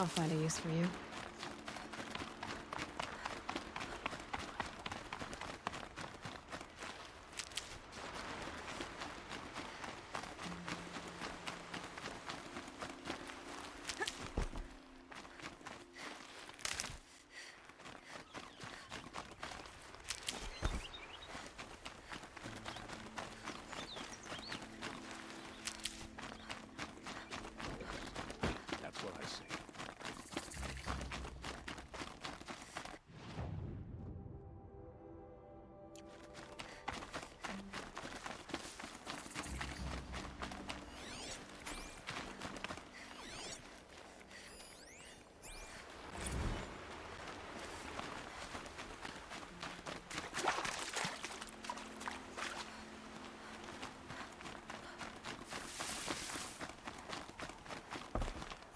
I'll find a use for you. That's what I say.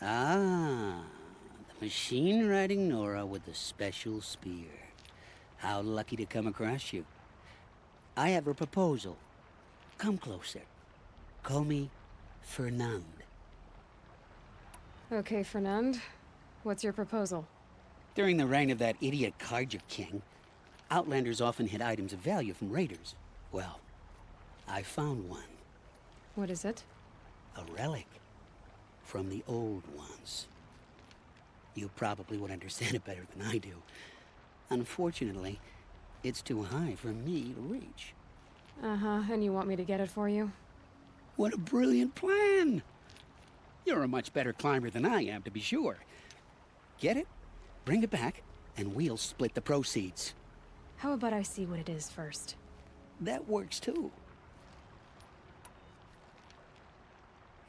Ah, the machine-riding Nora with the special spear. How lucky to come across you. I have a proposal. Come closer. Call me Fernand. Okay, Fernand. What's your proposal? During the reign of that idiot Carja King, Outlanders often hid items of value from raiders. Well, I found one. What is it? A relic. From the old ones. You probably would understand it better than I do. Unfortunately, it's too high for me to reach. Uh-huh, and you want me to get it for you? What a brilliant plan! You're a much better climber than I am, to be sure. Get it, bring it back, and we'll split the proceeds. How about I see what it is first? That works too.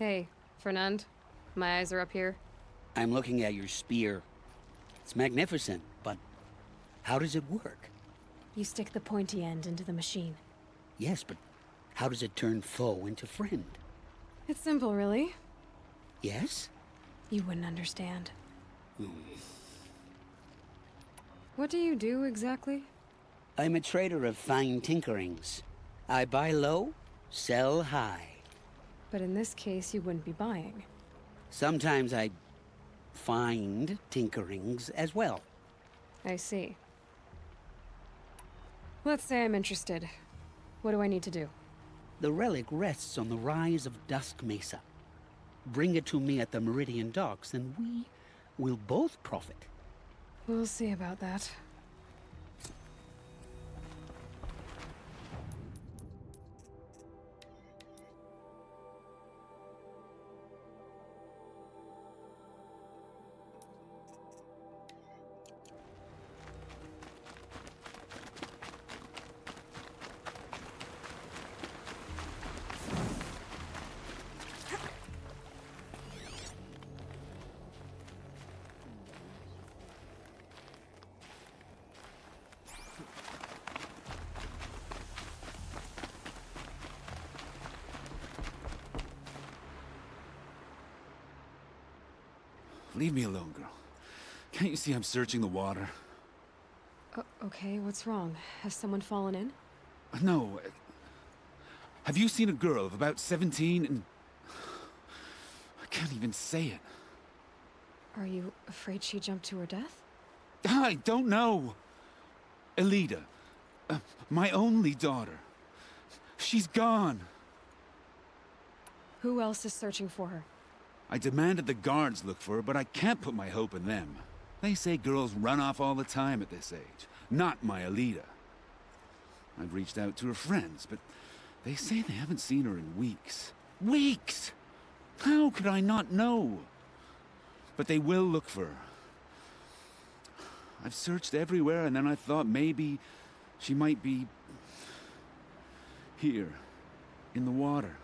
Hey, Fernand. My eyes are up here. I'm looking at your spear. It's magnificent, but how does it work? You stick the pointy end into the machine. Yes, but how does it turn foe into friend? It's simple, really. Yes? You wouldn't understand. What do you do, exactly? I'm a trader of fine tinkerings. I buy low, sell high. But in this case, you wouldn't be buying. Sometimes I find tinkerings as well. I see. Let's say I'm interested. What do I need to do? The relic rests on the rise of Dusk Mesa. Bring it to me at the Meridian Docks, and we will both profit. We'll see about that. Leave me alone, girl. Can't you see I'm searching the water? Okay, what's wrong? Has someone fallen in? No. Have you seen a girl of about 17 and... I can't even say it. Are you afraid she jumped to her death? I don't know. Elida. My only daughter. She's gone. Who else is searching for her? I demanded the guards look for her, but I can't put my hope in them. They say girls run off all the time at this age. Not my Elida. I've reached out to her friends, but they say they haven't seen her in weeks. Weeks! How could I not know? But they will look for her. I've searched everywhere, and then I thought maybe she might be... here, in the water.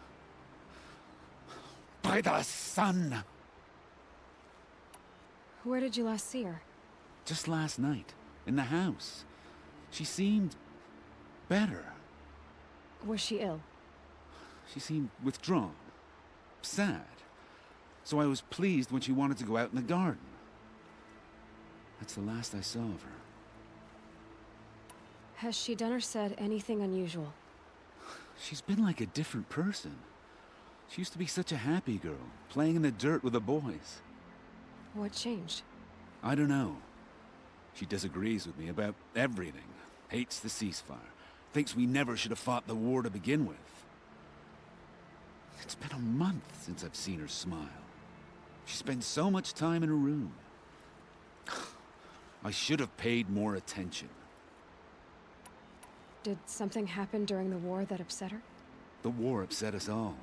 By the sun! Where did you last see her? Just last night, in the house. She seemed... better. Was she ill? She seemed withdrawn. Sad. So I was pleased when she wanted to go out in the garden. That's the last I saw of her. Has she done or said anything unusual? She's been like a different person. She used to be such a happy girl, playing in the dirt with the boys. What changed? I don't know. She disagrees with me about everything. Hates the ceasefire. Thinks we never should have fought the war to begin with. It's been a month since I've seen her smile. She spends so much time in her room. I should have paid more attention. Did something happen during the war that upset her? The war upset us all.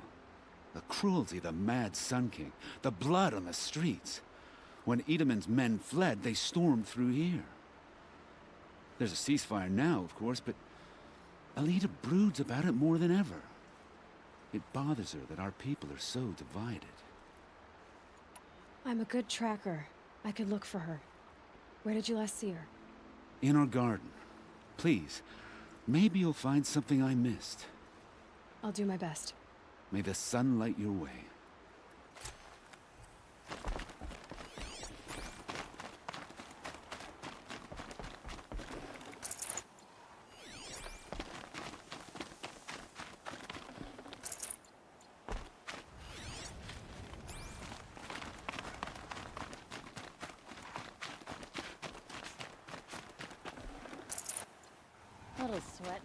The cruelty of the mad Sun King. The blood on the streets. When Edamon's men fled, they stormed through here. There's a ceasefire now, of course, but Alita broods about it more than ever. It bothers her that our people are so divided. I'm a good tracker. I could look for her. Where did you last see her? In our garden. Please, maybe you'll find something I missed. I'll do my best. May the sun light your way. Little sweating.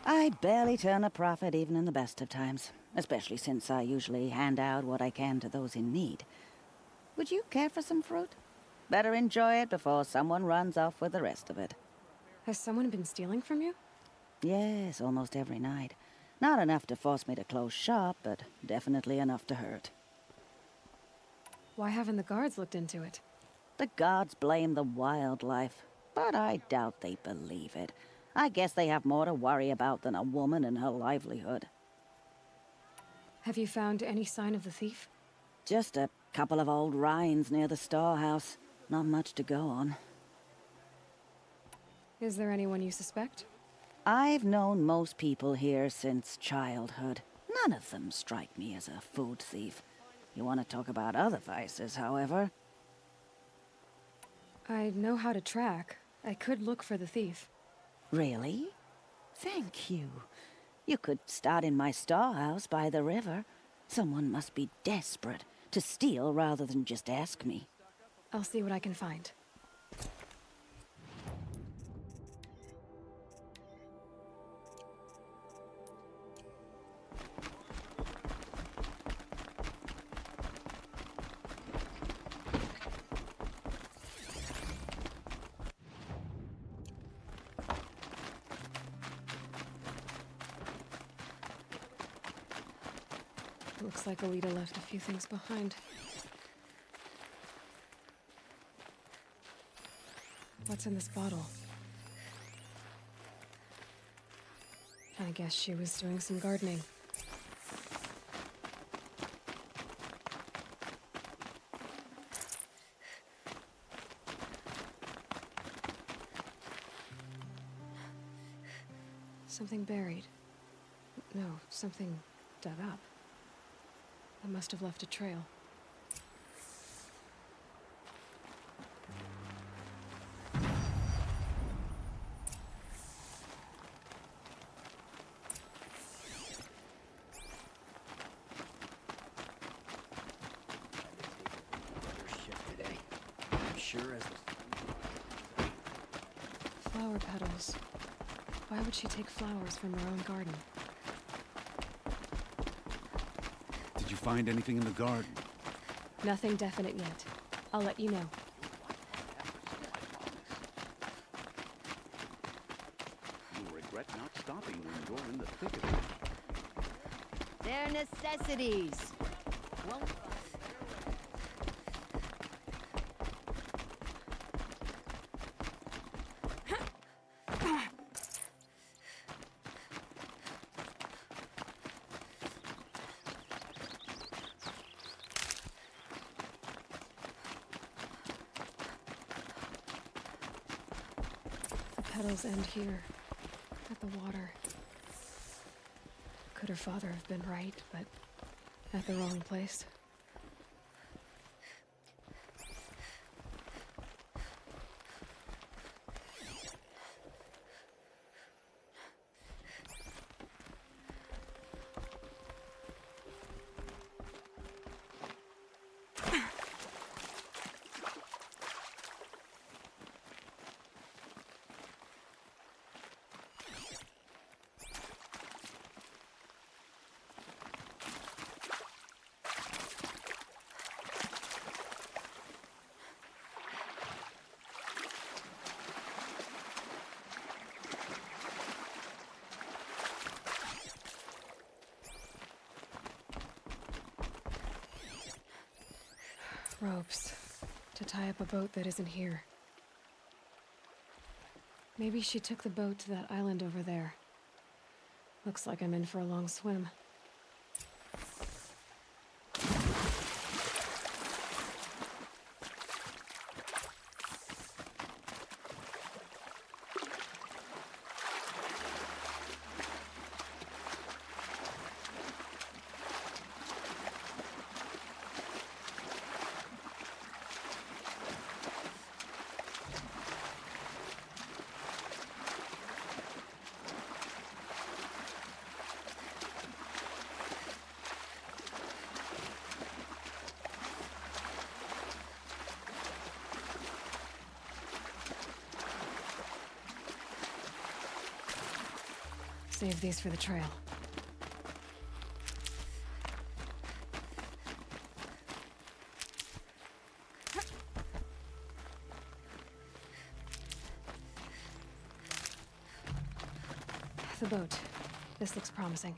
I barely turn a profit even in the best of times, especially since I usually hand out what I can to those in need. Would you care for some fruit? Better enjoy it before someone runs off with the rest of it. Has someone been stealing from you? Yes, almost every night. Not enough to force me to close shop, but definitely enough to hurt. Why haven't the guards looked into it? The gods blame the wildlife, but I doubt they believe it. I guess they have more to worry about than a woman and her livelihood. Have you found any sign of the thief? Just a couple of old rinds near the storehouse. Not much to go on. Is there anyone you suspect? I've known most people here since childhood. None of them strike me as a food thief. You want to talk about other vices, however? I know how to track. I could look for the thief. Really? Thank you. You could start in my storehouse by the river. Someone must be desperate to steal rather than just ask me. I'll see what I can find. Looks like Alita left a few things behind. What's in this bottle? I guess she was doing some gardening. Something buried. No, something dug up. I must have left a trail. Flower petals. Why would she take flowers from her own garden? Did you find anything in the garden? Nothing definite yet. I'll let you know. You'll regret not stopping when you're in the thick of it. They're necessities. Won't petals end here, at the water. Could her father have been right, but at the wrong place? Ropes. To tie up a boat that isn't here. Maybe she took the boat to that island over there. Looks like I'm in for a long swim. Save these for the trail. The boat. This looks promising.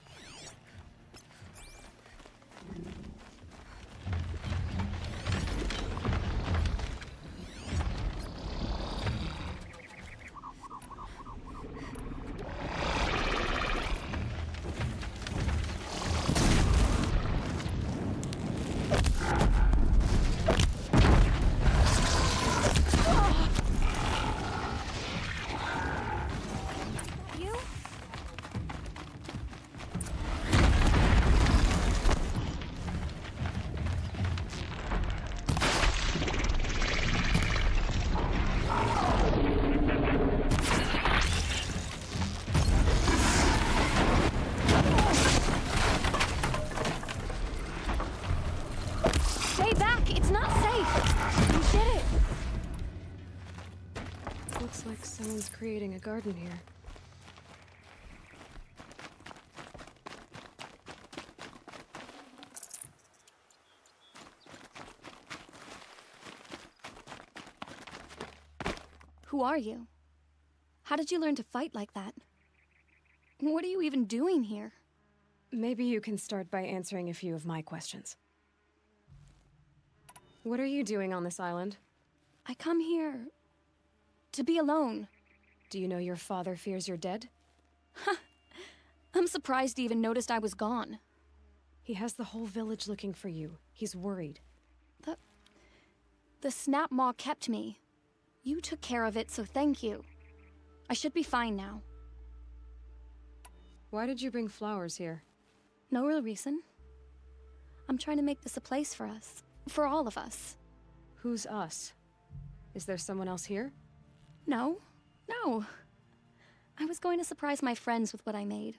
Stay back! It's not safe! You did it! Looks like someone's creating a garden here. Who are you? How did you learn to fight like that? What are you even doing here? Maybe you can start by answering a few of my questions. What are you doing on this island? I come here to be alone. Do you know your father fears you're dead? I'm surprised he even noticed I was gone. He has the whole village looking for you. He's worried. The Snap Maw kept me. You took care of it, so thank you. I should be fine now. Why did you bring flowers here? No real reason. I'm trying to make this a place for us. For all of us. Who's us? Is there someone else here? No. I was going to surprise my friends with what I made.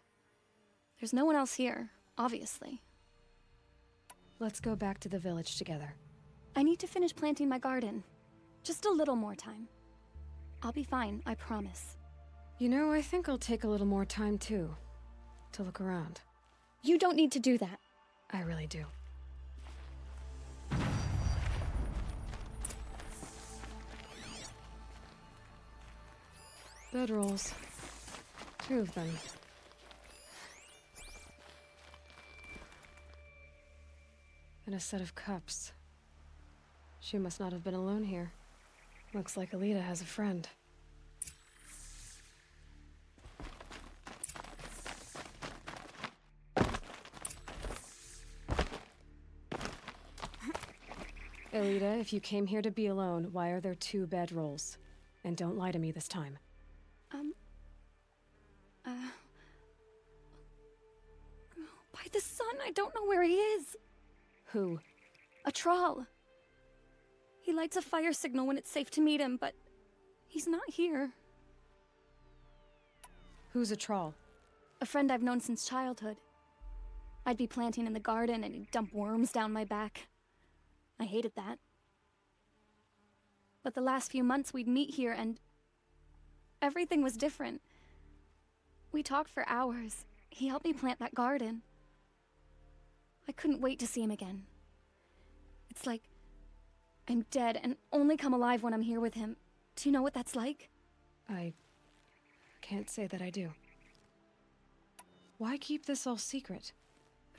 There's no one else here, obviously. Let's go back to the village together. I need to finish planting my garden. Just a little more time. I'll be fine, I promise. You know, I think I'll take a little more time too. To look around. You don't need to do that. I really do. Bedrolls. 2 of them. And a set of cups. She must not have been alone here. Looks like Alita has a friend. Alita, if you came here to be alone, why are there 2 bedrolls? And don't lie to me this time. The son, I don't know where he is. Who? A Thrall. He lights a fire signal when it's safe to meet him, but he's not here. Who's a Thrall? A friend I've known since childhood. I'd be planting in the garden and he'd dump worms down my back. I hated that. But the last few months we'd meet here and everything was different. We talked for hours. He helped me plant that garden. I couldn't wait to see him again. It's like I'm dead and only come alive when I'm here with him. Do you know what that's like? I can't say that I do. Why keep this all secret?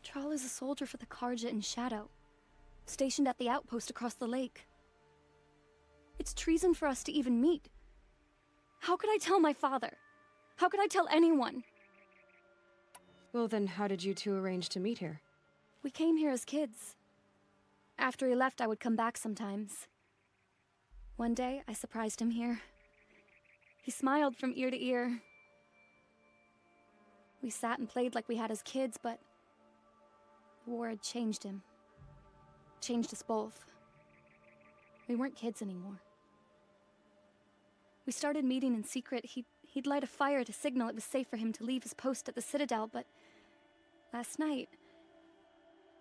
Thrall is a soldier for the Carja in Shadow, stationed at the outpost across the lake. It's treason for us to even meet. How could I tell my father? How could I tell anyone? Well, then how did you two arrange to meet here? We came here as kids. After he left, I would come back sometimes. One day, I surprised him here. He smiled from ear to ear. We sat and played like we had as kids, but the war had changed him. Changed us both. We weren't kids anymore. We started meeting in secret. He'd light a fire to signal it was safe for him to leave his post at the Citadel, but last night...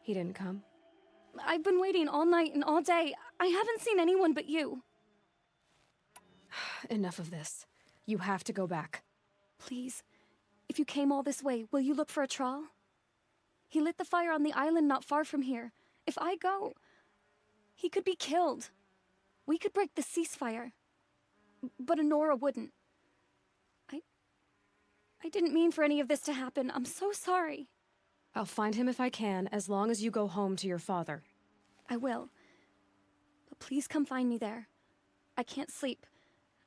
He didn't come? I've been waiting all night and all day. I haven't seen anyone but you. Enough of this. You have to go back. Please, if you came all this way, will you look for a Thrall? He lit the fire on the island not far from here. If I go, he could be killed. We could break the ceasefire. But Honora wouldn't. I didn't mean for any of this to happen. I'm so sorry. I'll find him if I can, as long as you go home to your father. I will. But please come find me there. I can't sleep.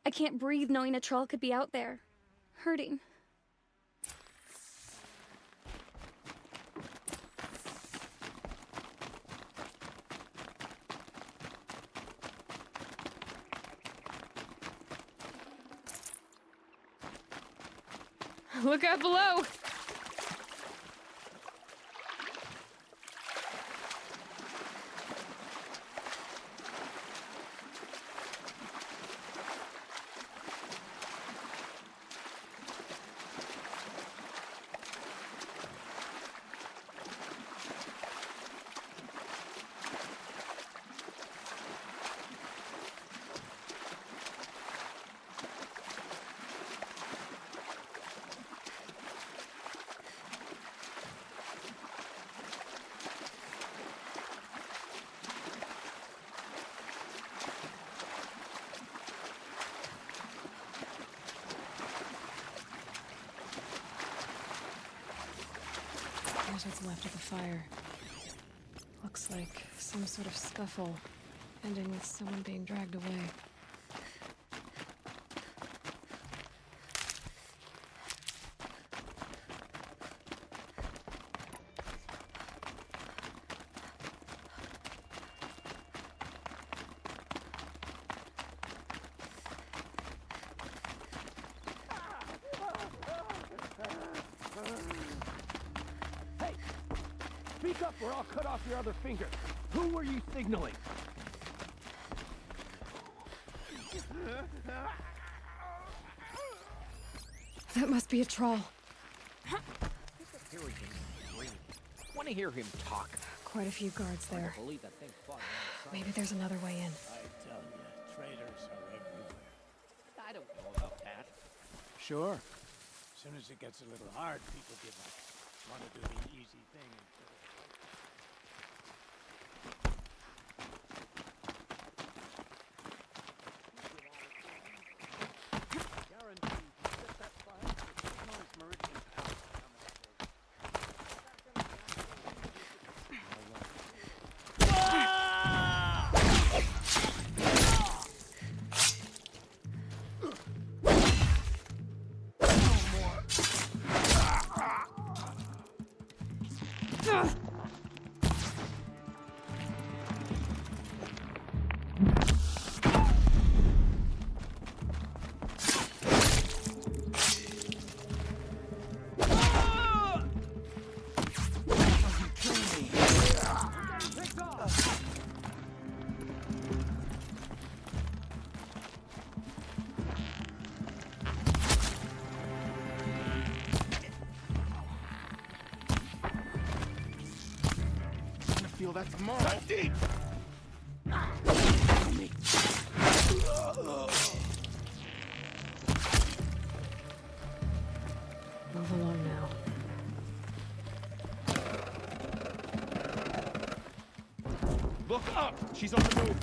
I can't breathe knowing a Thrall could be out there, hurting. Look out below! Here's what's left of the fire. Looks like some sort of scuffle, ending with someone being dragged away. Speak up or I'll cut off your other finger. Who were you signaling? That must be a Thrall. Want to hear him talk? Quite a few guards there. Maybe there's another way in. I tell you, traitors are everywhere. I don't know about that. Sure. As soon as it gets a little hard, people give up. Want to do the easy thing instead of... Ugh! feel that tomorrow. Deep! Move along now. Look up! She's on the move!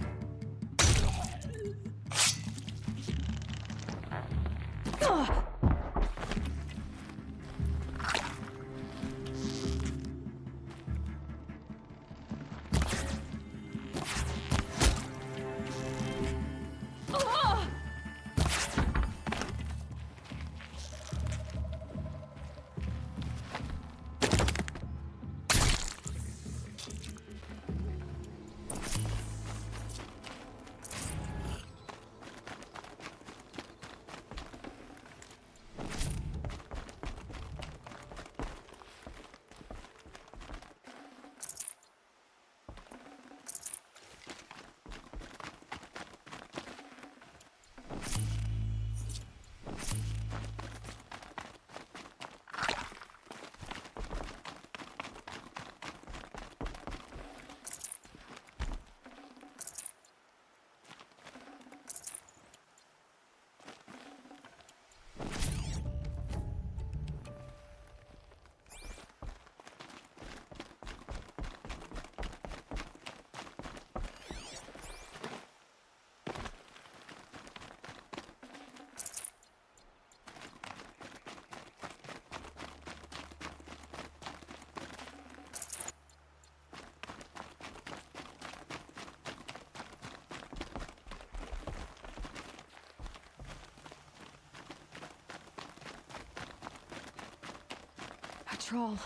A troll.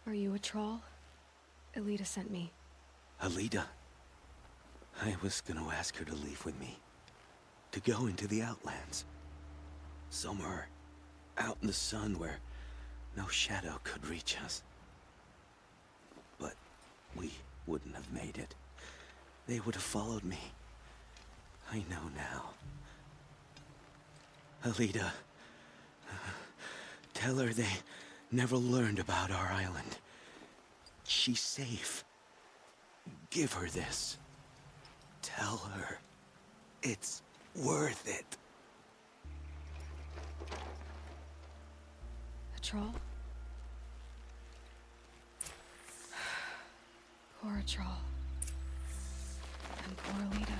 Are you a troll? Elita sent me. Alita? I was gonna ask her to leave with me. To go into the Outlands. Somewhere out in the sun where no shadow could reach us. But we wouldn't have made it. They would have followed me. I know now. Alita, tell her they never learned about our island. She's safe. Give her this. Tell her it's worth it. A troll? Poor troll. And poor Alita.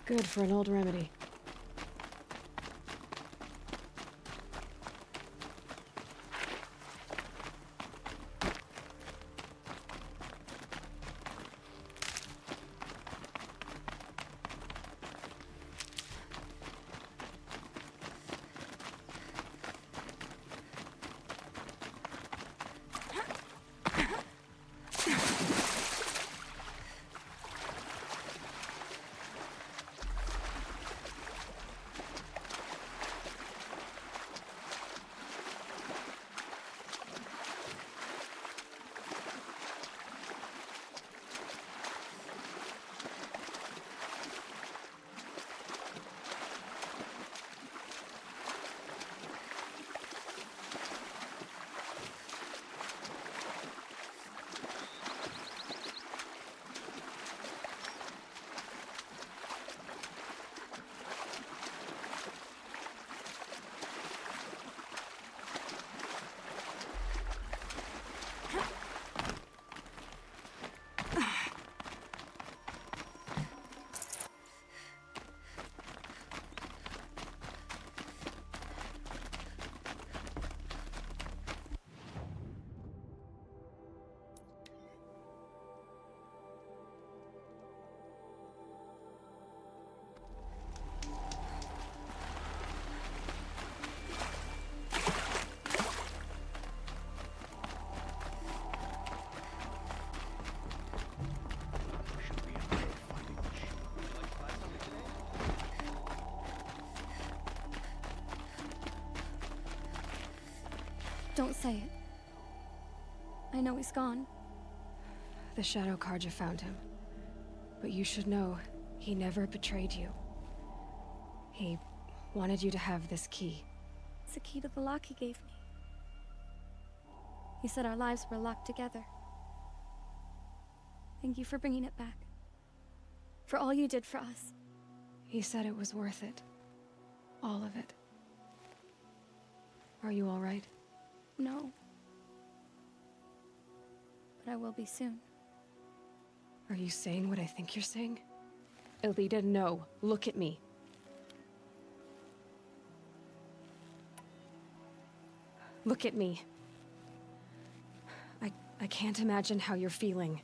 Good for an old remedy. Don't say it. I know he's gone. The Shadow Carja found him. But you should know, he never betrayed you. He wanted you to have this key. It's a key to the lock he gave me. He said our lives were locked together. Thank you for bringing it back. For all you did for us. He said it was worth it. All of it. Are you all right? No. But I will be soon. Are you saying what I think you're saying? Elita, no. Look at me. Look at me. I can't imagine how you're feeling.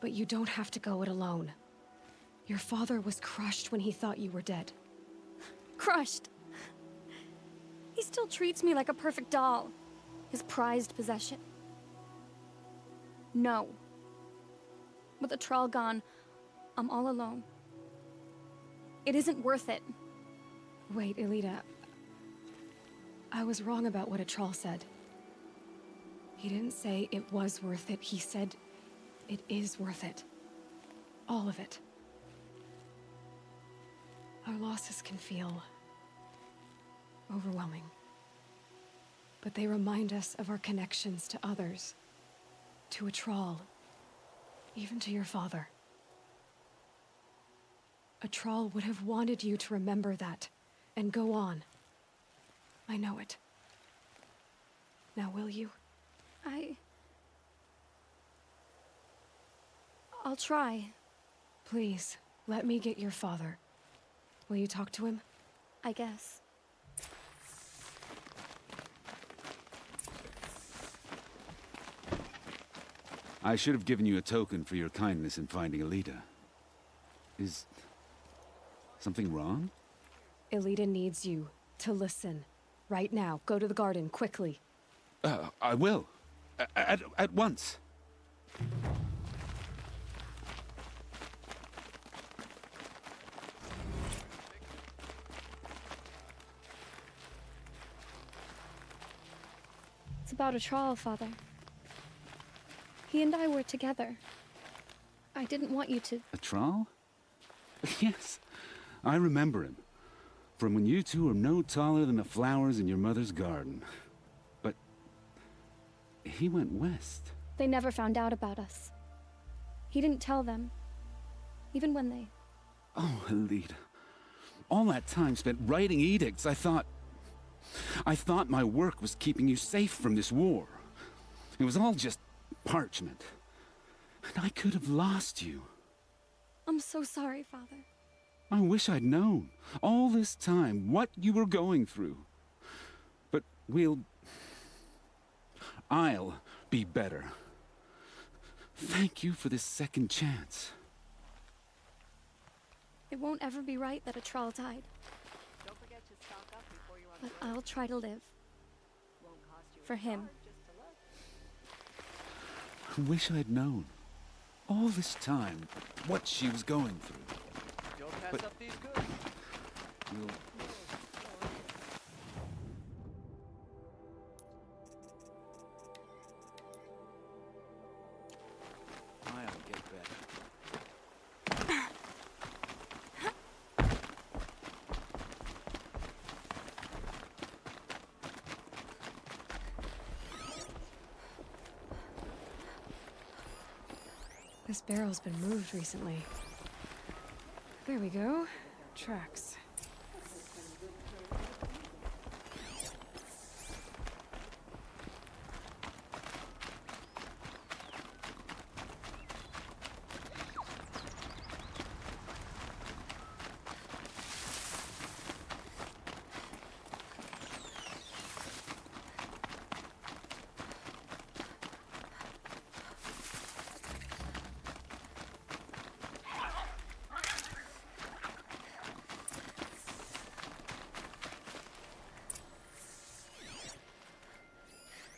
But you don't have to go it alone. Your father was crushed when he thought you were dead. Crushed. He still treats me like a perfect doll. His prized possession. No. With the Thrall gone, I'm all alone. It isn't worth it. Wait, Elita. I was wrong about what a Thrall said. He didn't say it was worth it. He said it is worth it. All of it. Our losses can feel overwhelming. But they remind us of our connections to others. To a Thrall. Even to your father. A Thrall would have wanted you to remember that and go on. I know it. Now will you? I'll try. Please, let me get your father. Will you talk to him? I guess. I should have given you a token for your kindness in finding Elita. Is something wrong? Elita needs you to listen. Right now. Go to the garden, quickly. I will. At once. It's about a Thrall, Father. He and I were together. I didn't want you to... A Thrall? Yes, I remember him. From when you two were no taller than the flowers in your mother's garden. But he went west. They never found out about us. He didn't tell them. Even when they... Oh, Elita. All that time spent writing edicts, I thought my work was keeping you safe from this war. It was all just parchment. And I could have lost you. I'm so sorry, Father. I wish I'd known, all this time, what you were going through. But I'll be better. Thank you for this second chance. It won't ever be right that a Thrall died. Don't forget to stock up before you're on But I'll try to live. Won't cost you For him. I wish I'd known, all this time, what she was going through. Don't pass But- up these goods. We'll I'll get better. This barrel's been moved recently. There we go. Tracks.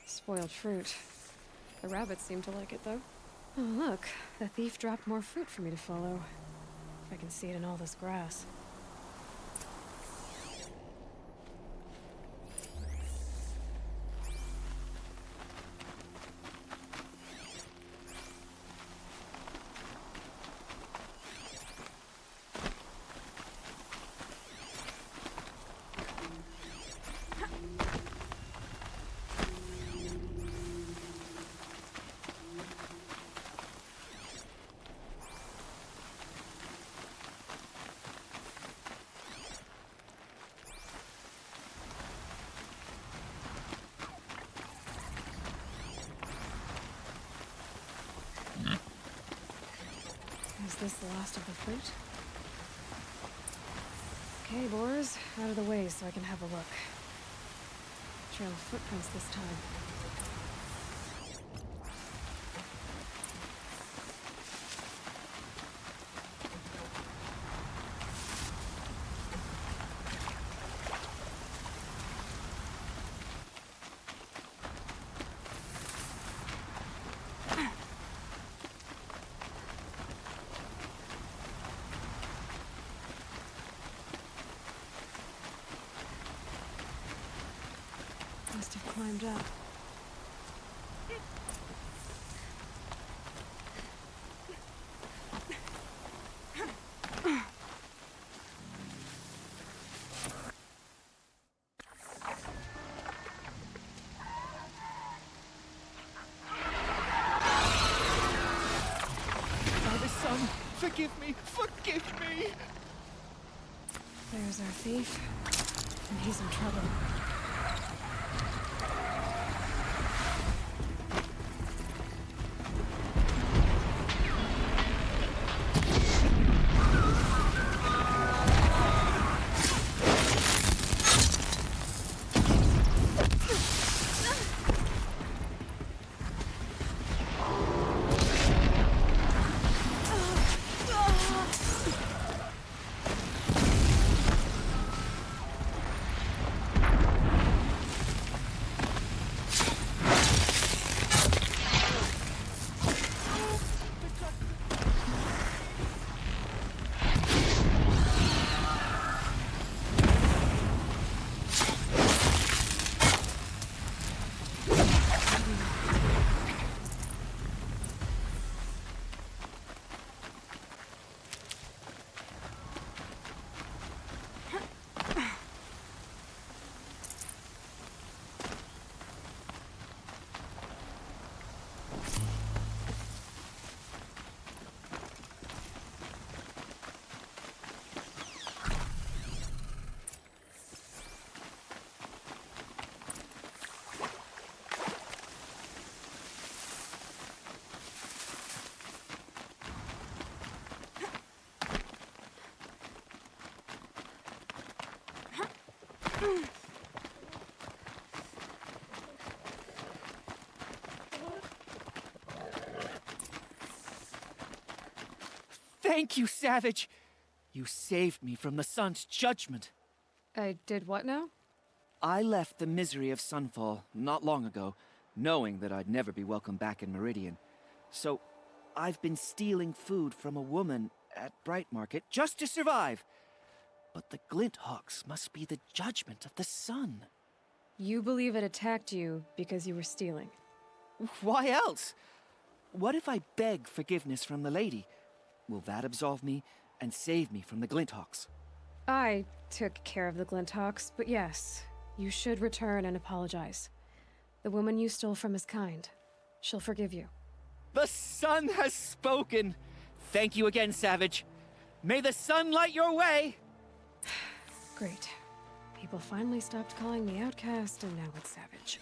Spoiled fruit. The rabbits seem to like it, though. Oh, look. The thief dropped more fruit for me to follow. If I can see it in all this grass. this the last of the fruit? Okay, boars, out of the way so I can have a look. Trail of footprints this time. Must have climbed up. Father, son, forgive me! Forgive me! There's our thief, and he's in trouble. Thank you, Savage! You saved me from the sun's judgment. I did what now? I left the misery of Sunfall not long ago, knowing that I'd never be welcome back in Meridian. So, I've been stealing food from a woman at Bright Market just to survive. But the Glinthawks must be the judgment of the sun. You believe it attacked you because you were stealing. Why else? What if I beg forgiveness from the lady? Will that absolve me and save me from the Glinthawks? I took care of the Glinthawks, but yes, you should return and apologize. The woman you stole from is kind. She'll forgive you. The sun has spoken! Thank you again, Savage. May the sun light your way! Great. People finally stopped calling me outcast, and now it's Savage.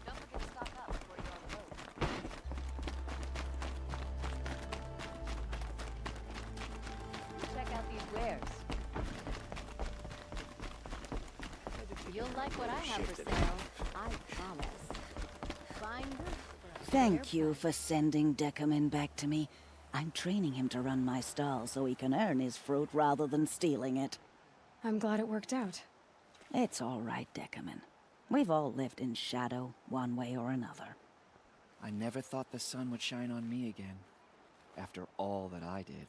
Don't forget to stock up before you're on the road. Check out these wares. You'll like what I have for sale. I promise. Find this for a Thank fair you price. for sending Deckerman back to me. I'm training him to run my stall so he can earn his fruit rather than stealing it. I'm glad it worked out. It's all right, Deckerman. We've all lived in shadow, one way or another. I never thought the sun would shine on me again, after all that I did.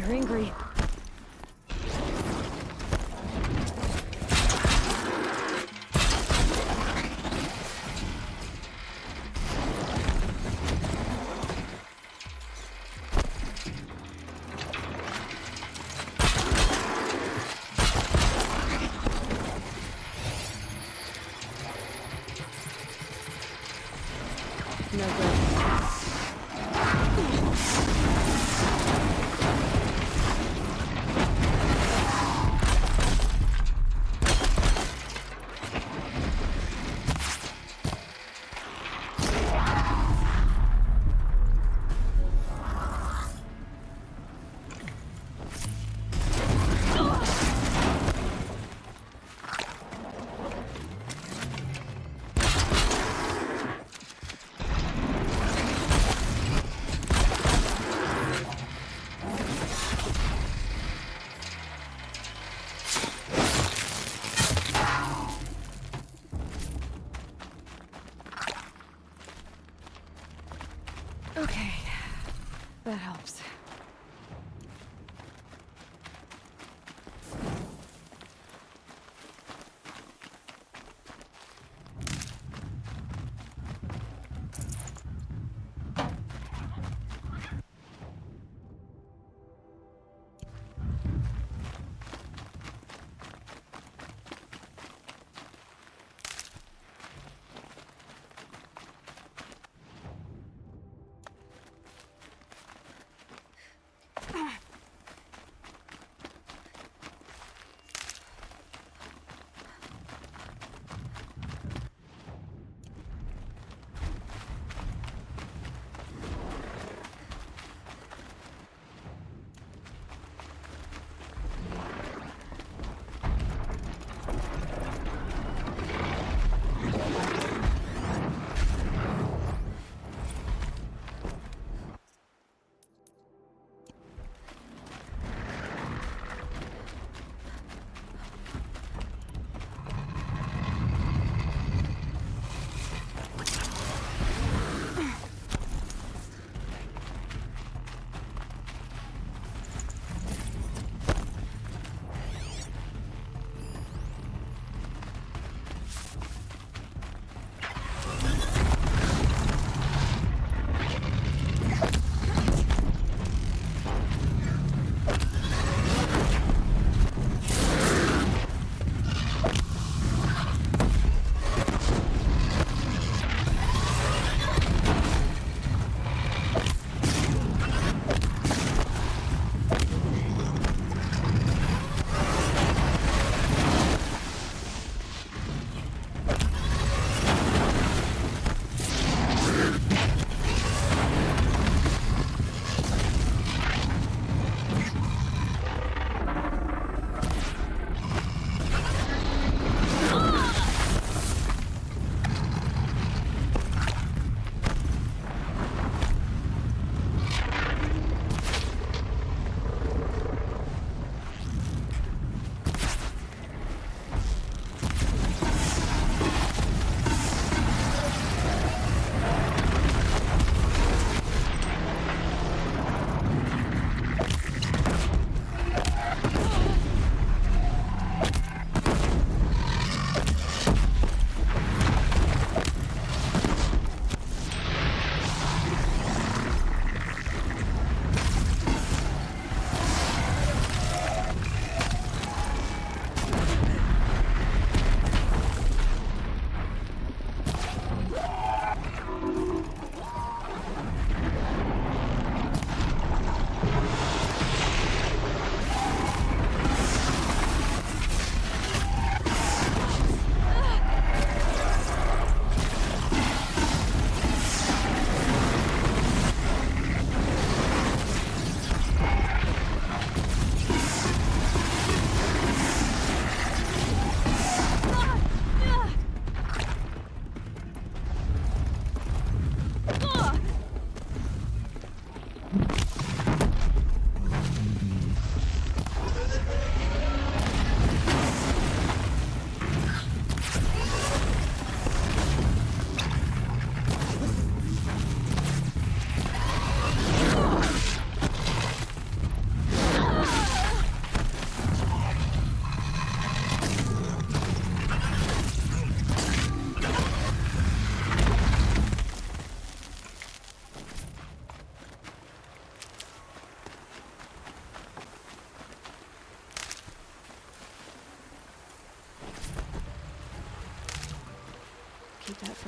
They're angry. No good. Okay, that helps.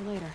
for later.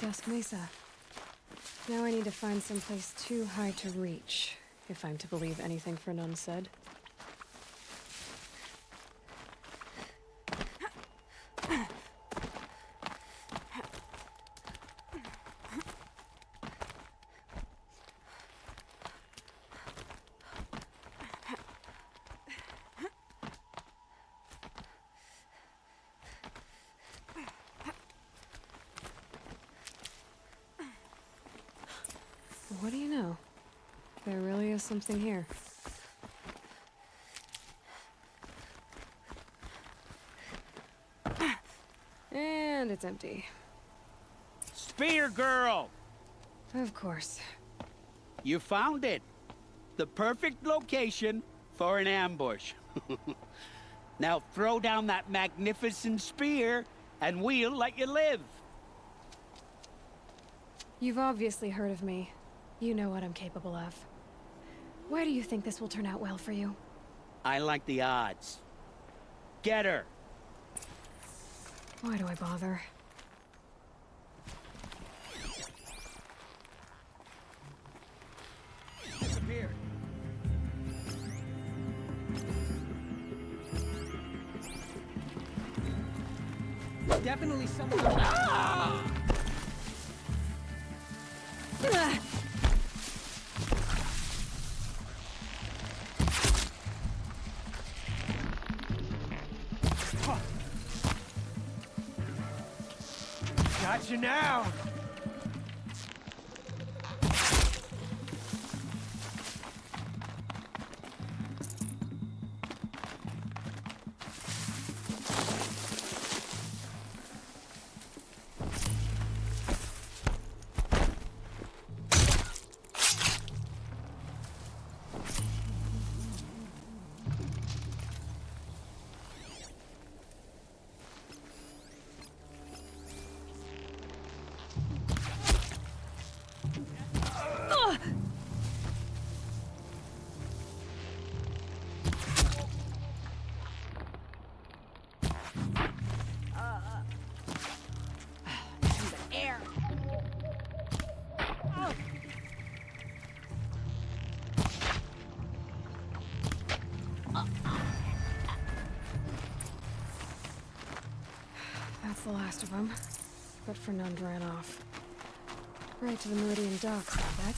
Dusk Mesa. Now I need to find someplace too high to reach, if I'm to believe anything Fernand said. What do you know? There really is something here. And it's empty. Spear girl! Of course. You found it. The perfect location for an ambush. Now throw down that magnificent spear, and we'll let you live. You've obviously heard of me. You know what I'm capable of. Why do you think this will turn out well for you? I like the odds. Get her. Why do I bother? Disappeared. Definitely someone. Got you now. That's the last of them. But Fernand ran off. Right to the Meridian docks, I bet.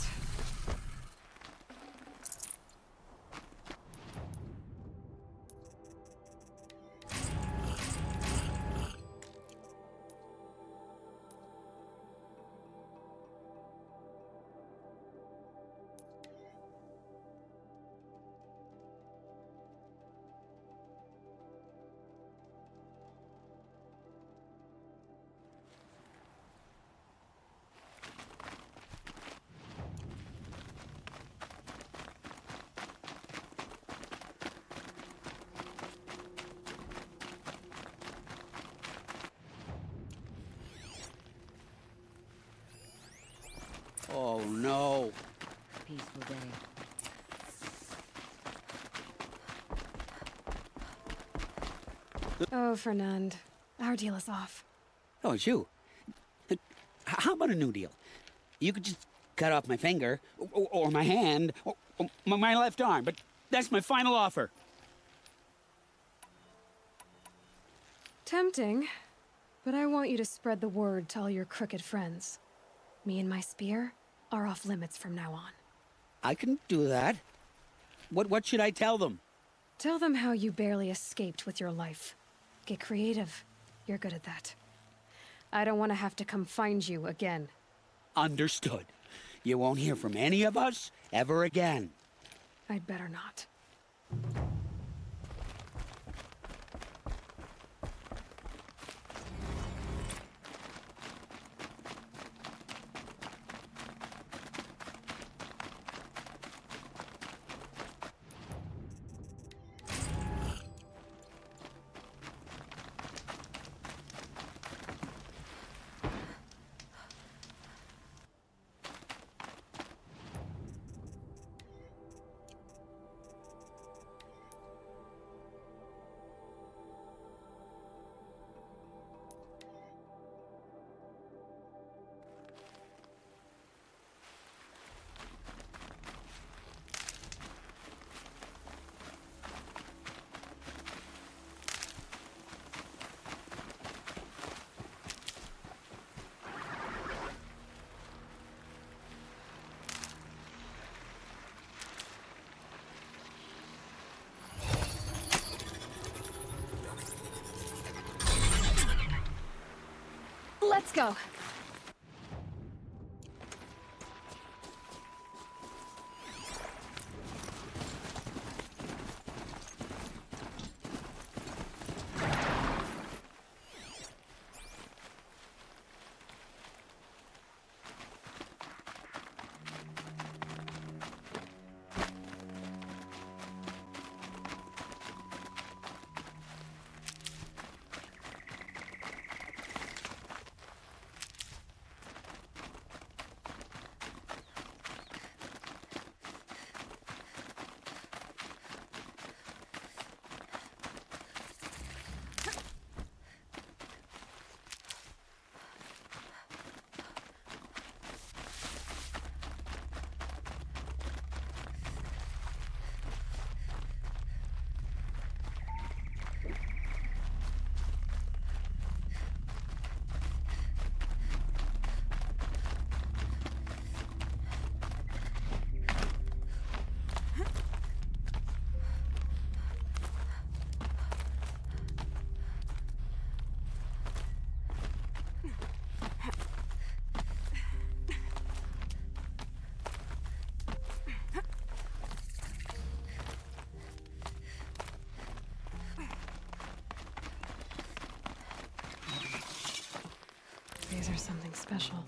Oh no. Peaceful day. Oh, Fernand. Our deal is off. Oh, it's you. How about a new deal? You could just cut off my finger, or my hand, or my left arm, but that's my final offer. Tempting, but I want you to spread the word to all your crooked friends. Me and my spear are off limits from now on. I can do that. What should I tell them? Tell them how you barely escaped with your life. Get creative. You're good at that. I don't want to have to come find you again. Understood. You won't hear from any of us ever again. I'd better not. Let's go. These are something special.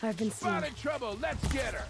I've been seeing... Spotted trouble, let's get her!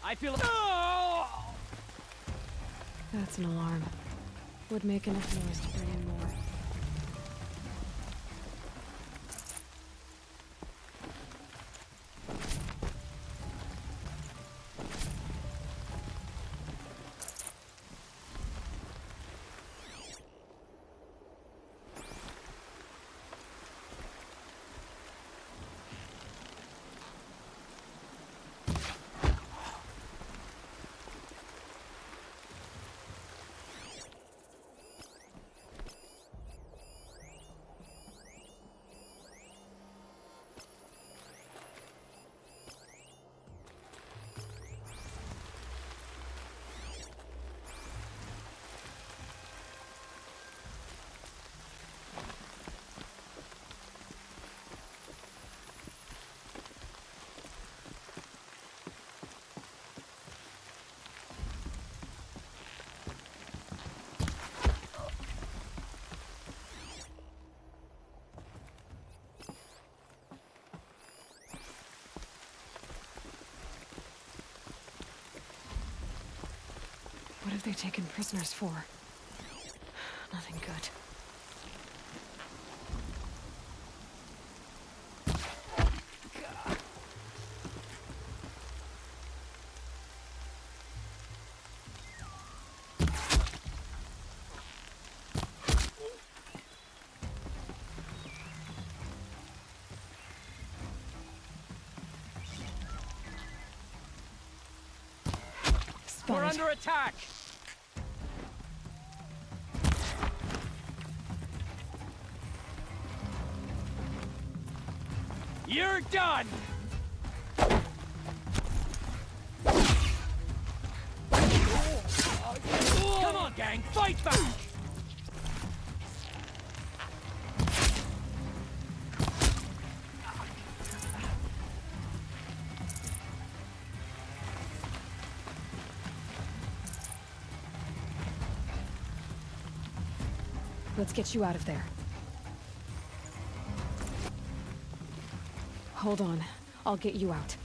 I feel... That's an alarm. Would make enough noise to bring in more. What have they taken prisoners for? Nothing good. We're under attack! You're done! Come on, gang, fight back! Let's get you out of there. Hold on. I'll get you out.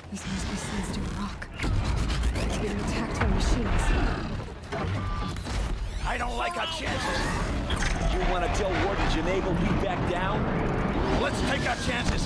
This must be Sandstone Rock. It's being attacked by machines. I don't like our chances. You want to tell Warden Janae we'll be back down? Let's take our chances.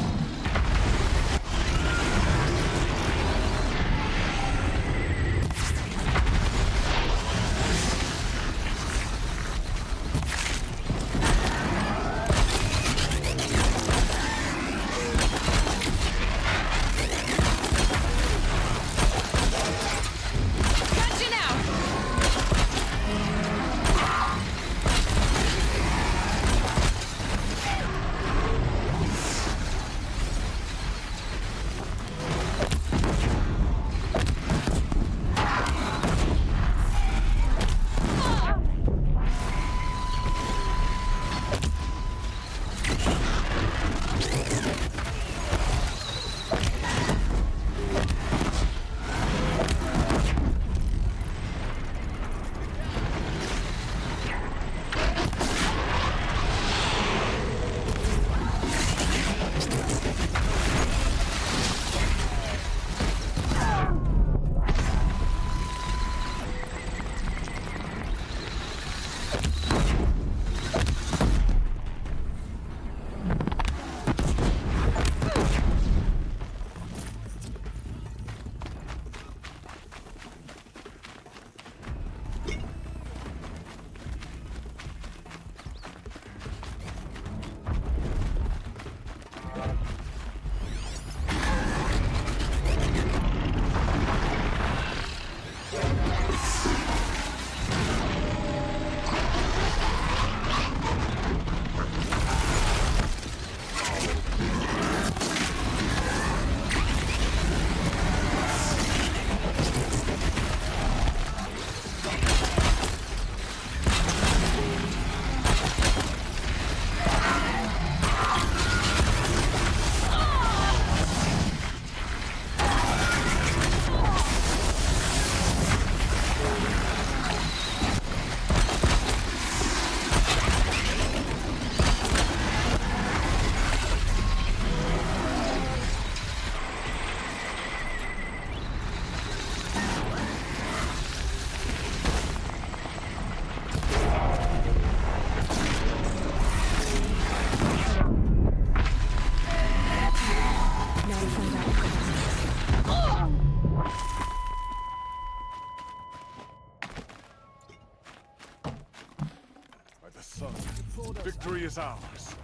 Victory is ours.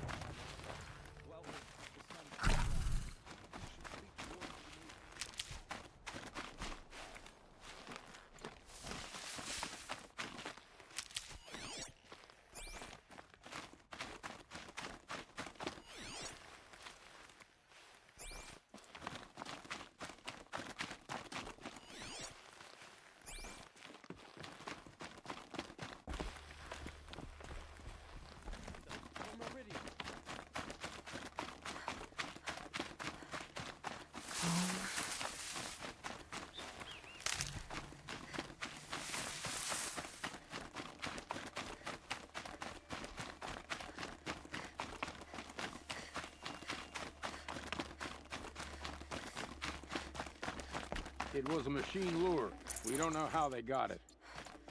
It was a machine lure. We don't know how they got it.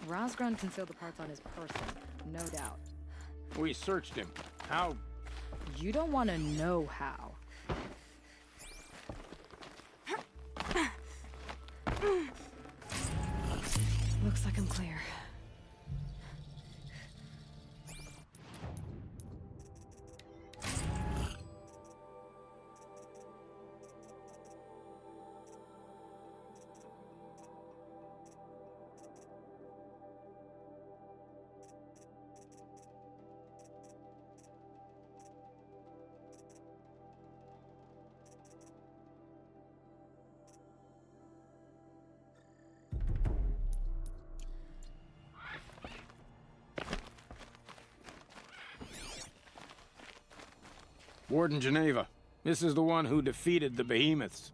Rosgrund concealed the parts on his person, no doubt. We searched him. How? You don't want to know how. Looks like I'm clear. Warden Geneva. This is the one who defeated the behemoths.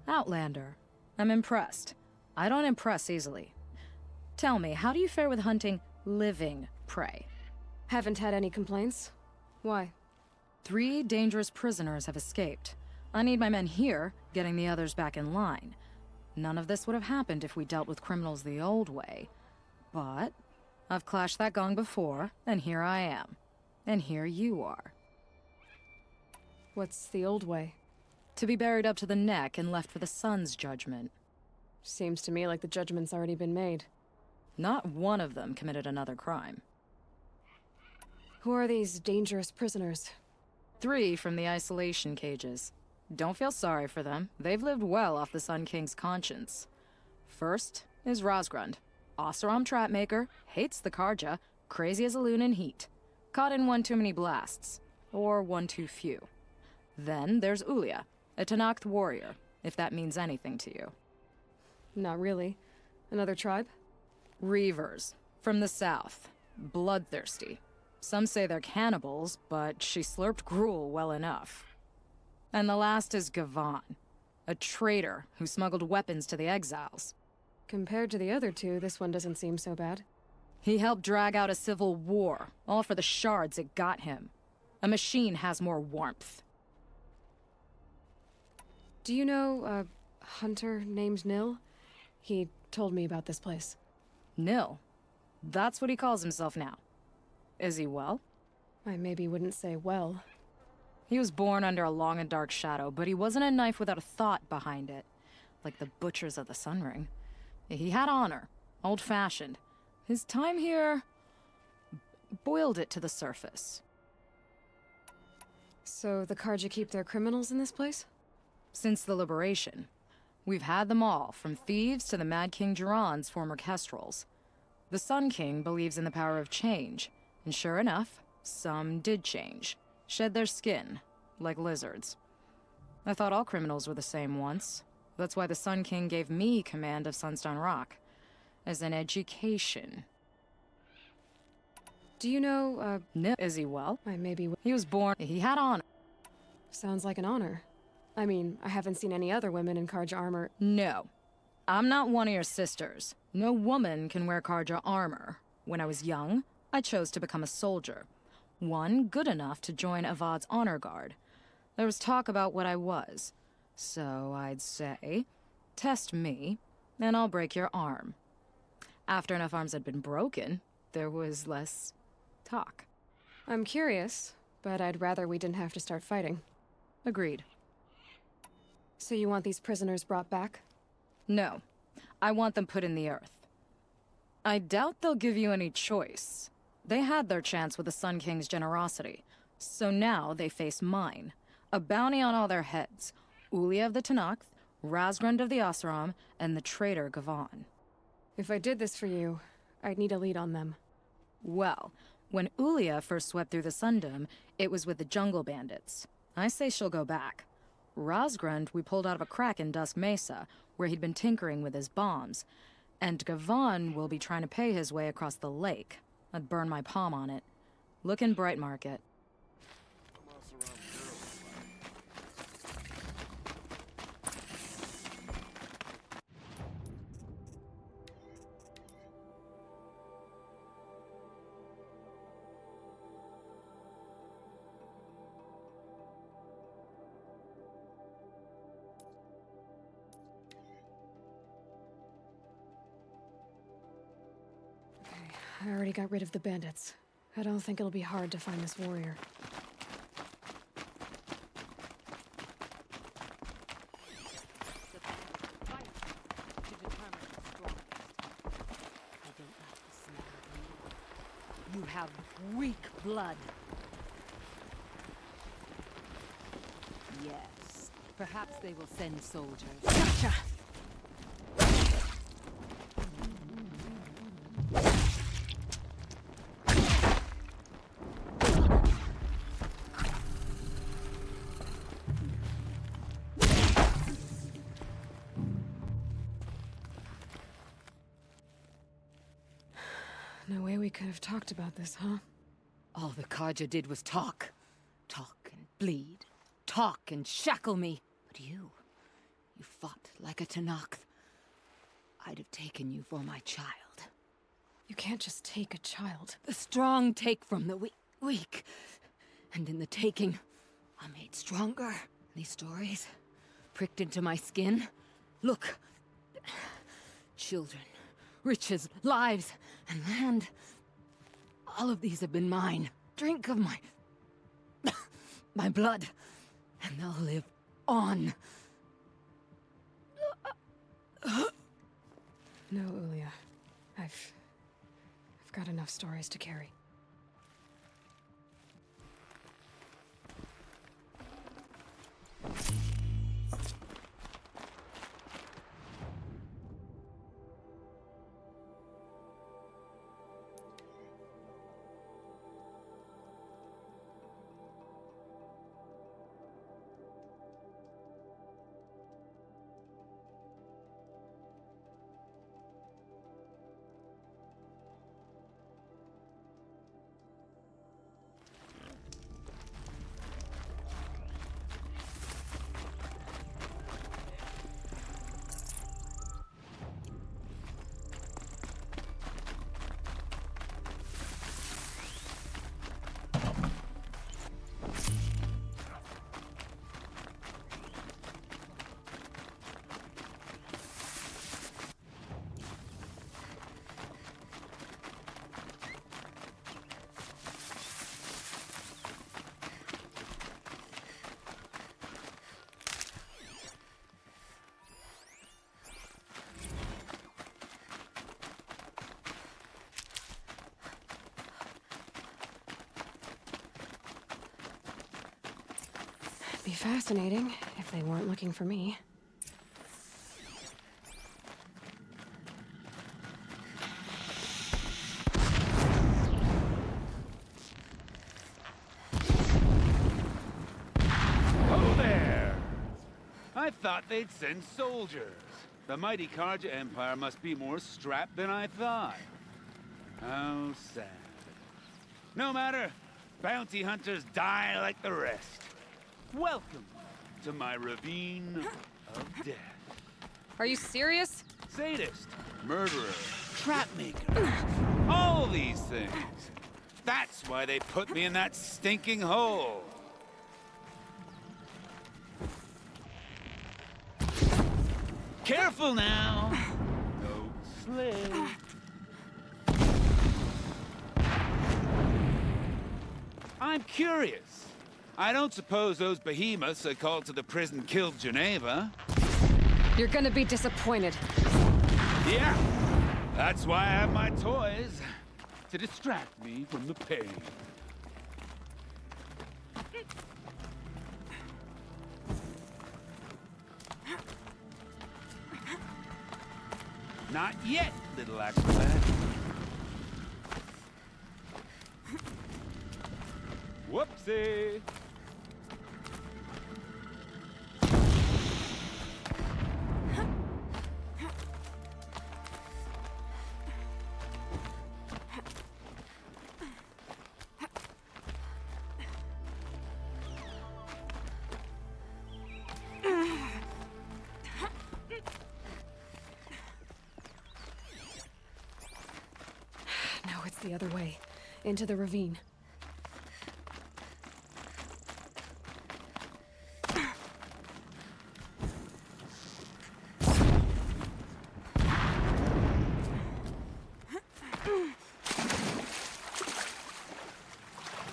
Outlander. I'm impressed. I don't impress easily. Tell me, how do you fare with hunting living prey? Haven't had any complaints. Why? 3 dangerous prisoners have escaped. I need my men here, getting the others back in line. None of this would have happened if we dealt with criminals the old way. But I've clashed that gong before, and here I am. And here you are. What's the old way? To be buried up to the neck and left for the sun's judgment. Seems to me like the judgment's already been made. Not one of them committed another crime. Who are these dangerous prisoners? 3 from the isolation cages. Don't feel sorry for them. They've lived well off the Sun King's conscience. First is Rosgrund. Oseram trapmaker, hates the Karja, crazy as a loon in heat. Caught in one too many blasts. Or one too few. Then there's Ulia, a Tenakth warrior, if that means anything to you. Not really. Another tribe? Reavers, from the south. Bloodthirsty. Some say they're cannibals, but she slurped gruel well enough. And the last is Gavan, a traitor who smuggled weapons to the exiles. Compared to the other 2, this one doesn't seem so bad. He helped drag out a civil war, all for the shards it got him. A machine has more warmth. Do you know a hunter named Nil? He told me about this place. Nil? That's what he calls himself now. Is he well? I maybe wouldn't say well. He was born under a long and dark shadow, but he wasn't a knife without a thought behind it. Like the butchers of the Sun Ring. He had honor, old-fashioned. His time here boiled it to the surface. So the Karja keep their criminals in this place? Since the liberation. We've had them all, from thieves to the Mad King Jiran's former kestrels. The Sun King believes in the power of change, and sure enough, some did change. Shed their skin, like lizards. I thought all criminals were the same once. That's why the Sun King gave me command of Sunstone Rock. As an education. Do you know, Nil? Is he well? I maybe... He was born... He had honor. Sounds like an honor. I mean, I haven't seen any other women in Karja armor. No. I'm not one of your sisters. No woman can wear Karja armor. When I was young, I chose to become a soldier. One good enough to join Avad's honor guard. There was talk about what I was. So I'd say, test me, and I'll break your arm. After enough arms had been broken, there was less talk. I'm curious, but I'd rather we didn't have to start fighting. Agreed. So you want these prisoners brought back? No. I want them put in the earth. I doubt they'll give you any choice. They had their chance with the Sun King's generosity, so now they face mine. A bounty on all their heads. Ulia of the Tenakth, Rosgrund of the Oseram, and the traitor Gavan. If I did this for you, I'd need a lead on them. Well, when Ulia first swept through the Sundom, it was with the jungle bandits. I say she'll go back. Rosgrund we pulled out of a crack in Dusk Mesa, where he'd been tinkering with his bombs. And Gavan will be trying to pay his way across the lake. I'd burn my palm on it. Look in Bright Market. I already got rid of the bandits. I don't think it'll be hard to find this warrior. You have weak blood. Yes. Perhaps they will send soldiers. Gotcha! No way we could have talked about this, huh? All the Carja did was talk. Talk and bleed. Talk and shackle me. But you fought like a Tenakth. I'd have taken you for my child. You can't just take a child. The strong take from the weak. And in the taking, I'm made stronger. These stories pricked into my skin. Look. Children, riches, lives, and land. All of these have been mine. Drink of my... my blood. And they'll live on. No, Ulia. I've got enough stories to carry. Be fascinating if they weren't looking for me. Oh there! I thought they'd send soldiers. The mighty Carja Empire must be more strapped than I thought. How sad. No matter. Bounty hunters die like the rest. Welcome to my ravine of death. Are you serious? Sadist, murderer, trapmaker. All these things. That's why they put me in that stinking hole. Careful now. No slave. I'm curious. I don't suppose those behemoths that called to the prison killed Geneva. You're gonna be disappointed. Yeah, that's why I have my toys. To distract me from the pain. Not yet, little acrobat. Whoopsie! No, it's the other way. Into the ravine.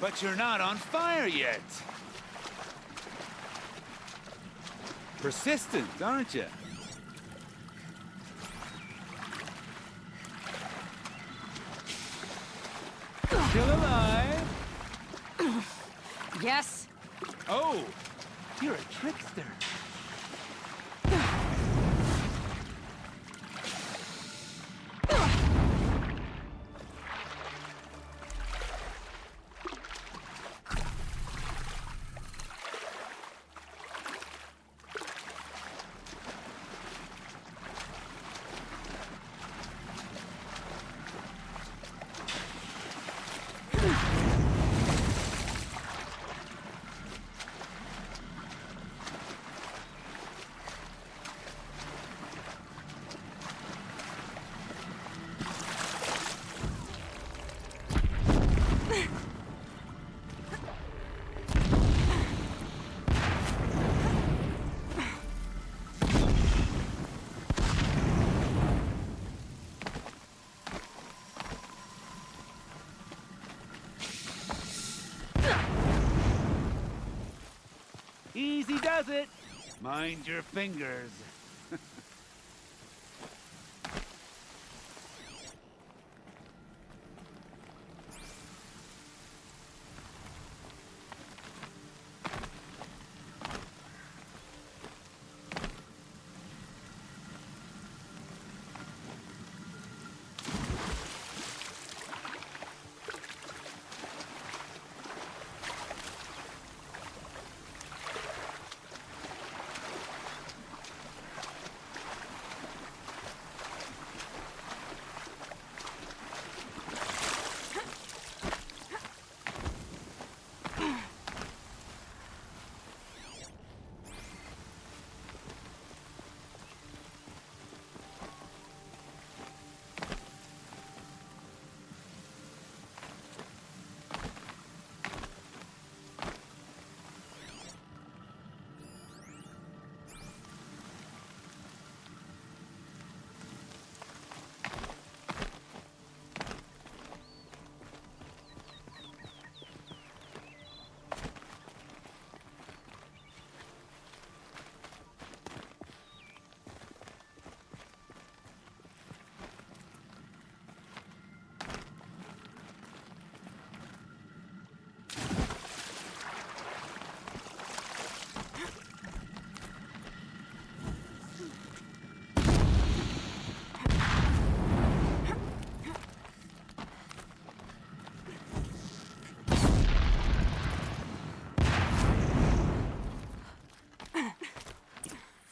But you're not on fire yet. Persistent, aren't you? Still alive? Yes. Oh, you're a trickster. Easy does it. Mind your fingers.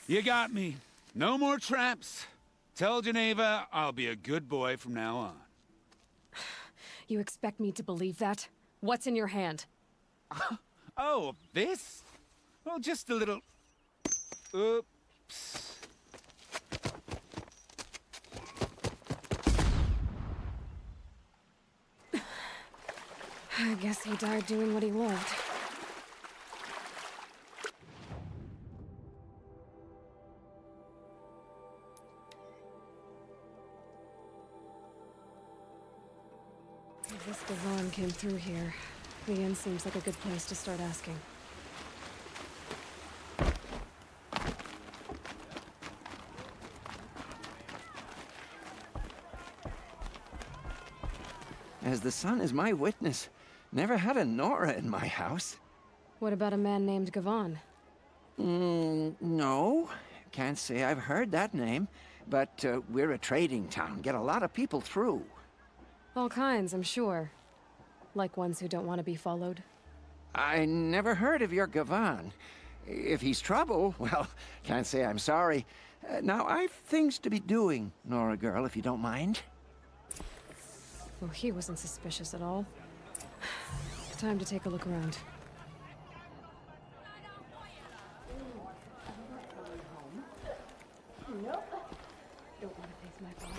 You got me. No more traps. Tell Geneva I'll be a good boy from now on. You expect me to believe that? What's in your hand? Oh, this? Well, just a little... Oops. I guess he died doing what he loved. If this Devon came through here, the inn seems like a good place to start asking. As the sun is my witness, never had a Nora in my house. What about a man named Gavon? No. Can't say I've heard that name, but we're a trading town. Get a lot of people through. All kinds, I'm sure. Like ones who don't want to be followed. I never heard of your Gavon. If he's trouble, well, can't say I'm sorry. Now, I've things to be doing, Nora girl, if you don't mind. Well, he wasn't suspicious at all. Time to take a look around. Nope. Don't want to face my father.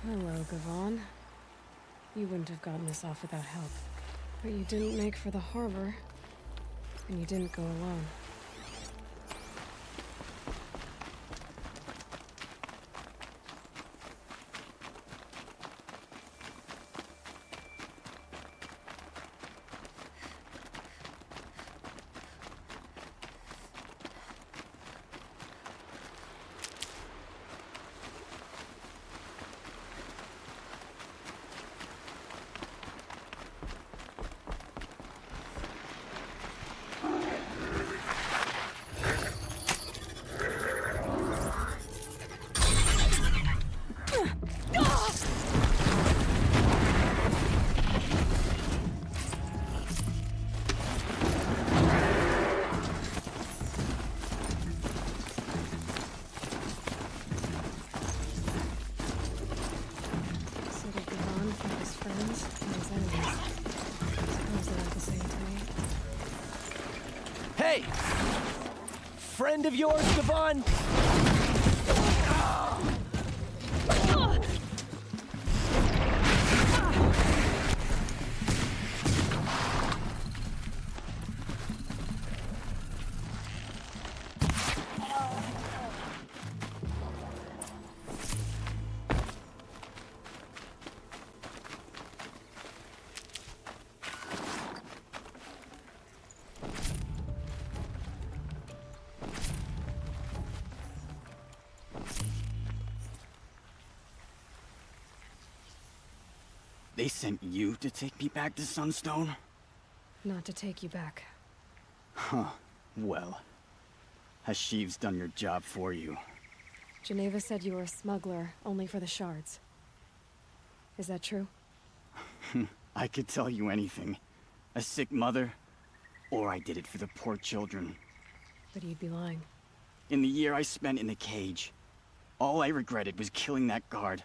Hello, Gavon. You wouldn't have gotten us off without help. But you didn't make for the harbor. And you didn't go alone. Hey! Friend of yours, Gavan? They sent you to take me back to Sunstone? Not to take you back. Huh. Well, Hashiv's done your job for you. Geneva said you were a smuggler, only for the shards. Is that true? I could tell you anything. A sick mother, or I did it for the poor children. But you'd be lying. In the year I spent in the cage, all I regretted was killing that guard.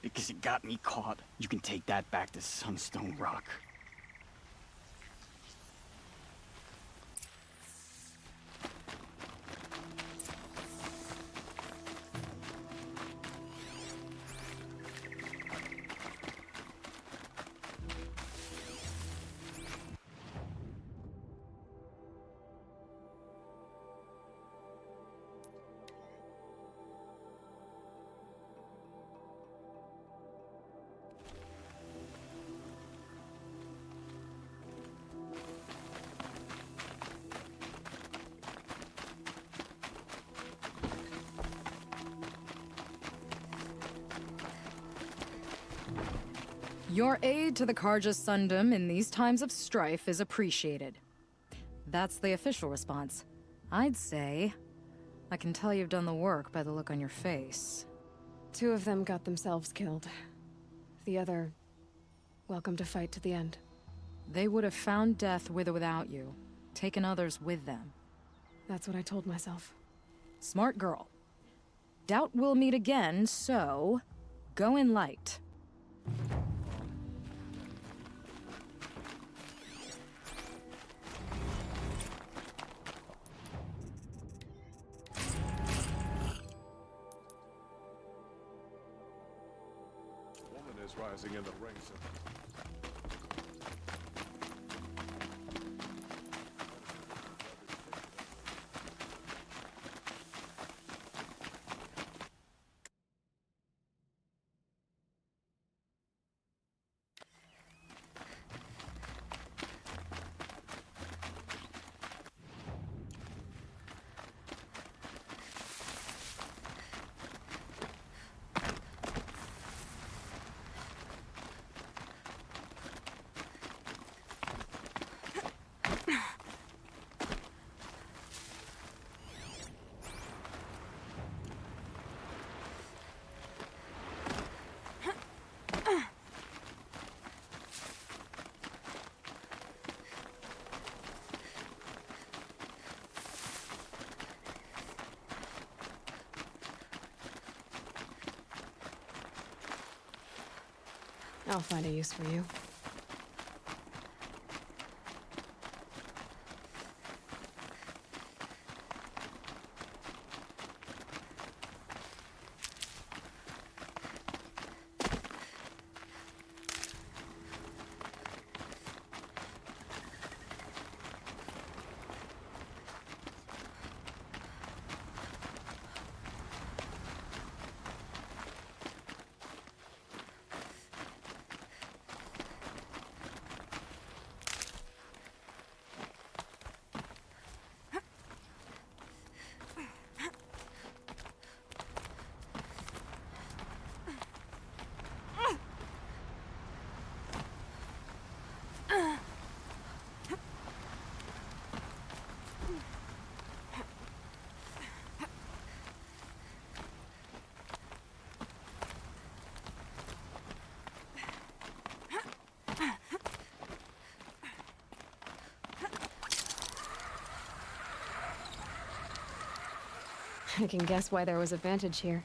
Because it got me caught. You can take that back to Sunstone Rock. Your aid to the Carja Sundom in these times of strife is appreciated. That's the official response. I'd say, I can tell you've done the work by the look on your face. 2 of them got themselves killed. The other, welcome to fight to the end. They would have found death with or without you, taken others with them. That's what I told myself. Smart girl. Doubt we'll meet again, so go in light. Rising in the ranks of... I'll find a use for you. I can guess why there was a vantage here.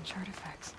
strange artifacts.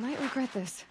Might regret this.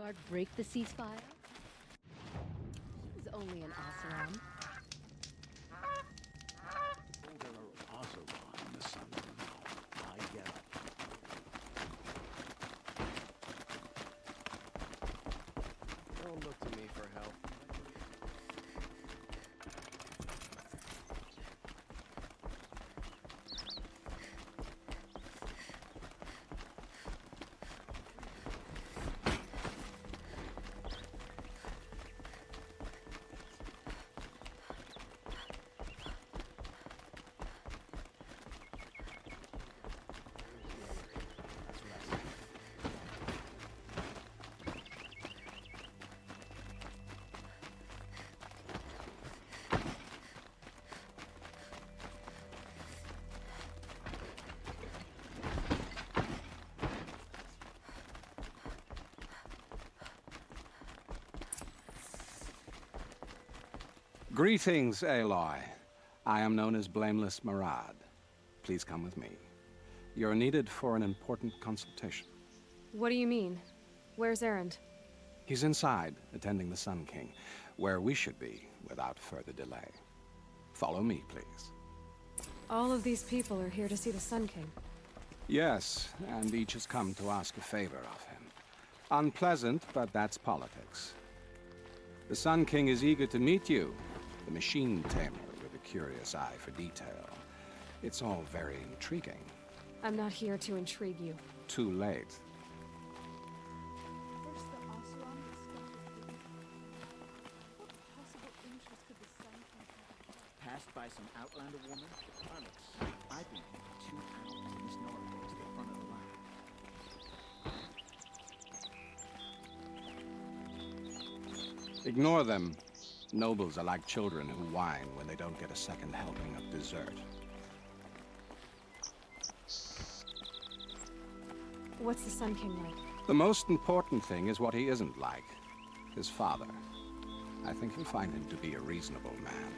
Vanguard break the ceasefire? He's only an Oseram. There are Oseram in the sun now. I get it. Don't look to me for help. Greetings, Aloy. I am known as Blameless Marad. Please come with me. You're needed for an important consultation. What do you mean? Where's Erend? He's inside, attending the Sun King, where we should be without further delay. Follow me, please. All of these people are here to see the Sun King. Yes, and each has come to ask a favor of him. Unpleasant, but that's politics. The Sun King is eager to meet you, the machine tamer with a curious eye for detail. It's all very intriguing. I'm not here to intrigue you. Too late. Passed by some Outlander woman? Honest, I've been here 2 hours and Miss Nora goes to the front of the line. Ignore them. Nobles are like children who whine when they don't get a second helping of dessert. What's the Sun King like? The most important thing is what he isn't like. His father. I think you'll find him to be a reasonable man.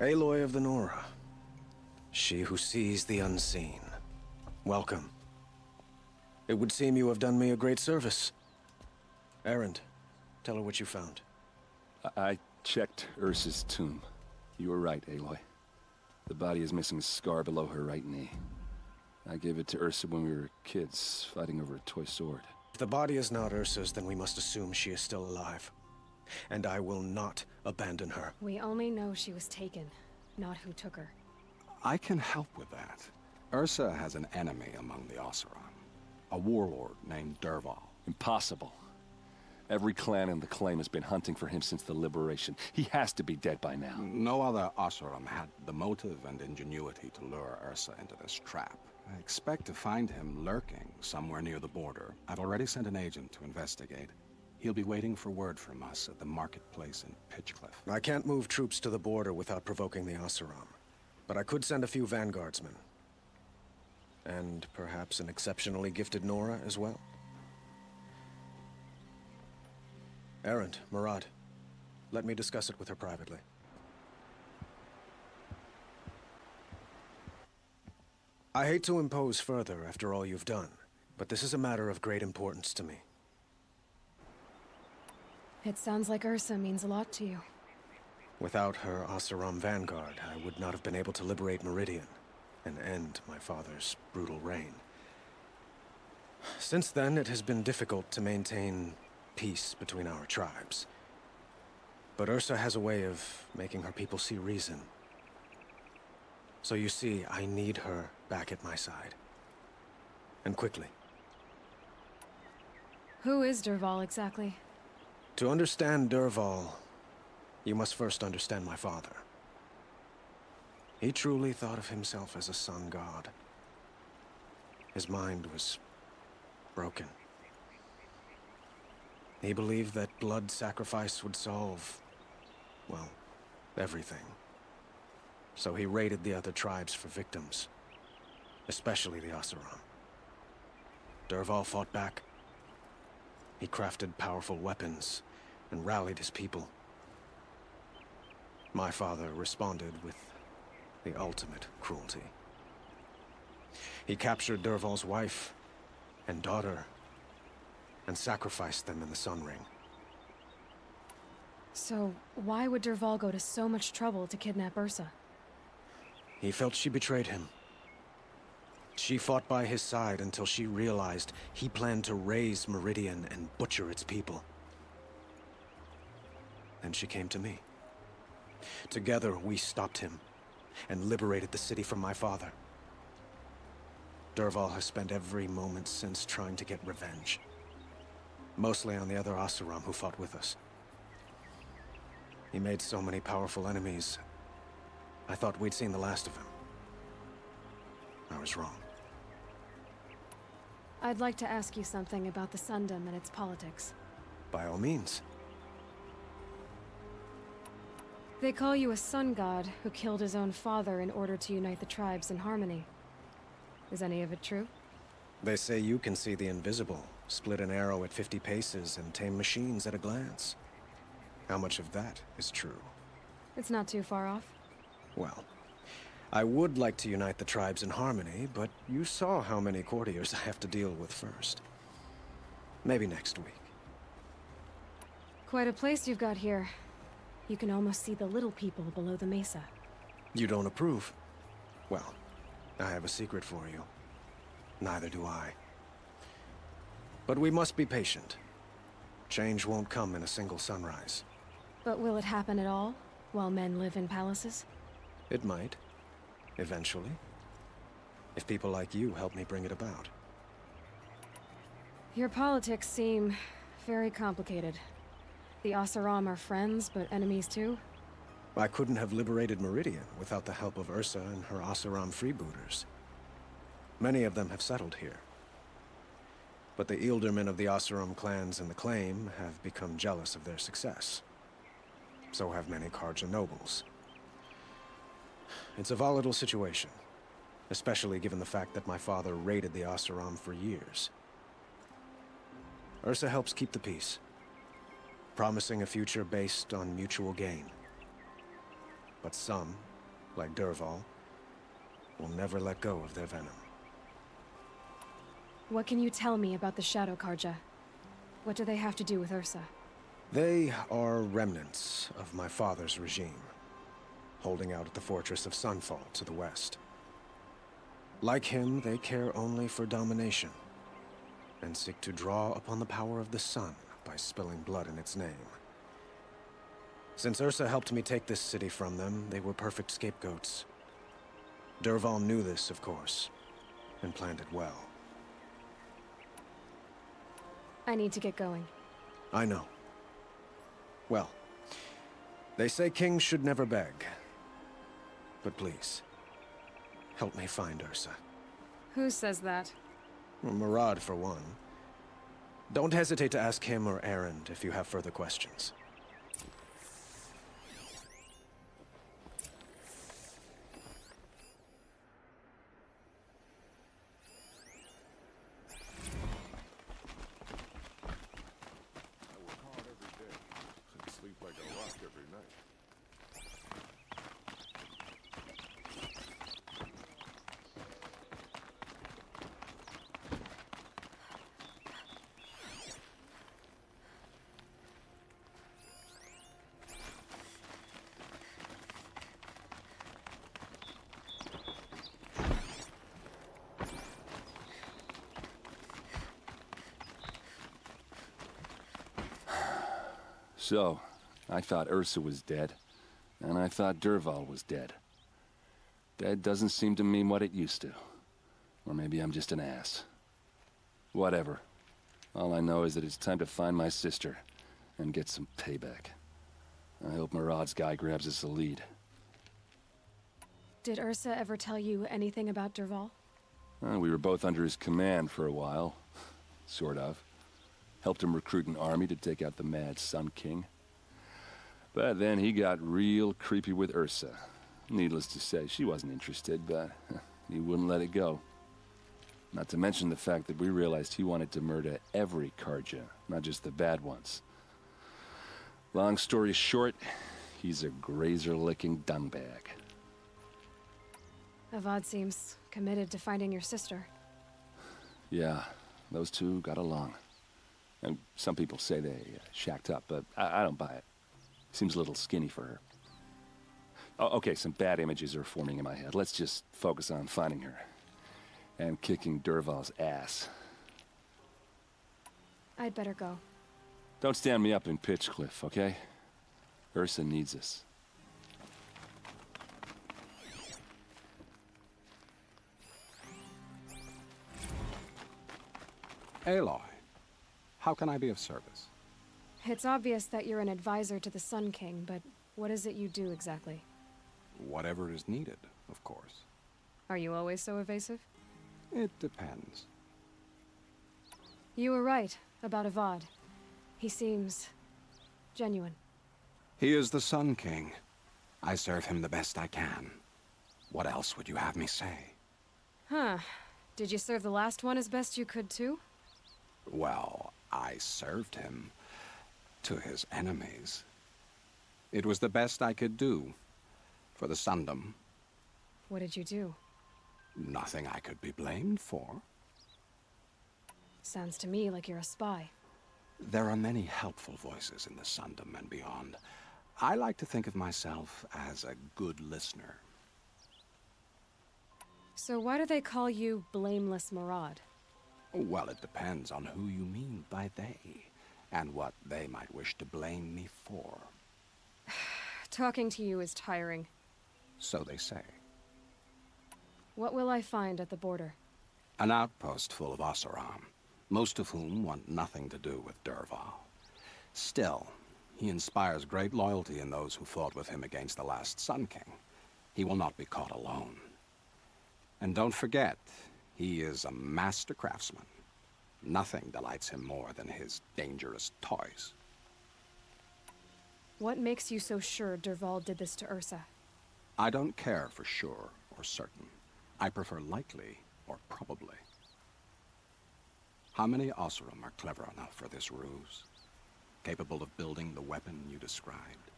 Aloy of the Nora. She who sees the unseen. Welcome. It would seem you have done me a great service. Erend, tell her what you found. I checked Ursa's tomb. You were right, Aloy. The body is missing a scar below her right knee. I gave it to Ursa when we were kids, fighting over a toy sword. If the body is not Ursa's, then we must assume she is still alive. And I will not abandon her. We only know she was taken, not who took her. I can help with that. Ursa has an enemy among the Oseram. A warlord named Dervahl. Impossible. Every clan in the Claim has been hunting for him since the Liberation. He has to be dead by now. No other Oseram had the motive and ingenuity to lure Ursa into this trap. I expect to find him lurking somewhere near the border. I've already sent an agent to investigate. He'll be waiting for word from us at the marketplace in Pitchcliff. I can't move troops to the border without provoking the Oseram. But I could send a few vanguardsmen. And perhaps an exceptionally gifted Nora as well. Erend, Marad, let me discuss it with her privately. I hate to impose further after all you've done, but this is a matter of great importance to me. It sounds like Ursa means a lot to you. Without her Oseram vanguard, I would not have been able to liberate Meridian and end my father's brutal reign. Since then, it has been difficult to maintain peace between our tribes. But Ursa has a way of making her people see reason. So you see, I need her back at my side. And quickly. Who is Dervahl exactly? To understand Dervahl, you must first understand my father. He truly thought of himself as a sun god. His mind was broken. He believed that blood sacrifice would solve, well, everything. So he raided the other tribes for victims, especially the Oseram. Dervahl fought back. He crafted powerful weapons and rallied his people. My father responded with The ultimate cruelty. He captured Dervahl's wife and daughter and sacrificed them in the Sun Ring. So, why would Dervahl go to so much trouble to kidnap Ursa? He felt she betrayed him. She fought by his side until she realized he planned to raise Meridian and butcher its people. Then she came to me. Together, we stopped him and liberated the city from my father. Dervahl has spent every moment since trying to get revenge. Mostly on the other Oseram who fought with us. He made so many powerful enemies, I thought we'd seen the last of him. I was wrong. I'd like to ask you something about the Sundom and its politics. By all means. They call you a sun god who killed his own father in order to unite the tribes in harmony. Is any of it true? They say you can see the invisible, split an arrow at 50 paces, and tame machines at a glance. How much of that is true? It's not too far off. Well, I would like to unite the tribes in harmony, but you saw how many courtiers I have to deal with first. Maybe next week. Quite a place you've got here. You can almost see the little people below the mesa. You don't approve? Well, I have a secret for you. Neither do I. But we must be patient. Change won't come in a single sunrise. But will it happen at all, while men live in palaces? It might. Eventually. If people like you help me bring it about. Your politics seem very complicated. The Oseram are friends, but enemies too? I couldn't have liberated Meridian without the help of Ursa and her Oseram freebooters. Many of them have settled here. But the Ealdormen of the Oseram clans in the Claim have become jealous of their success. So have many Carja nobles. It's a volatile situation, especially given the fact that my father raided the Oseram for years. Ursa helps keep the peace, promising a future based on mutual gain. But some, like Dervahl, will never let go of their venom. What can you tell me about the Shadow Carja? What do they have to do with Ursa? They are remnants of my father's regime, holding out at the fortress of Sunfall to the west. Like him, they care only for domination, and seek to draw upon the power of the sun by spilling blood in its name. Since Ursa helped me take this city from them, they were perfect scapegoats. Dervahl knew this, of course, and planned it well. I need to get going. I know. Well, they say kings should never beg. But please, help me find Ursa. Who says that? Murad, for one. Don't hesitate to ask him or Erend if you have further questions. Sleep like a rock every night. So, I thought Ursa was dead, and I thought Dervahl was dead. Dead doesn't seem to mean what it used to. Or maybe I'm just an ass. Whatever. All I know is that it's time to find my sister and get some payback. I hope Murad's guy grabs us a lead. Did Ursa ever tell you anything about Dervahl? We were both under his command for a while. Sort of. Helped him recruit an army to take out the mad Sun King. But then he got real creepy with Ursa. Needless to say, she wasn't interested, but he wouldn't let it go. Not to mention the fact that we realized he wanted to murder every Carja, not just the bad ones. Long story short, he's a grazer-licking dungbag. Avad seems committed to finding your sister. Yeah, those two got along. And some people say they shacked up, but I don't buy it. Seems a little skinny for her. Oh, okay, some bad images are forming in my head. Let's just focus on finding her. And kicking Dervahl's ass. I'd better go. Don't stand me up in Pitchcliff, okay? Ursa needs us. Aloy, how can I be of service? It's obvious that you're an advisor to the Sun King, but what is it you do exactly? Whatever is needed, of course. Are you always so evasive? It depends. You were right about Avad. He seems genuine. He is the Sun King. I serve him the best I can. What else would you have me say? Huh. Did you serve the last one as best you could, too? Well, I served him to his enemies. It was the best I could do for the Sundom. What did you do? Nothing I could be blamed for. Sounds to me like you're a spy. There are many helpful voices in the Sundom and beyond. I like to think of myself as a good listener. So why do they call you Blameless Maraud? Well, it depends on who you mean by they, and what they might wish to blame me for. Talking to you is tiring. So they say. What will I find at the border? An outpost full of Oseram, most of whom want nothing to do with Dervahl. Still, he inspires great loyalty in those who fought with him against the last Sun King. He will not be caught alone. And don't forget, he is a master craftsman. Nothing delights him more than his dangerous toys. What makes you so sure Dervahl did this to Ursa? I don't care for sure or certain. I prefer likely or probably. How many Oseram are clever enough for this ruse? Capable of building the weapon you described?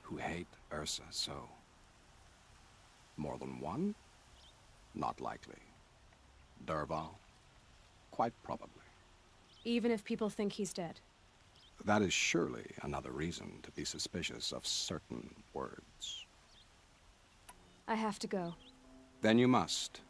Who hate Ursa so? More than one? Not likely. Dervahl? Quite probably. Even if people think he's dead? That is surely another reason to be suspicious of certain words. I have to go. Then you must.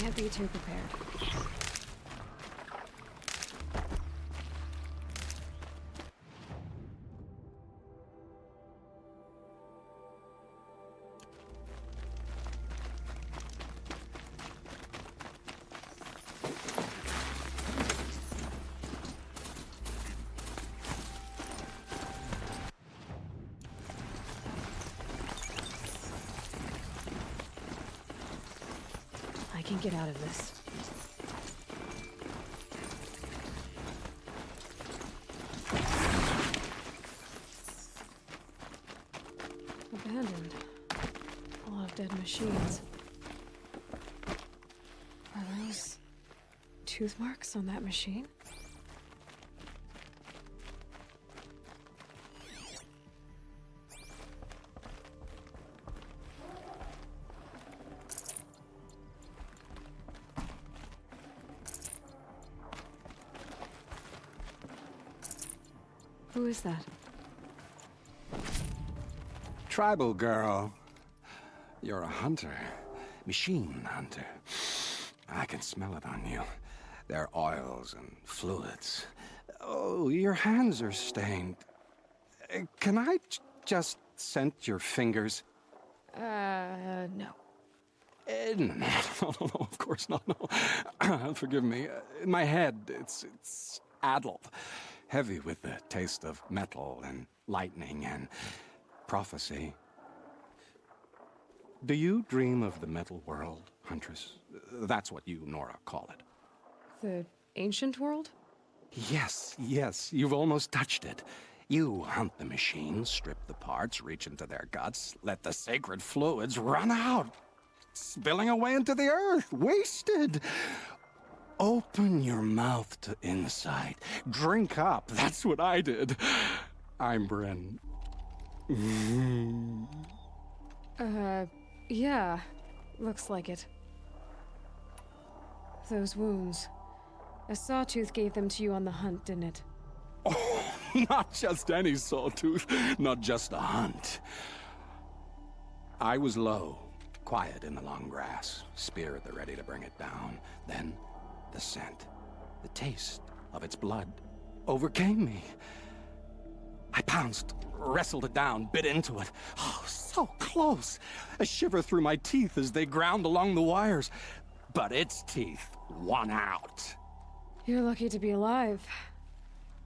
Can't be too prepared. I can get out of this. Abandoned. A lot of dead machines. Are those tooth marks on that machine? Who is that? Tribal girl. You're a hunter. Machine hunter. I can smell it on you. Their oils and fluids. Oh, your hands are stained. Can I just scent your fingers? No. No, of course not, no. Forgive me. In my head, it's addled. Heavy with the taste of metal and lightning and prophecy. Do you dream of the metal world, Huntress? That's what you, Nora, call it. The ancient world? Yes, you've almost touched it. You hunt the machines, strip the parts, reach into their guts, let the sacred fluids run out, spilling away into the earth, wasted. Open your mouth to insight. Drink up. That's what I did. I'm Bren. Yeah. Looks like it. Those wounds. A sawtooth gave them to you on the hunt, didn't it? Oh, not just any sawtooth. Not just a hunt. I was low, quiet in the long grass, spear at the ready to bring it down. Then the scent, the taste of its blood overcame me. I pounced, wrestled it down, bit into it. Oh, so close. A shiver through my teeth as they ground along the wires. But its teeth won out. You're lucky to be alive,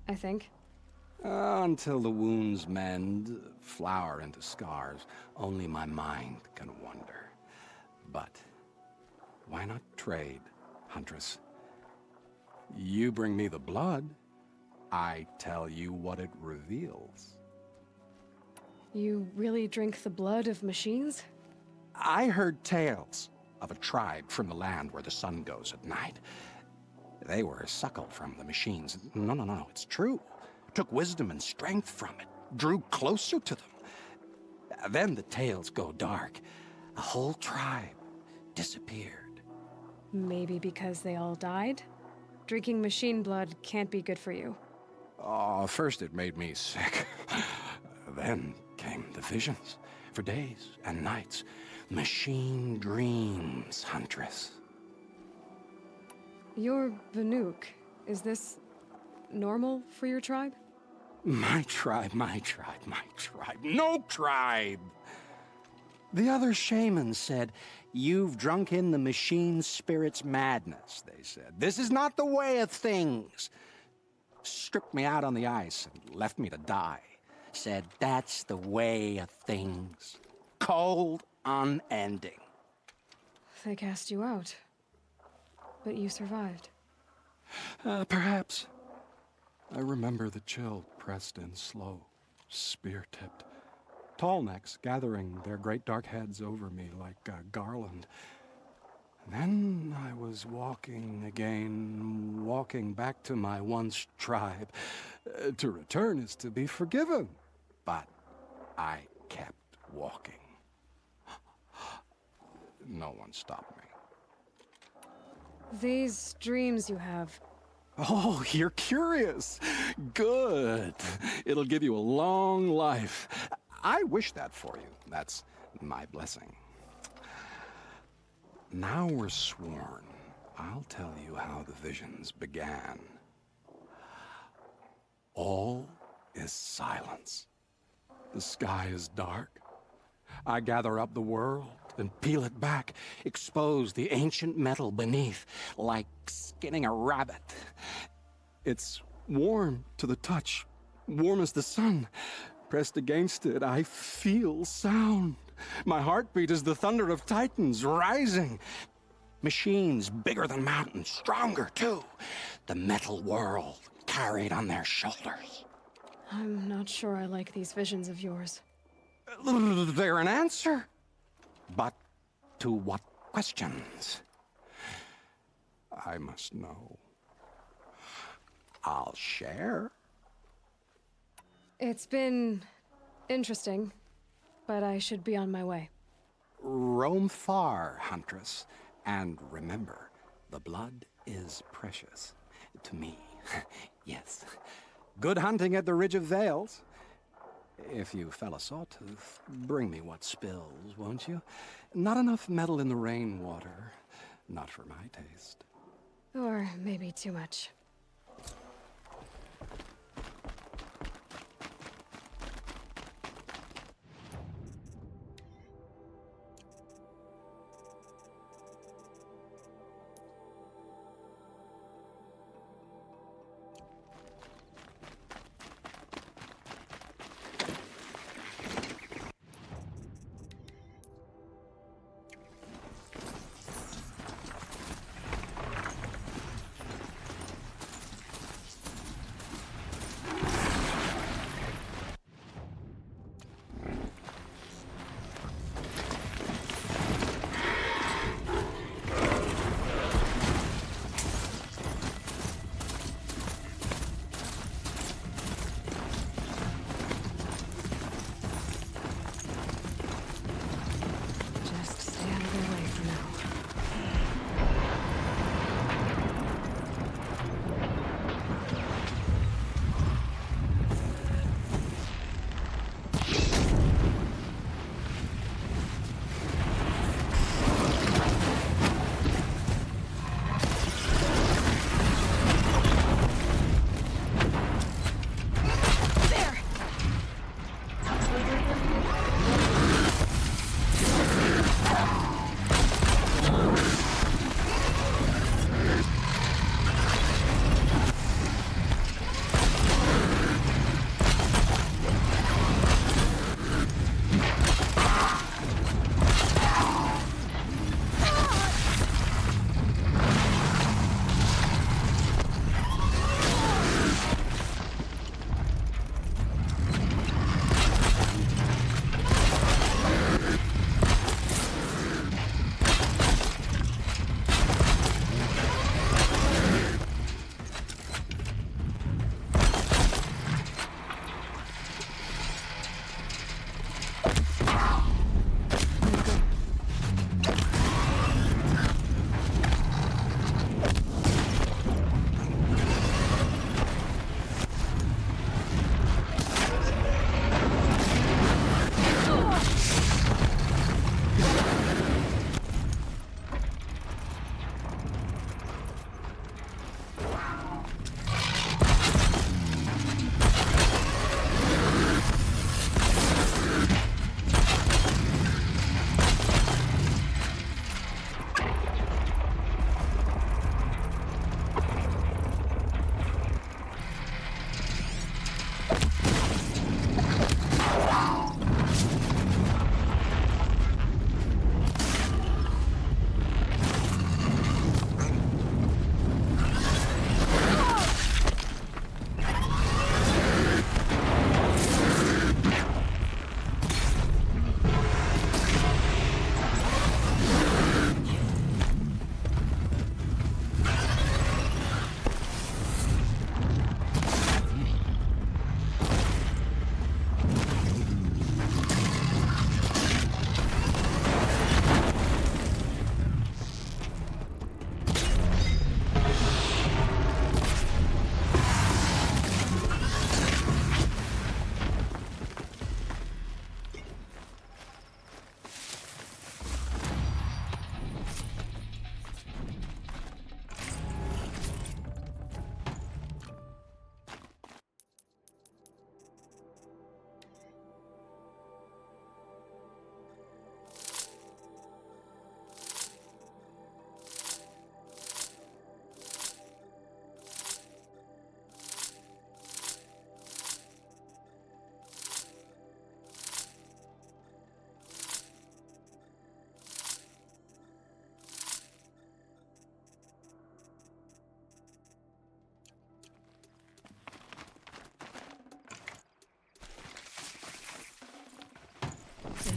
I think. Until the wounds mend, flower into scars, only my mind can wonder. But why not trade, Huntress? You bring me the blood, I tell you what it reveals. You really drink the blood of machines? I heard tales of a tribe from the land where the sun goes at night. They were suckled from the machines. No, it's true. Took wisdom and strength from it, drew closer to them. Then the tales go dark. A whole tribe disappeared. Maybe because they all died? Drinking machine blood can't be good for you. Oh, first it made me sick. Then came the visions. For days and nights. Machine dreams, Huntress. You're Vanook. Is this normal for your tribe? My tribe. No tribe! The other shamans said, "You've drunk in the machine spirit's madness," they said. "This is not the way of things." Stripped me out on the ice and left me to die. Said, "That's the way of things. Cold, unending." They cast you out. But you survived. Perhaps. I remember the chill pressed in slow, spear-tipped. Tall necks gathering their great dark heads over me like a garland. Then I was walking again, walking back to my once tribe. To return is to be forgiven. But I kept walking. No one stopped me. These dreams you have. Oh, you're curious. Good. It'll give you a long life. I wish that for you. That's my blessing. Now we're sworn. I'll tell you how the visions began. All is silence. The sky is dark. I gather up the world and peel it back, expose the ancient metal beneath, like skinning a rabbit. It's warm to the touch, warm as the sun. Pressed against it, I feel sound. My heartbeat is the thunder of titans rising. Machines bigger than mountains, stronger too. The metal world carried on their shoulders. I'm not sure I like these visions of yours. They're an answer. But to what questions? I must know. I'll share. It's been interesting, but I should be on my way. Roam far, Huntress. And remember, the blood is precious. To me, yes. Good hunting at the Ridge of Vales. If you fell a sawtooth, bring me what spills, won't you? Not enough metal in the rainwater. Not for my taste. Or maybe too much.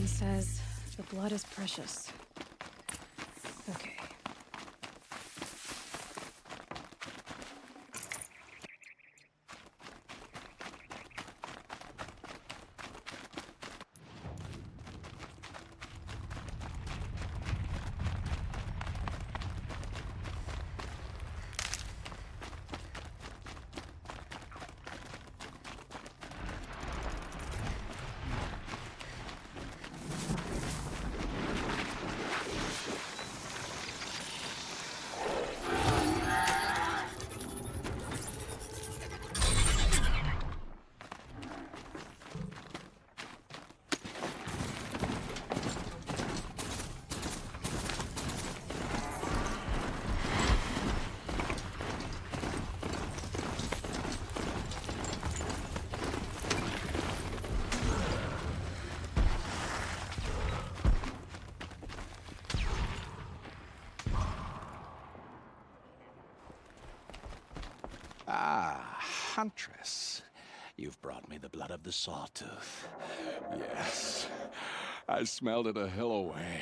Someone says the blood is precious. Okay. Ah, Huntress. You've brought me the blood of the Sawtooth. Yes. I smelled it a hill away.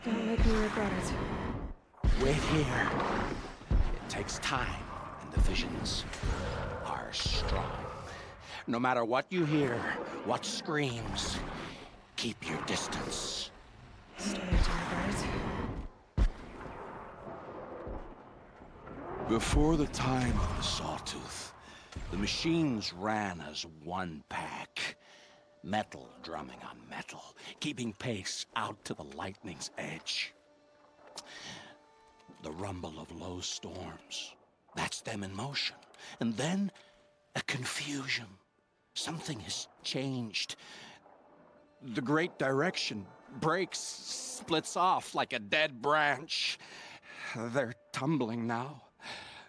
Don't make me regret it. Wait here. It takes time, and the visions are strong. No matter what you hear, what screams, keep your distance. Before the time of the Sawtooth, the machines ran as one pack. Metal drumming on metal, keeping pace out to the lightning's edge. The rumble of low storms, that's them in motion. And then, a confusion. Something has changed. The great direction breaks, splits off like a dead branch. They're tumbling now.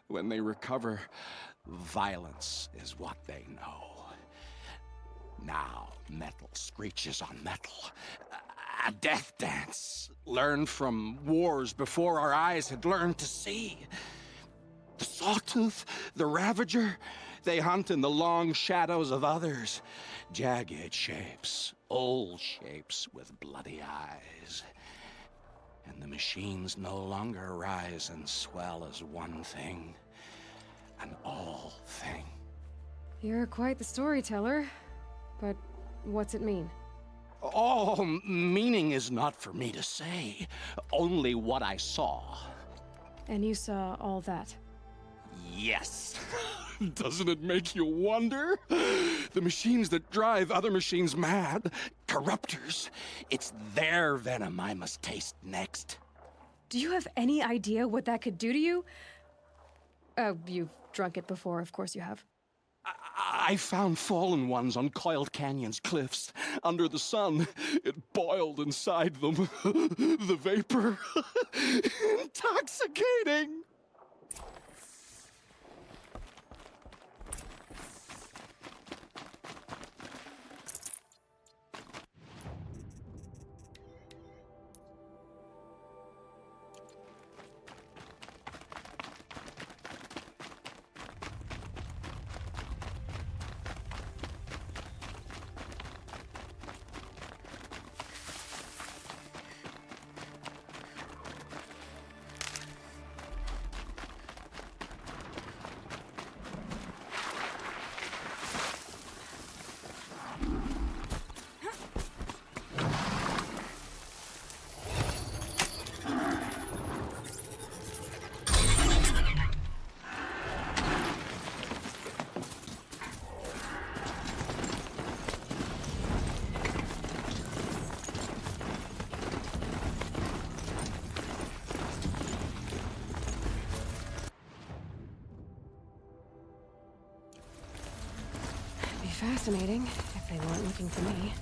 When they recover, violence is what they know. Now, metal screeches on metal. A death dance, learned from wars before our eyes had learned to see. The Sawtooth, the Ravager, they hunt in the long shadows of others. Jagged shapes, old shapes with bloody eyes. And the machines no longer rise and swell as one thing, an all thing. You're quite the storyteller, but what's it mean? Oh, meaning is not for me to say, only what I saw. And you saw all that? Yes. Doesn't it make you wonder? The machines that drive other machines mad, corruptors, it's their venom I must taste next. Do you have any idea what that could do to you? You've drunk it before, of course you have. I found fallen ones on Coiled Canyon's cliffs. Under the sun, it boiled inside them. The vapor. Intoxicating. Fascinating, if they weren't looking for me.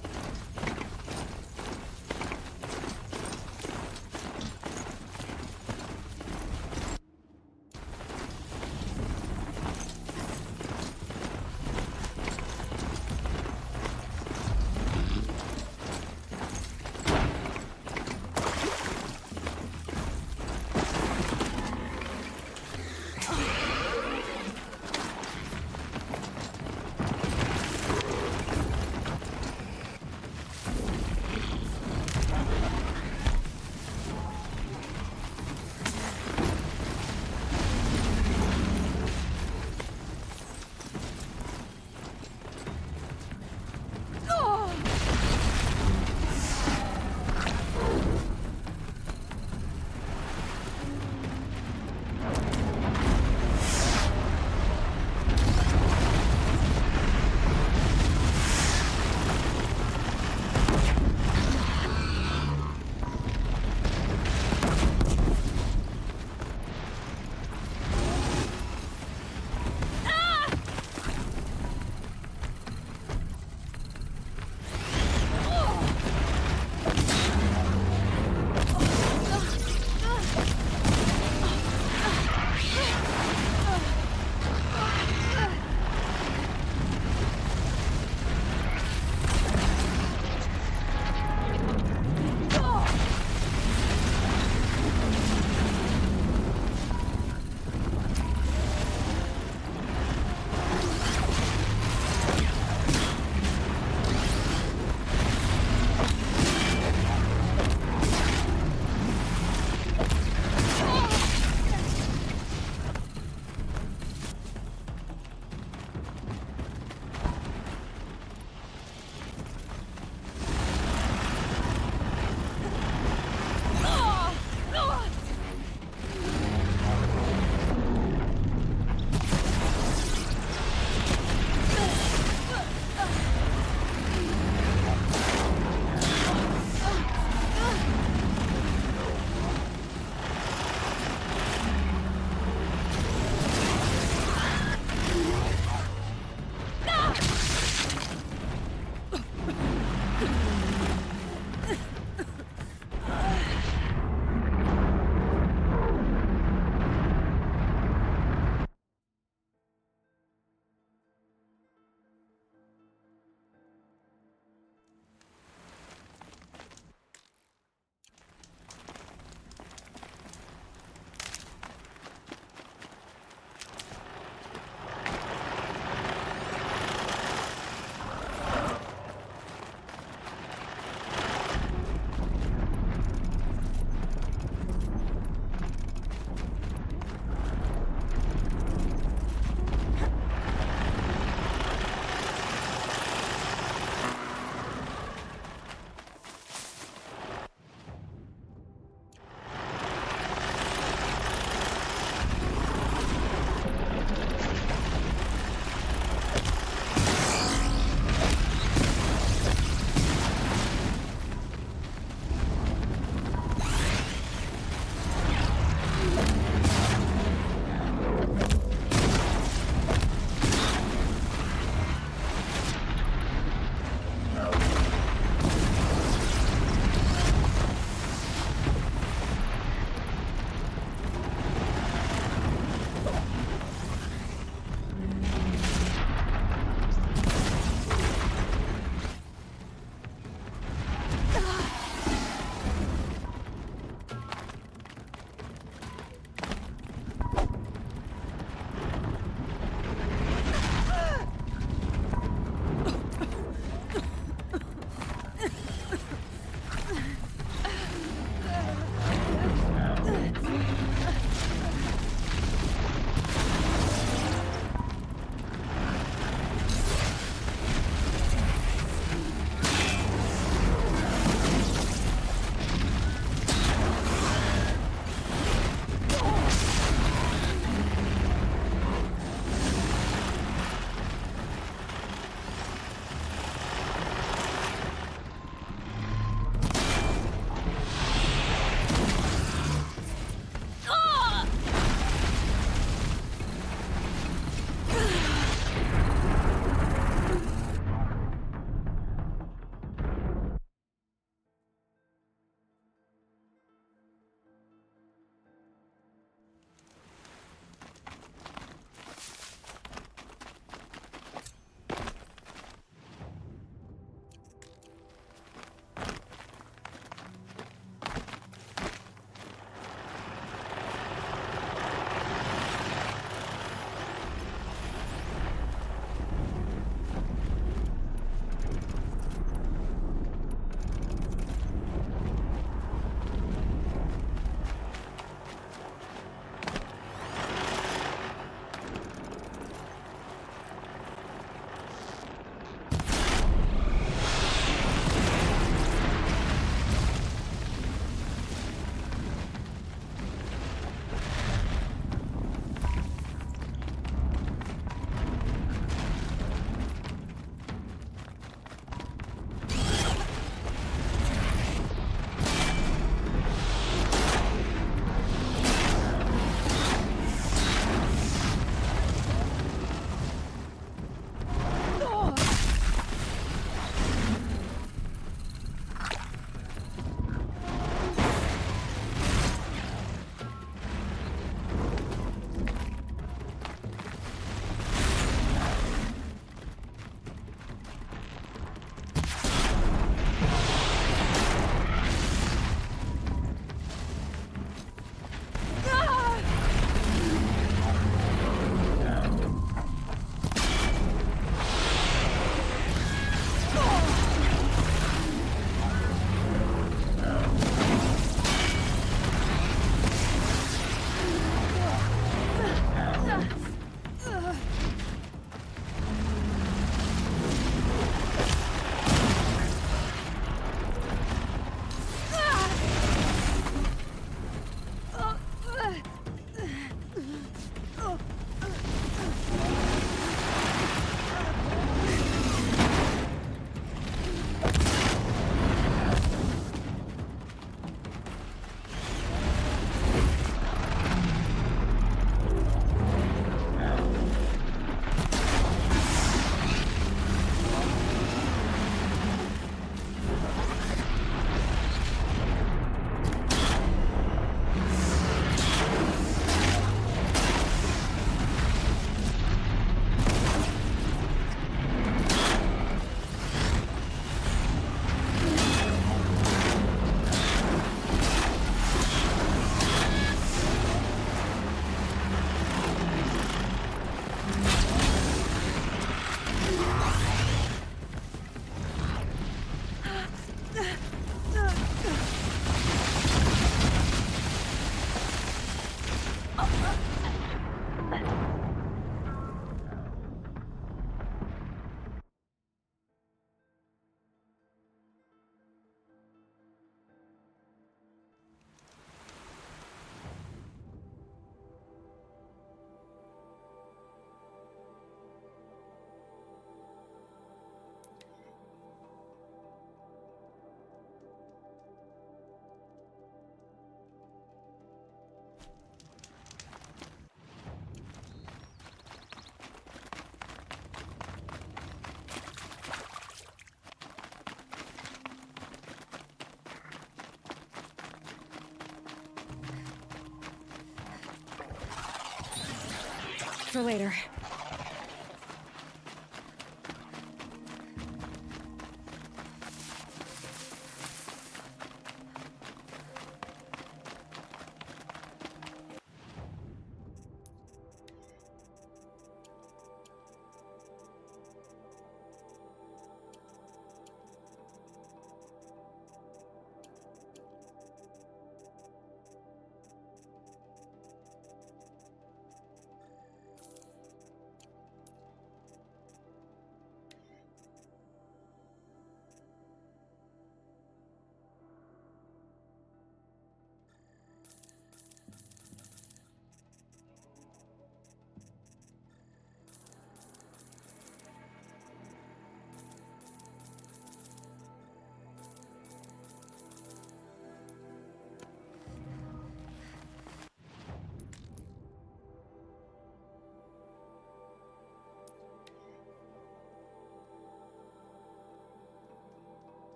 for later.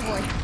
Avoid.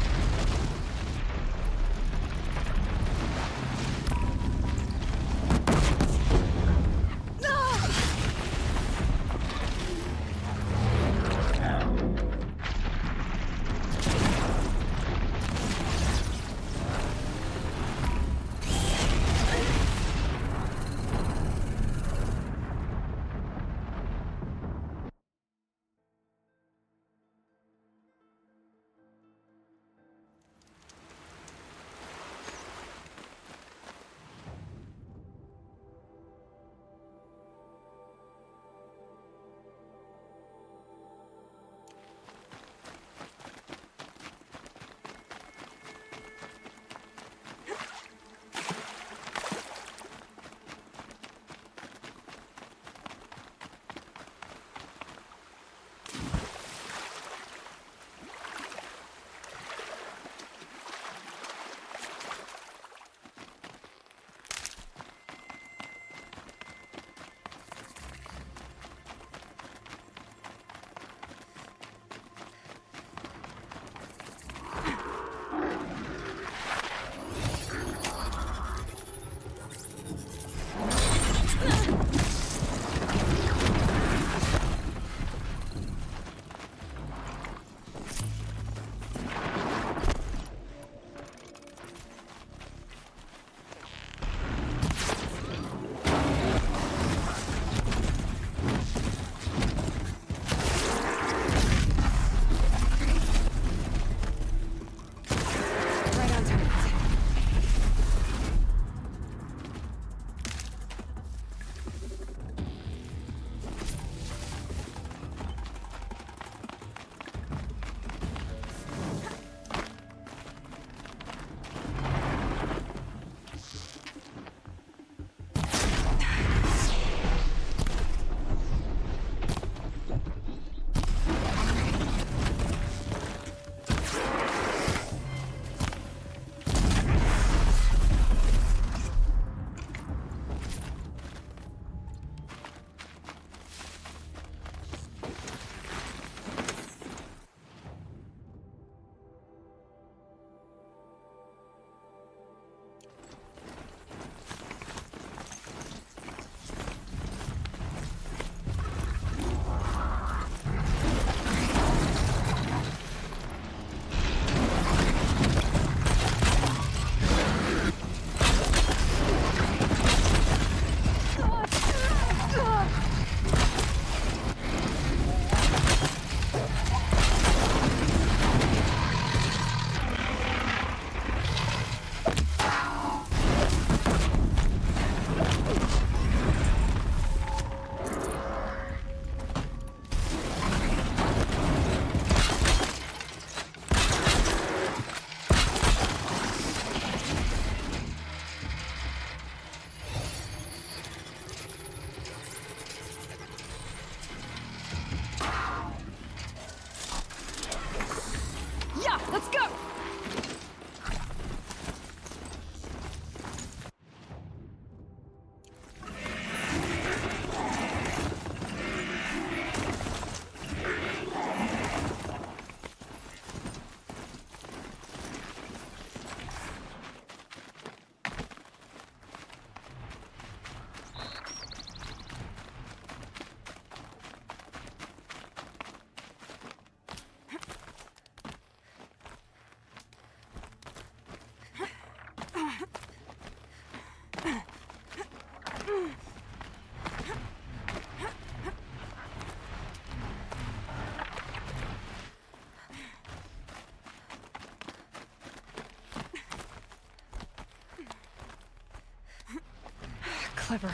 Clever.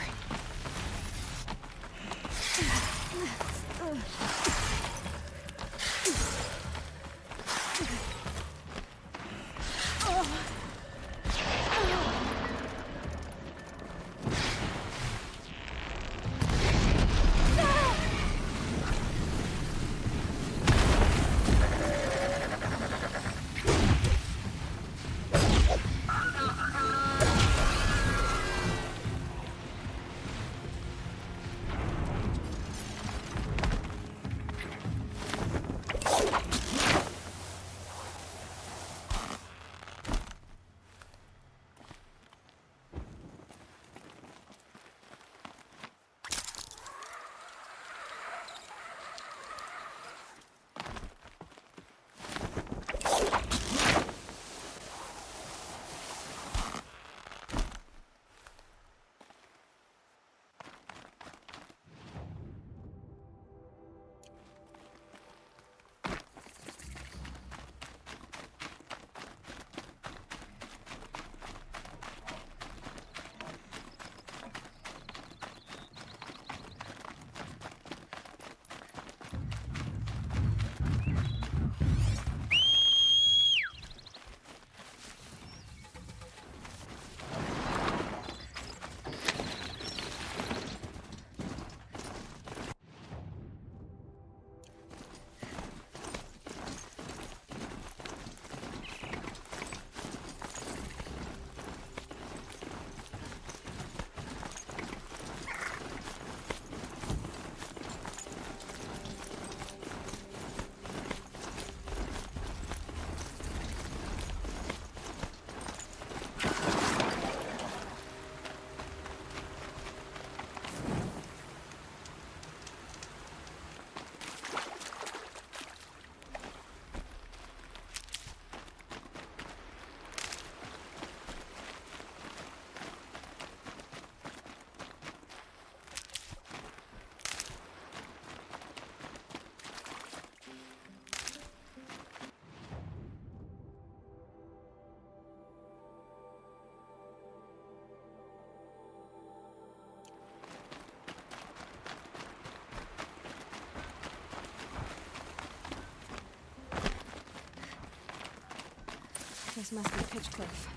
This must be Pitchcliff.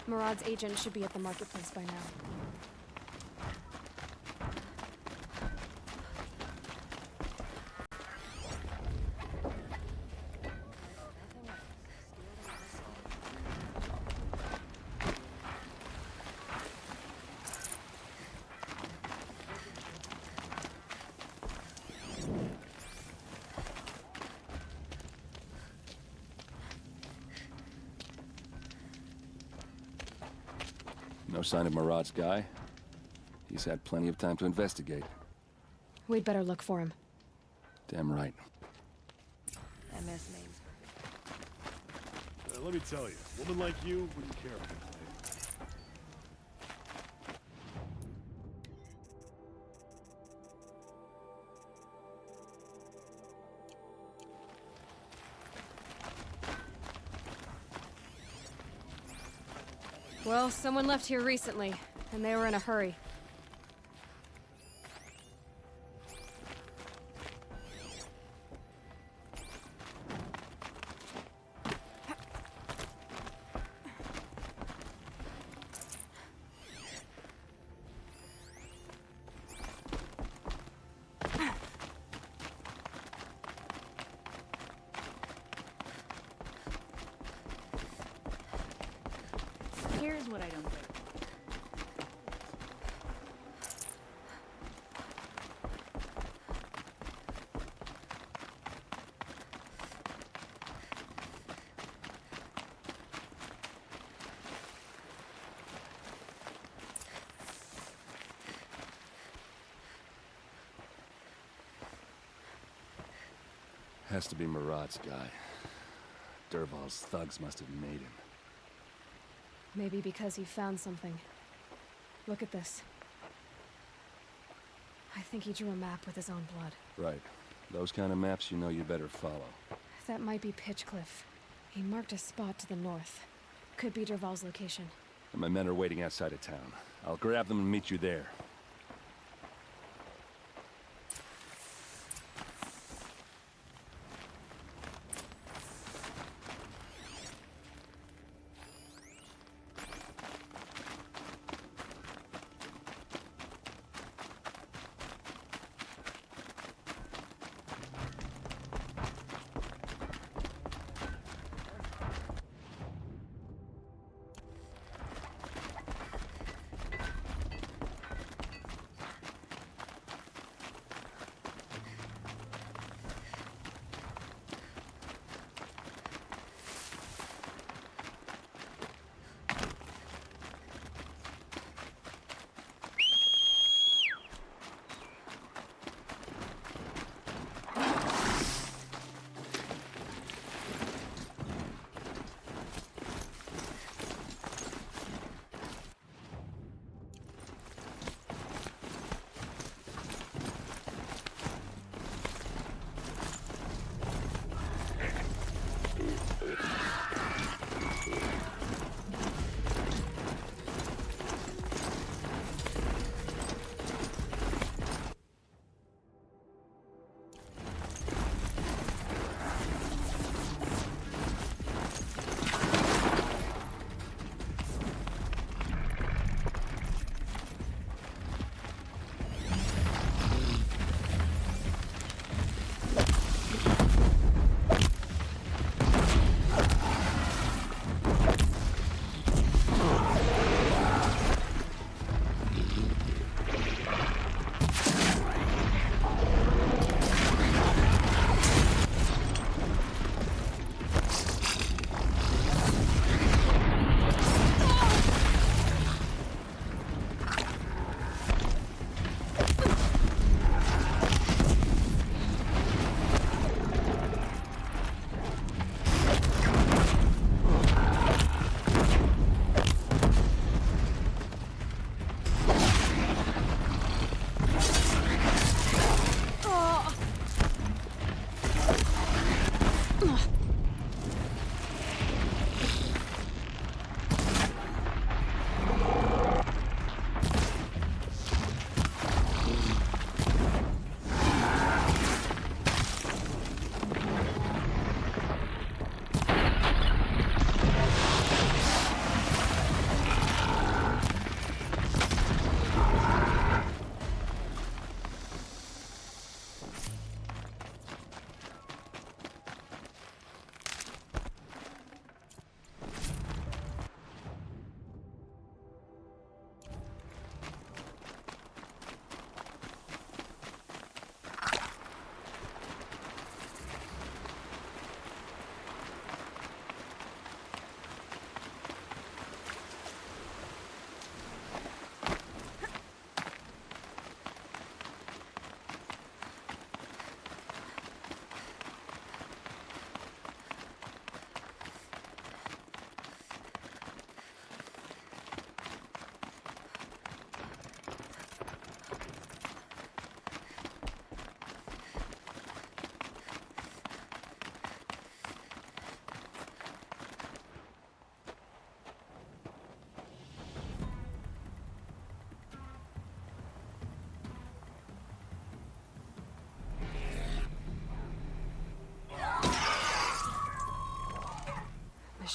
Murad's agent should be at the marketplace by now. No sign of Murad's guy. He's had plenty of time to investigate. We'd better look for him. Damn right. MS names. Let me tell you, a woman like you wouldn't care about it. Well, someone left here recently, and they were in a hurry. Here's what I don't get. Has to be Murad's guy. Dervahl's thugs must have made him. Maybe because he found something. Look at this. I think he drew a map with his own blood. Right. Those kind of maps you know you better follow. That might be Pitchcliff. He marked a spot to the north. Could be Dervahl's location. And my men are waiting outside of town. I'll grab them and meet you there.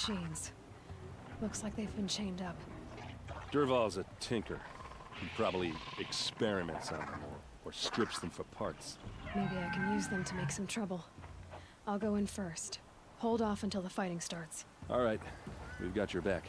machines. Looks like they've been chained up. Dervahl's a tinker. He probably experiments on them or strips them for parts. Maybe I can use them to make some trouble. I'll go in first. Hold off until the fighting starts. All right. We've got your back.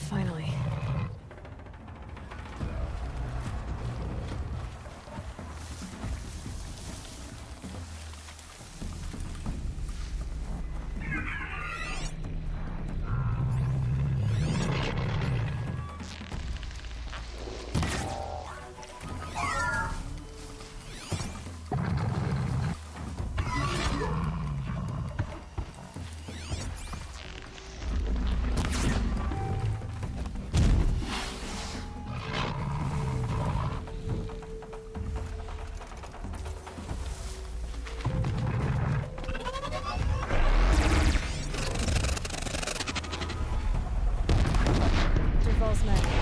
Finally. Dervahl's men.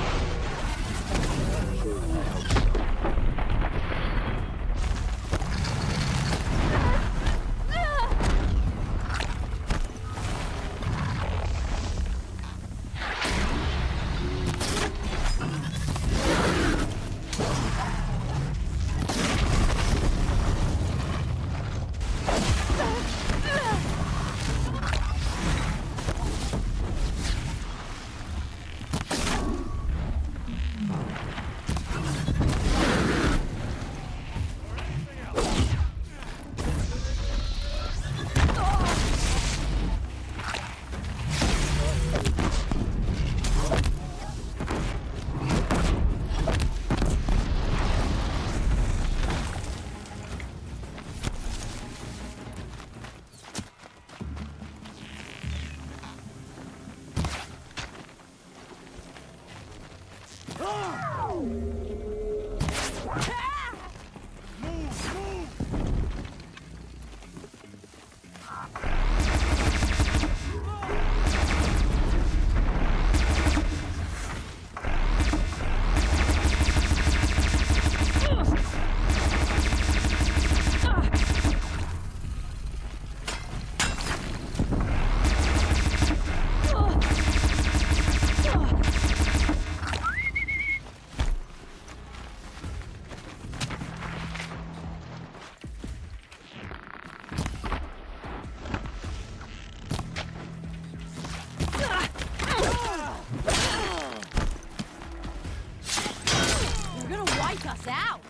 Watch out!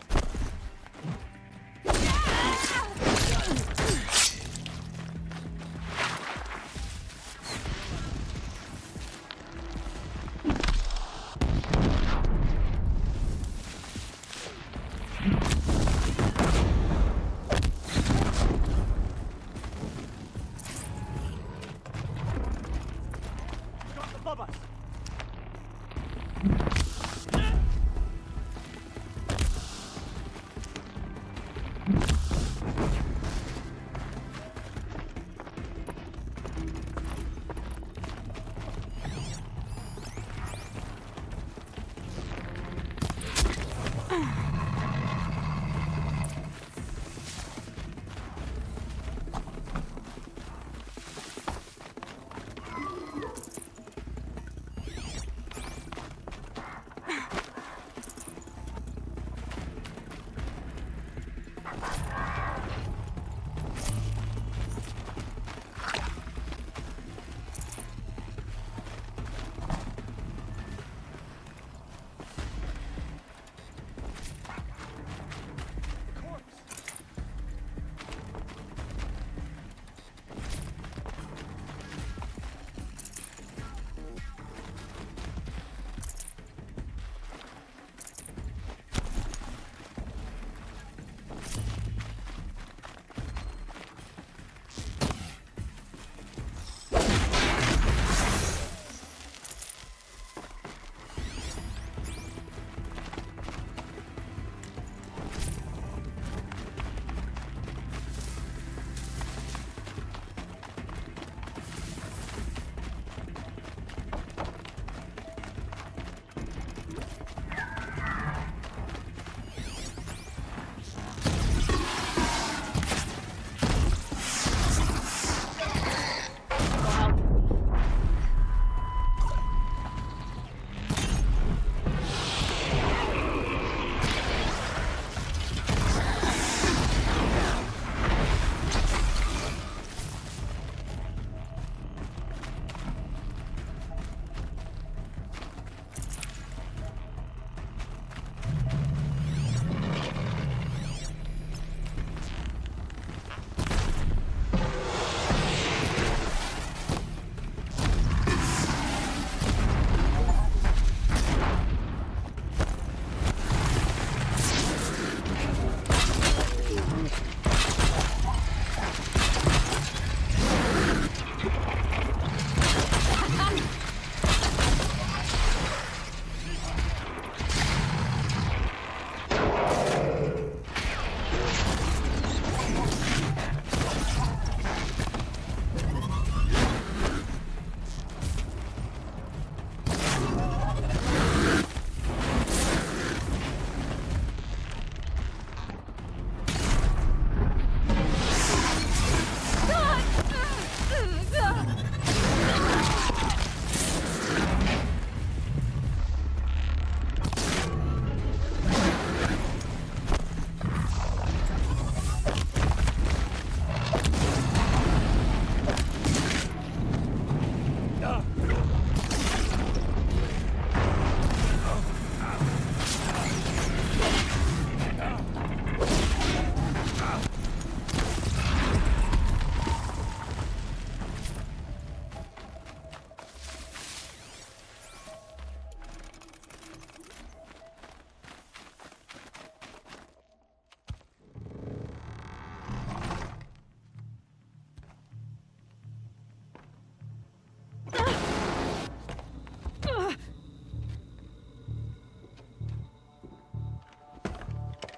Above us.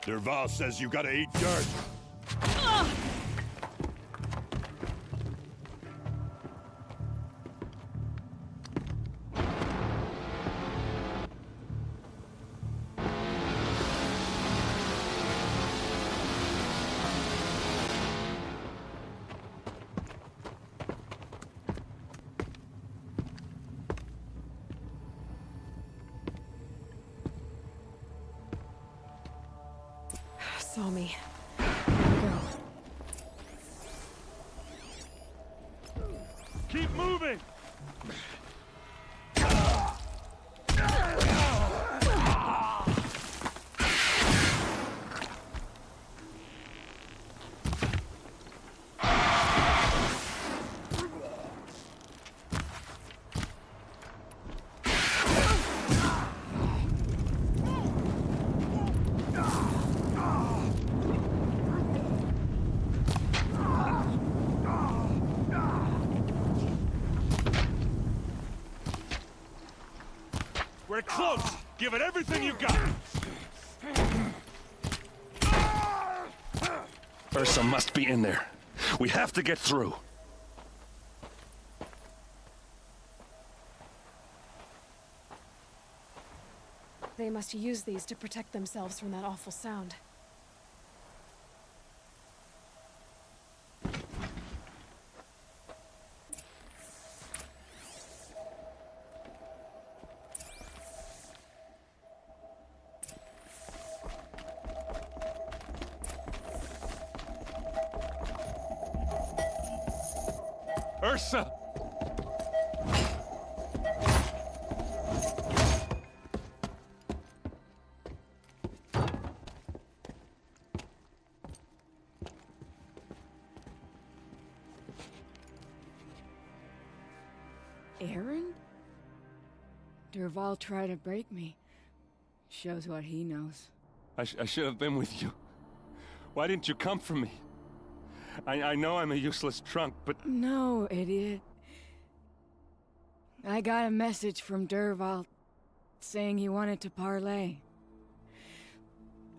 Dervahl says you gotta eat dirt. Saw me. Gotta go. Keep moving! We're close! Give it everything you got! Ursa must be in there. We have to get through. They must use these to protect themselves from that awful sound. Ursa! Aaron? Dervahl tried to break me. Shows what he knows. I should have been with you. Why didn't you come for me? I know I'm a useless trunk, but... No, idiot. I got a message from Dervahl saying he wanted to parlay.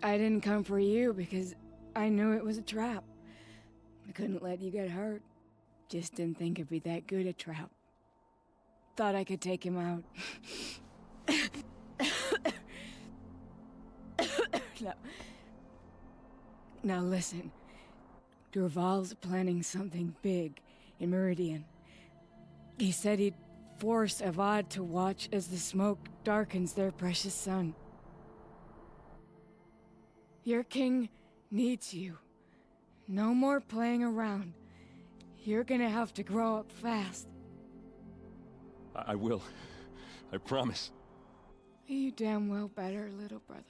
I didn't come for you because I knew it was a trap. I couldn't let you get hurt. Just didn't think it'd be that good a trap. Thought I could take him out. Now listen. Dervahl's planning something big in Meridian. He said he'd force Avad to watch as the smoke darkens their precious sun. Your king needs you. No more playing around. You're gonna have to grow up fast. I will. I promise. You damn well better, little brother.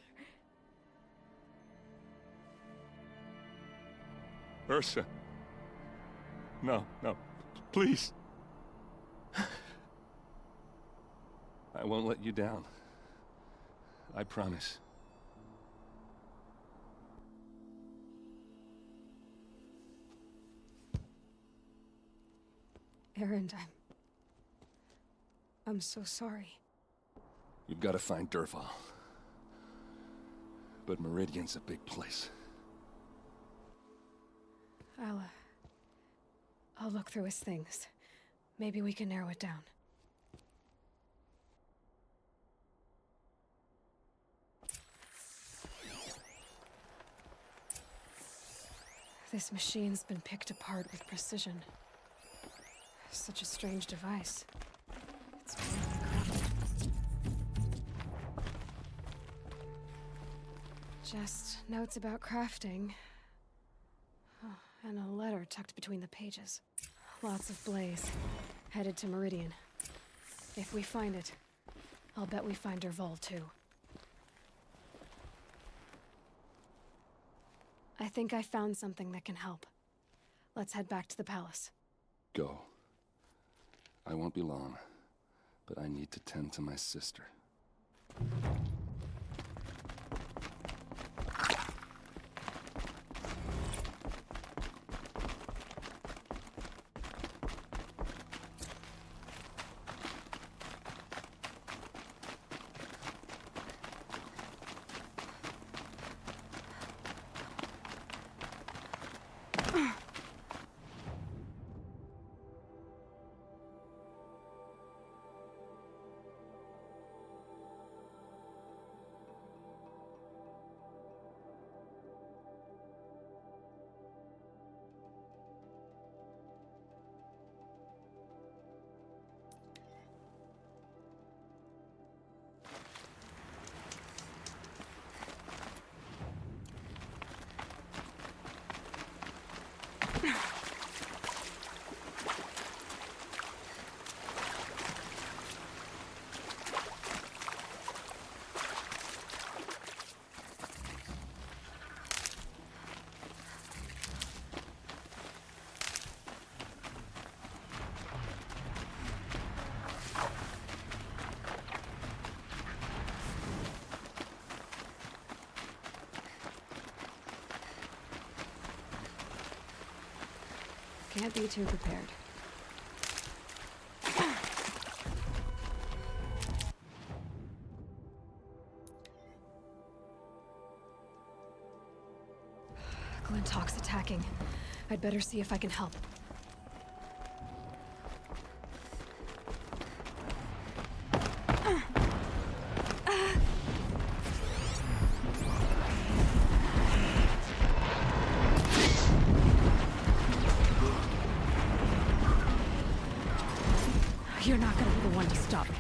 Ursa. No, please. I won't let you down. I promise. Erend, I'm so sorry. You've got to find Dervahl. But Meridian's a big place. I'll look through his things. Maybe we can narrow it down. This machine's been picked apart with precision. Such a strange device. It's really crafted. Just notes about crafting. Oh, and a letter tucked between the pages. Lots of blaze. Headed to Meridian. If we find it, I'll bet we find Dervahl too. I think I found something that can help. Let's head back to the palace. Go. I won't be long, but I need to tend to my sister. Can't be too prepared. Glinthawk's attacking. I'd better see if I can help. You're not gonna be the one to stop me.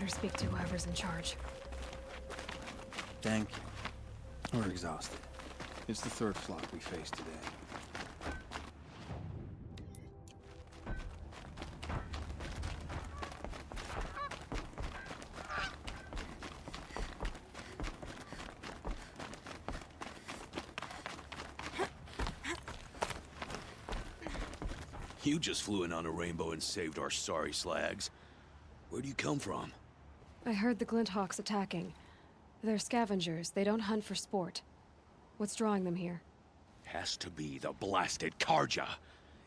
Speak to whoever's in charge. Thank you. We're exhausted. It's the third flock we faced today. You just flew in on a rainbow and saved our sorry slags. Where do you come from? I heard the Glinthawks attacking. They're scavengers. They don't hunt for sport. What's drawing them here? Has to be the blasted Carja.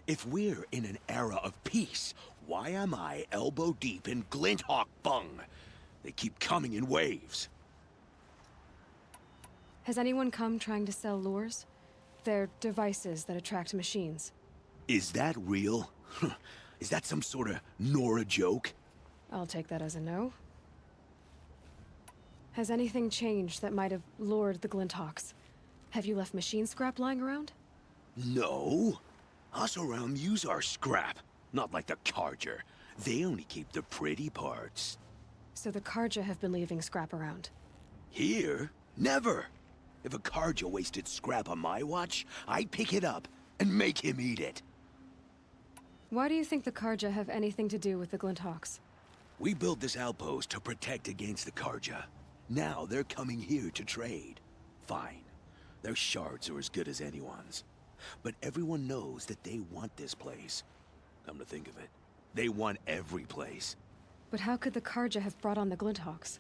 If we're in an era of peace, why am I elbow deep in Glinthawk bung? They keep coming in waves. Has anyone come trying to sell lures? They're devices that attract machines. Is that real? Is that some sort of Nora joke? I'll take that as a no. Has anything changed that might have lured the Glinthawks? Have you left machine scrap lying around? No. Us around use our scrap. Not like the Carja. They only keep the pretty parts. So the Carja have been leaving scrap around? Here? Never. If a Carja wasted scrap on my watch, I'd pick it up and make him eat it. Why do you think the Carja have anything to do with the Glinthawks? We built this outpost to protect against the Carja. Now they're coming here to trade. Fine. Their shards are as good as anyone's. But everyone knows that they want this place. Come to think of it, they want every place. But how could the Karja have brought on the Glinthawks?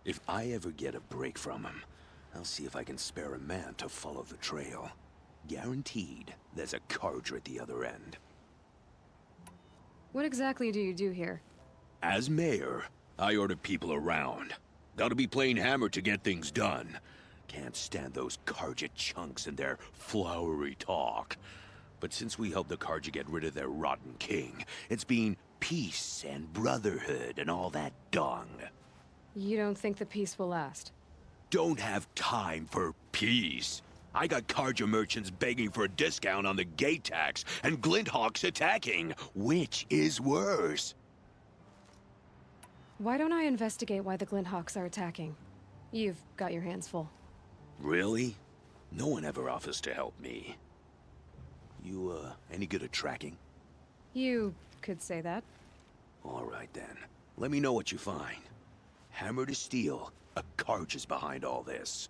If I ever get a break from them, I'll see if I can spare a man to follow the trail. Guaranteed, there's a Karja at the other end. What exactly do you do here? As mayor, I order people around. Gotta be plain hammered to get things done. Can't stand those Karja chunks and their flowery talk. But since we helped the Karja get rid of their rotten king, it's been peace and brotherhood and all that dung. You don't think the peace will last? Don't have time for peace. I got Karja merchants begging for a discount on the gate tax, and Glinthawks attacking. Which is worse? Why don't I investigate why the Glinthawks are attacking? You've got your hands full. Really? No one ever offers to help me. You, any good at tracking? You could say that. All right, then. Let me know what you find. Hammer to steel, a Karja's behind all this.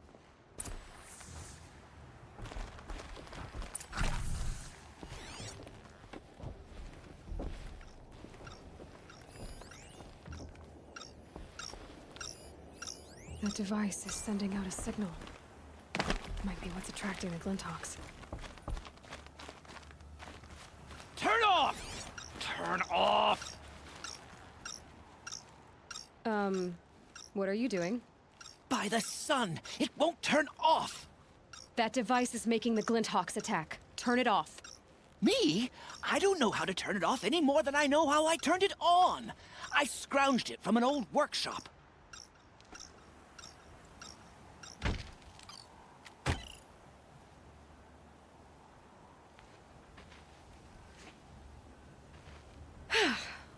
That device is sending out a signal. Might be what's attracting the Glinthawks. Turn off! Turn off! What are you doing? By the sun! It won't turn off! That device is making the Glinthawks attack. Turn it off. Me? I don't know how to turn it off any more than I know how I turned it on. I scrounged it from an old workshop.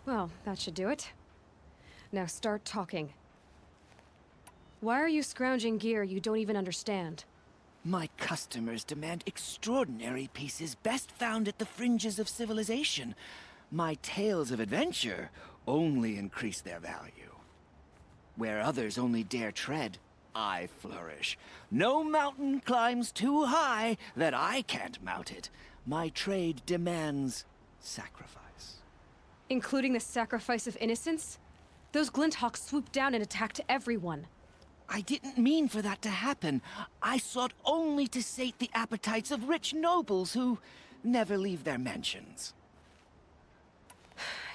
Well, that should do it. Now start talking. Why are you scrounging gear you don't even understand? My customers demand extraordinary pieces best found at the fringes of civilization. My tales of adventure only increase their value. Where others only dare tread, I flourish. No mountain climbs too high that I can't mount it. My trade demands sacrifice. Including the sacrifice of innocence? Those Glinthawks swooped down and attacked everyone. I didn't mean for that to happen. I sought only to sate the appetites of rich nobles who never leave their mansions.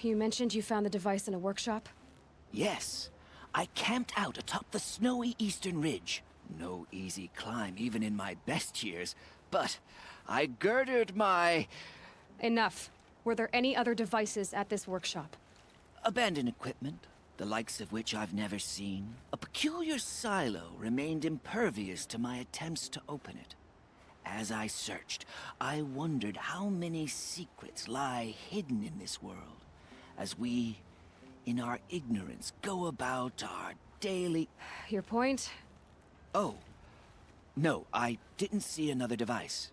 You mentioned you found the device in a workshop? Yes. I camped out atop the snowy eastern ridge. No easy climb, even in my best years. But I girded my... Enough. Were there any other devices at this workshop? Abandoned equipment, the likes of which I've never seen. A peculiar silo remained impervious to my attempts to open it. As I searched, I wondered how many secrets lie hidden in this world, as we, in our ignorance, go about our daily... Your point? Oh. No, I didn't see another device.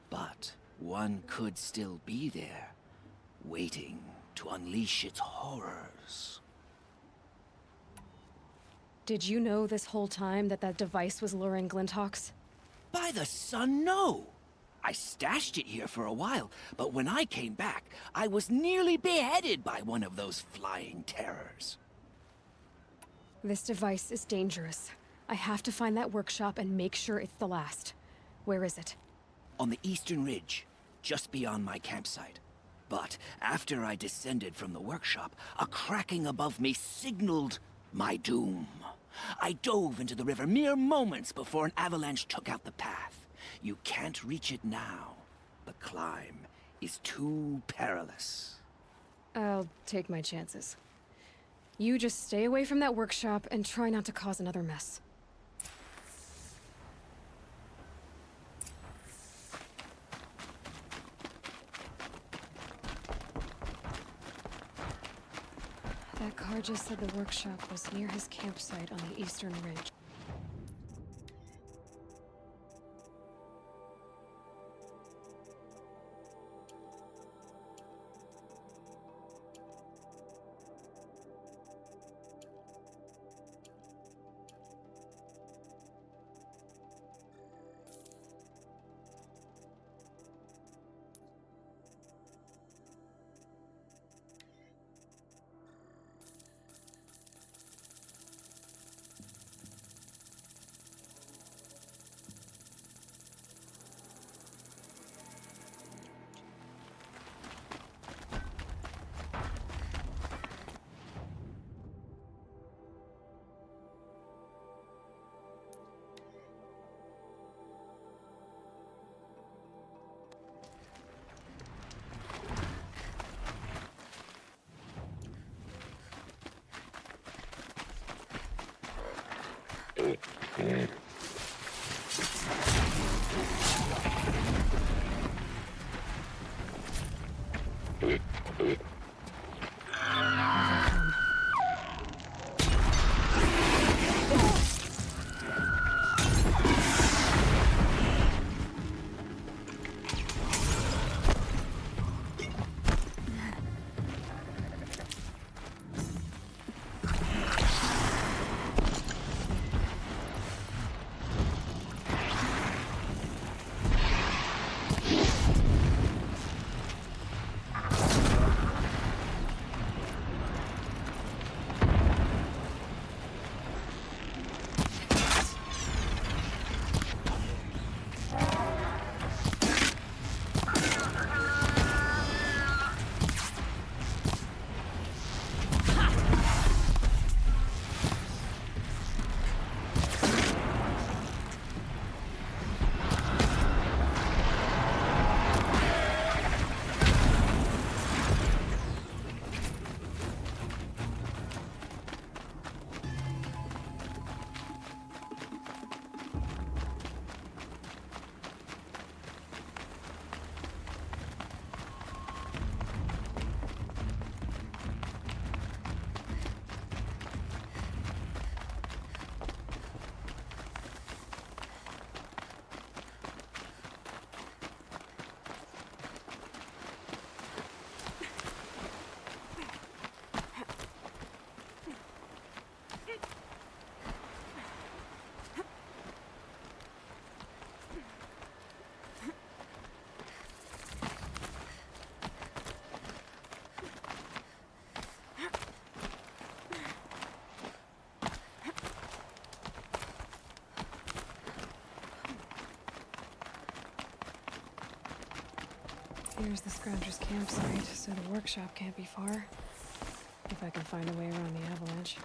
But one could still be there, waiting to unleash its horrors. Did you know this whole time that that device was luring Glinthawks? By the sun, no! I stashed it here for a while, but when I came back, I was nearly beheaded by one of those flying terrors. This device is dangerous. I have to find that workshop and make sure it's the last. Where is it? On the eastern ridge, just beyond my campsite. But after I descended from the workshop, a cracking above me signaled my doom. I dove into the river mere moments before an avalanche took out the path. You can't reach it now. The climb is too perilous. I'll take my chances. You just stay away from that workshop and try not to cause another mess. That Karja said the workshop was near his campsite on the eastern ridge. Here's the Scroungers campsite, so the workshop can't be far. If I can find a way around the avalanche.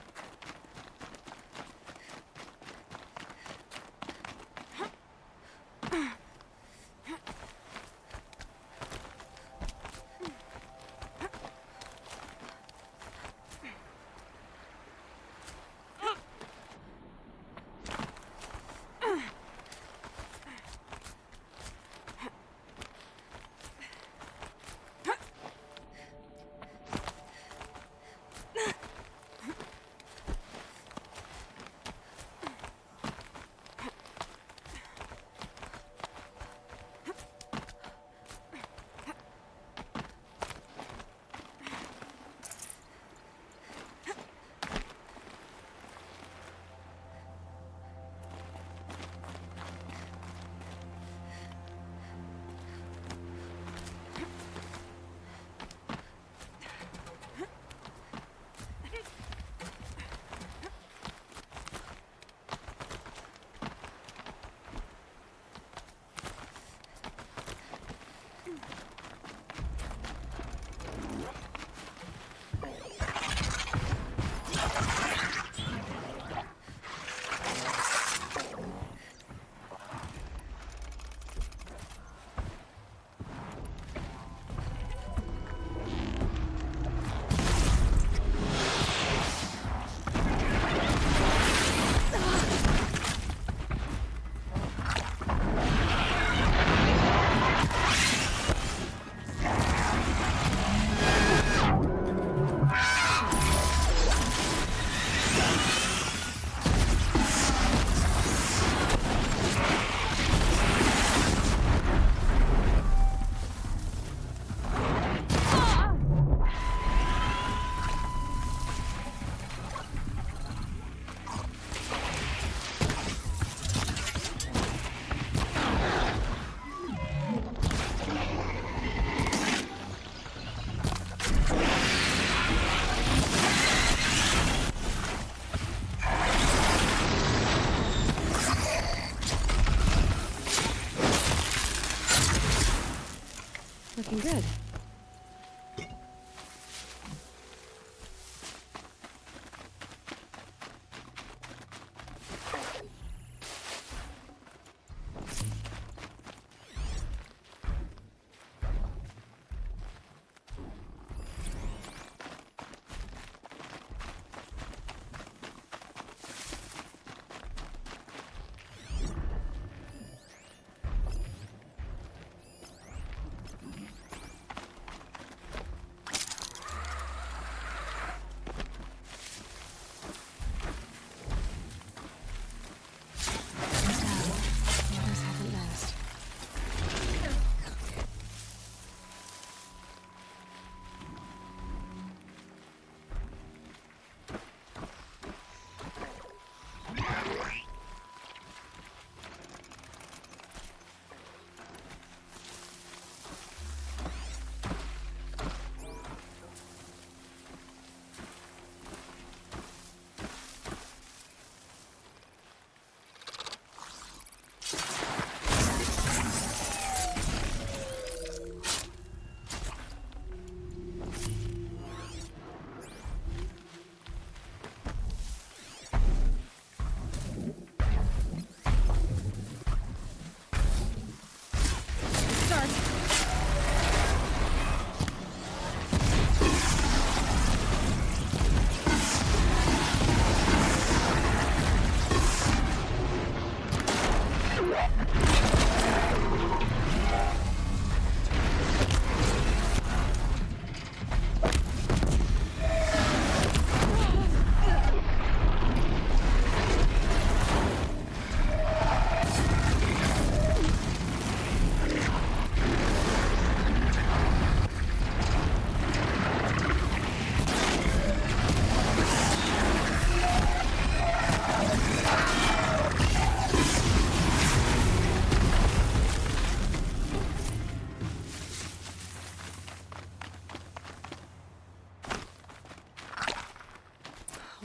Looking good.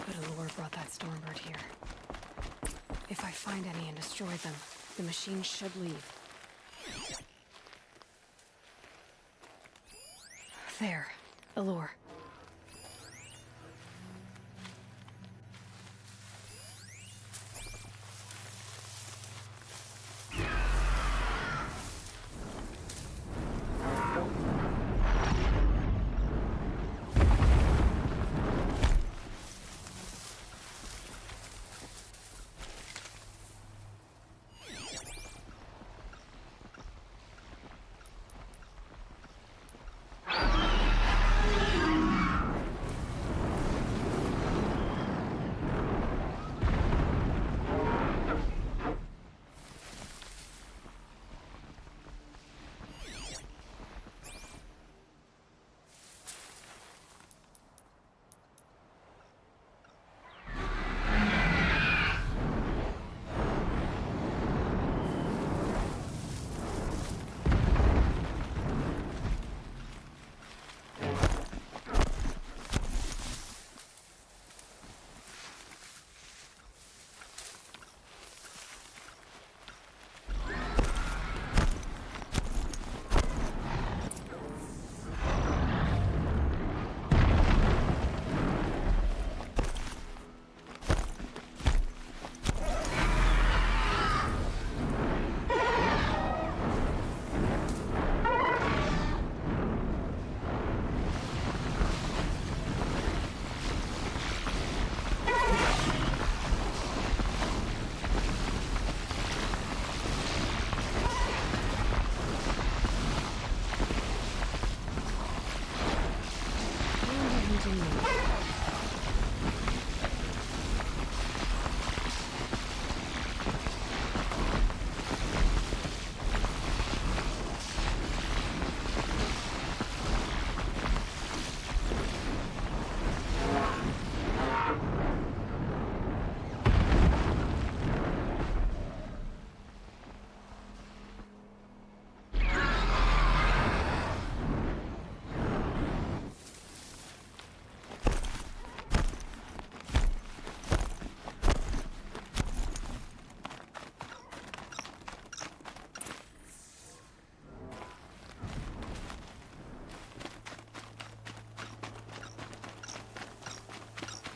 But Allure brought that Stormbird here. If I find any and destroy them, the machine should leave. There. Allure.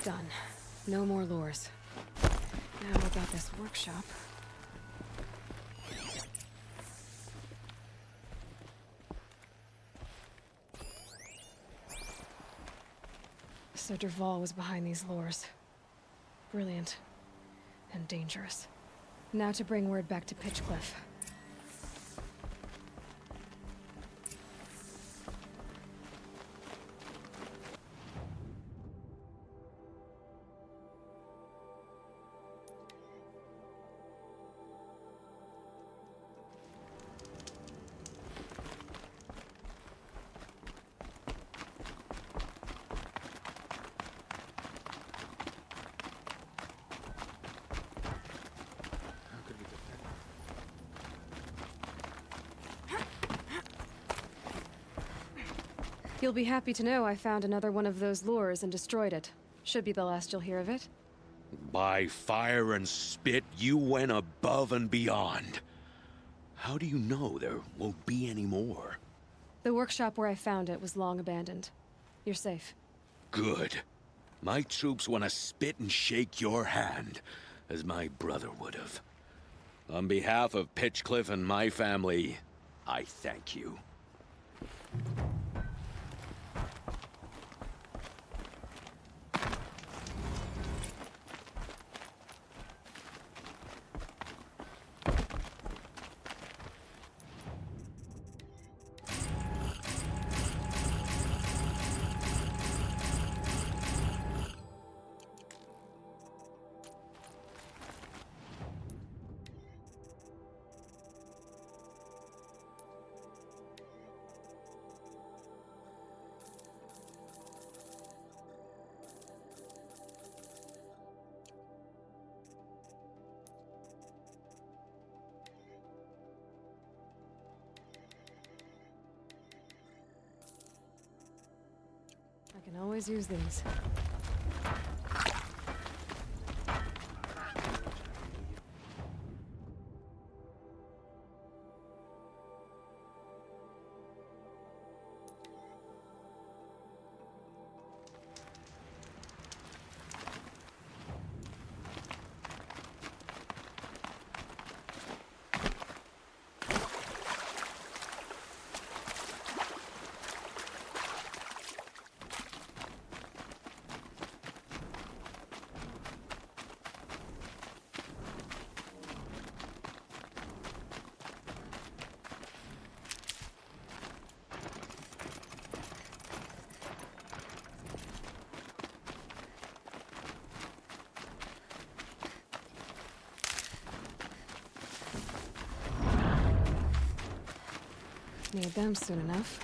Done. No more lures. Now about this workshop. Sir Dervahl was behind these lures. Brilliant. And dangerous. Now to bring word back to Pitchcliff. You'll be happy to know I found another one of those lures and destroyed it. Should be the last you'll hear of it. By fire and spit, you went above and beyond. How do you know there won't be any more? The workshop where I found it was long abandoned. You're safe. Good. My troops want to spit and shake your hand, as my brother would have. On behalf of Pitchcliff and my family, I thank you. I can always use these. Need them soon enough.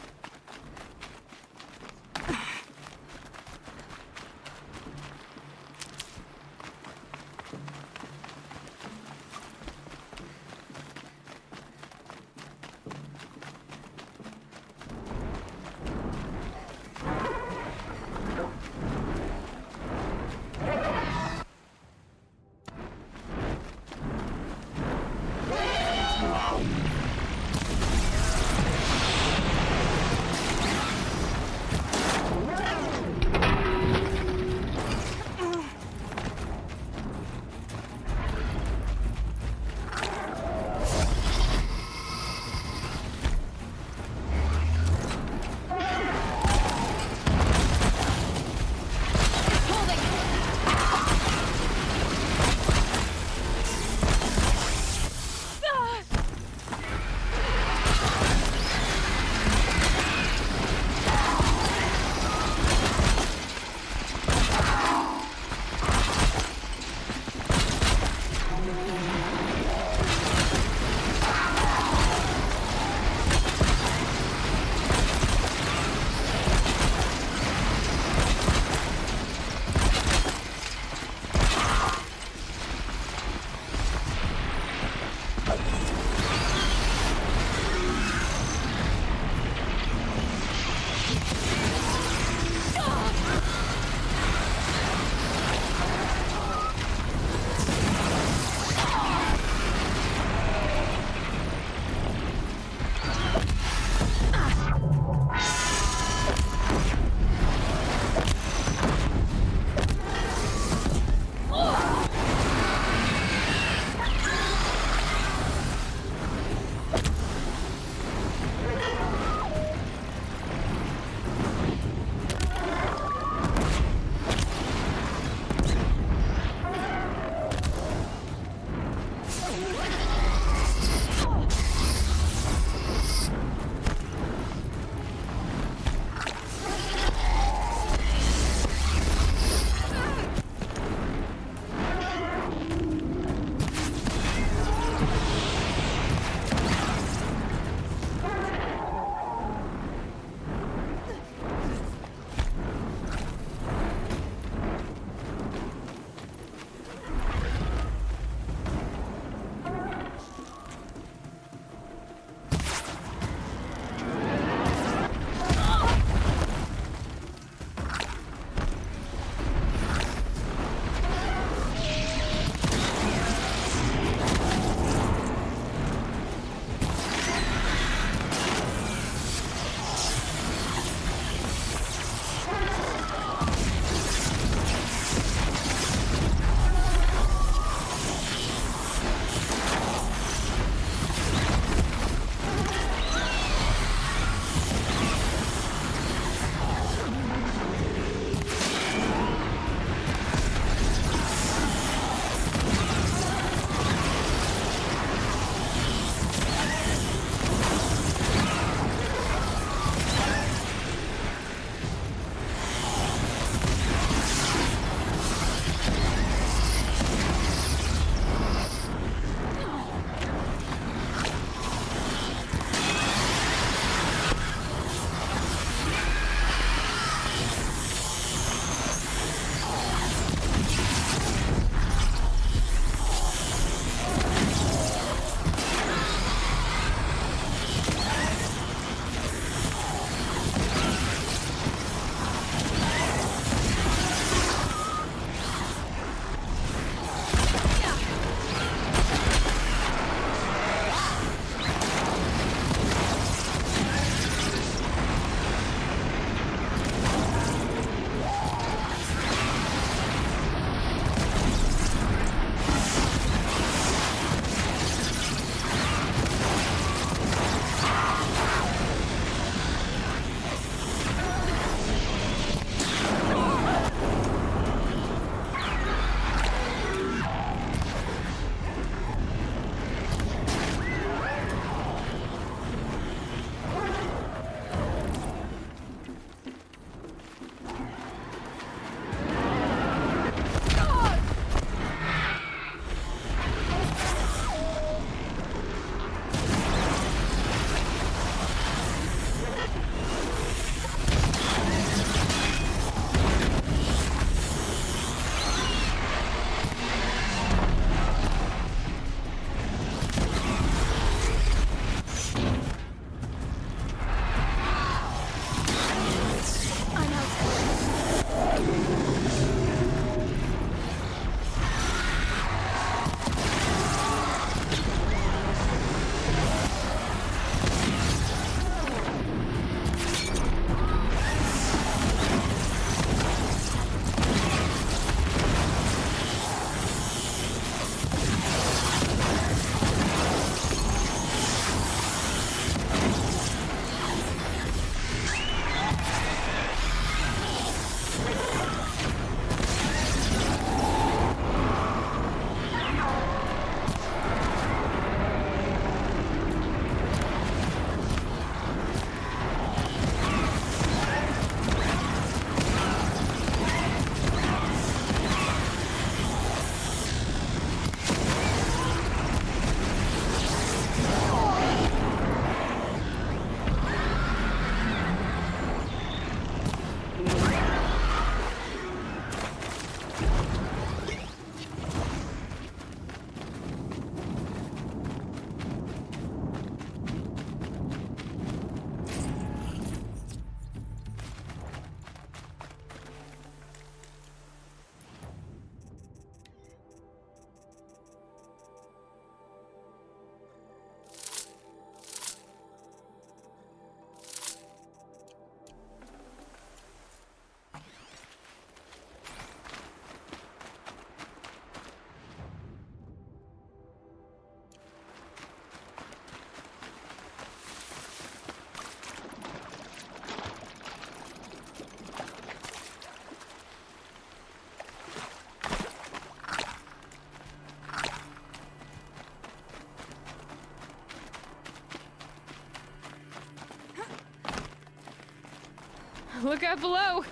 Look out below!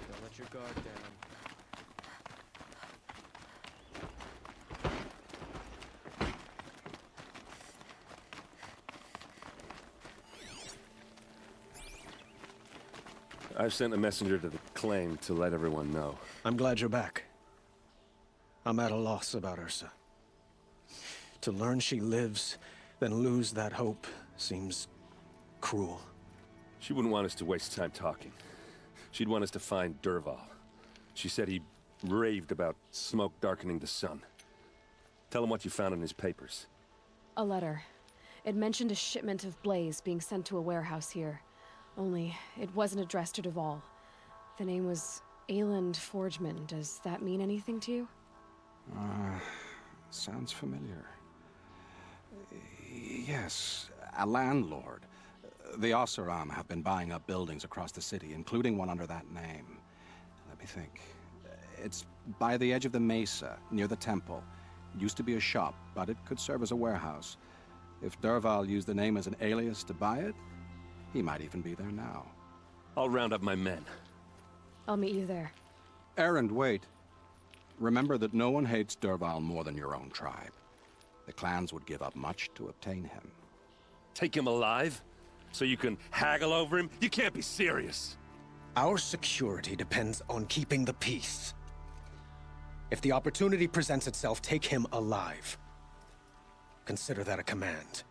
Don't let your guard down. I've sent a messenger to the claim to let everyone know. I'm glad you're back. I'm at a loss about Ursa. To learn she lives, then lose that hope seems cruel. She wouldn't want us to waste time talking. She'd want us to find Dervahl. She said he raved about smoke darkening the sun. Tell him what you found in his papers. A letter. It mentioned a shipment of blaze being sent to a warehouse here. Only, it wasn't addressed to Dervahl. The name was Ayland Forgeman. Does that mean anything to you? Sounds familiar. Yes, a landlord. The Oseram have been buying up buildings across the city, including one under that name. Let me think. It's by the edge of the mesa, near the temple. It used to be a shop, but it could serve as a warehouse. If Dervahl used the name as an alias to buy it, he might even be there now. I'll round up my men. I'll meet you there. Erend, wait. Remember that no one hates Dervahl more than your own tribe. The clans would give up much to obtain him. Take him alive? So you can haggle over him? You can't be serious. Our security depends on keeping the peace. If the opportunity presents itself, take him alive. Consider that a command.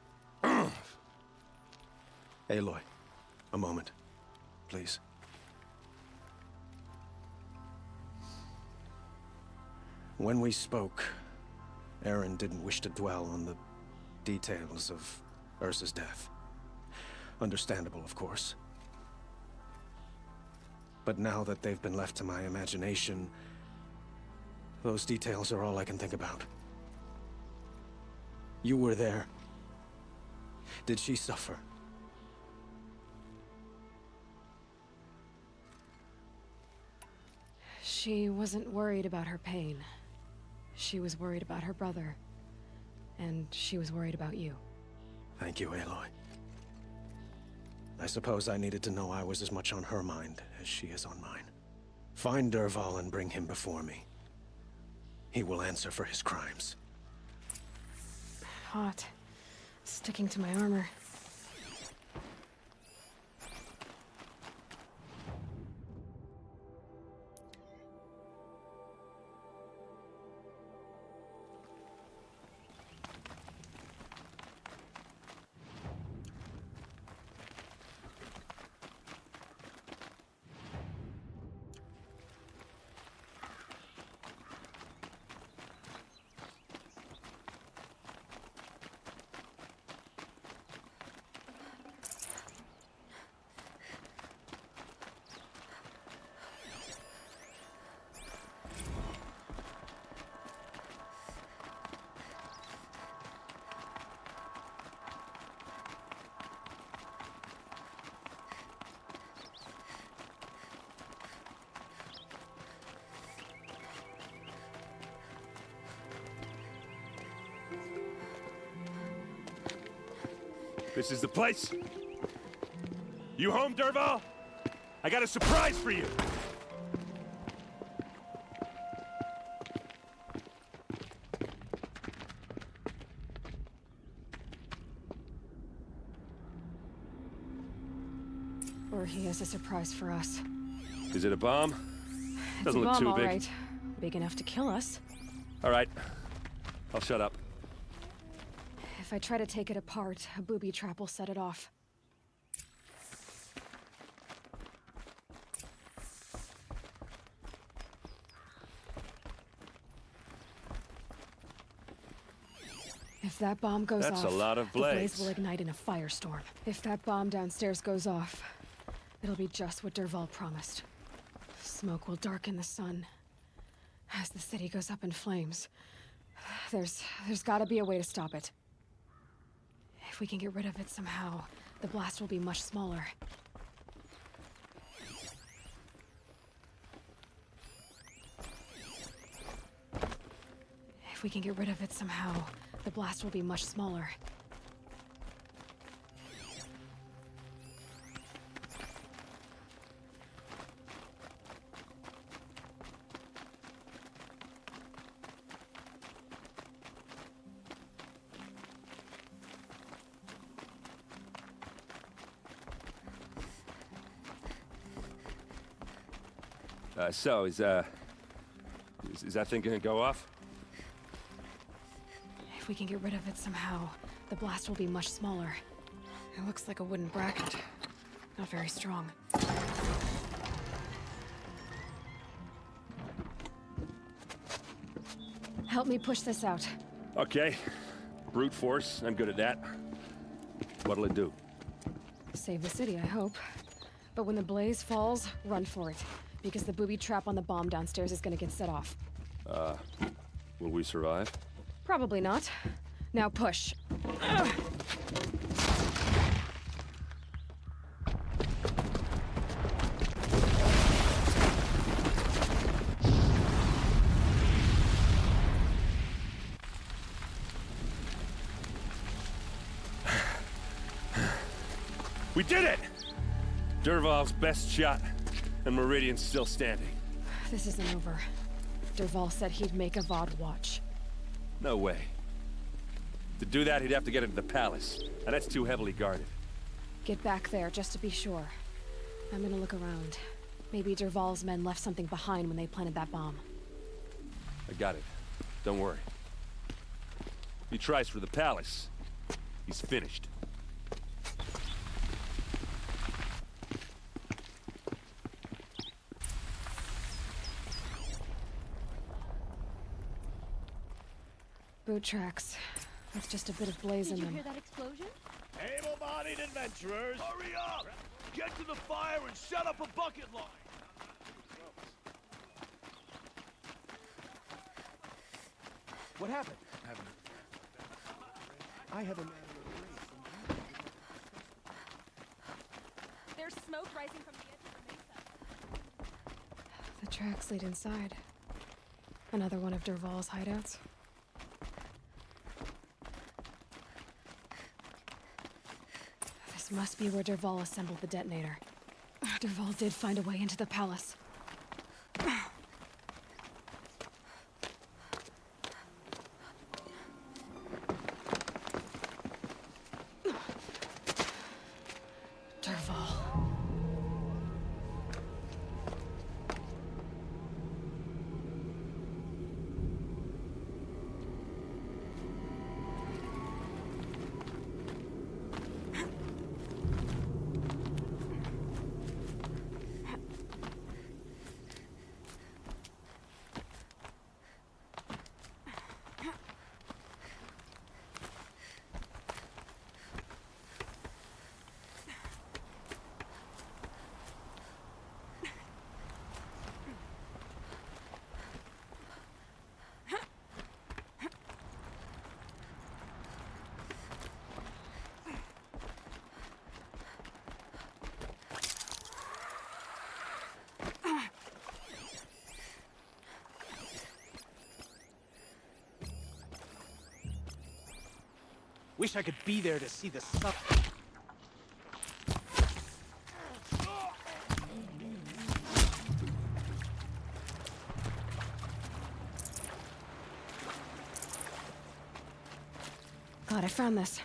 Aloy, a moment, please. When we spoke, Erend didn't wish to dwell on the details of Ursa's death. Understandable, of course. But now that they've been left to my imagination, those details are all I can think about. You were there. Did she suffer? She wasn't worried about her pain. She was worried about her brother. And she was worried about you. Thank you, Aloy. I suppose I needed to know I was as much on her mind as she is on mine. Find Dervahl and bring him before me. He will answer for his crimes. Hot. Sticking to my armor. This is the place? You home, Dervahl? I got a surprise for you! Or he has a surprise for us. Is it a bomb? Doesn't look It's a bomb, too all big. right. Big enough to kill us. All right. I'll shut up. If I try to take it apart, a booby trap will set it off. If that bomb goes off, That's a lot of the blaze blades. will ignite in a firestorm. If that bomb downstairs goes off, it'll be just what Dervahl promised. Smoke will darken the sun. As the city goes up in flames, there's gotta be a way to stop it. If we can get rid of it somehow, the blast will be much smaller. If we can get rid of it somehow, the blast will be much smaller. So, is that thing gonna go off? If we can get rid of it somehow, the blast will be much smaller. It looks like a wooden bracket. Not very strong. Help me push this out. Okay. Brute force, I'm good at that. What'll it do? Save the city, I hope. But when the blaze falls, run for it. Because the booby trap on the bomb downstairs is gonna get set off. Will we survive? Probably not. Now push. Ugh. We did it! Dervahl's best shot, and Meridian's still standing. This isn't over. Dervahl said he'd make Avad watch. No way. To do that, he'd have to get into the palace, and that's too heavily guarded. Get back there, just to be sure. I'm gonna look around. Maybe Dervahl's men left something behind when they planted that bomb. I got it. Don't worry. He tries for the palace. He's finished. Boot tracks. With just a bit of blaze in Did you them. hear that explosion? Able-bodied adventurers! Hurry up! Get to the fire and set up a bucket line! What happened? I have a man. There's smoke rising from the edge of the mesa. The tracks lead inside. Another one of Dervahl's hideouts. This must be where Dervahl assembled the detonator. Dervahl did find a way into the palace. Dervahl. Wish I could be there to see the sun. God, I found this.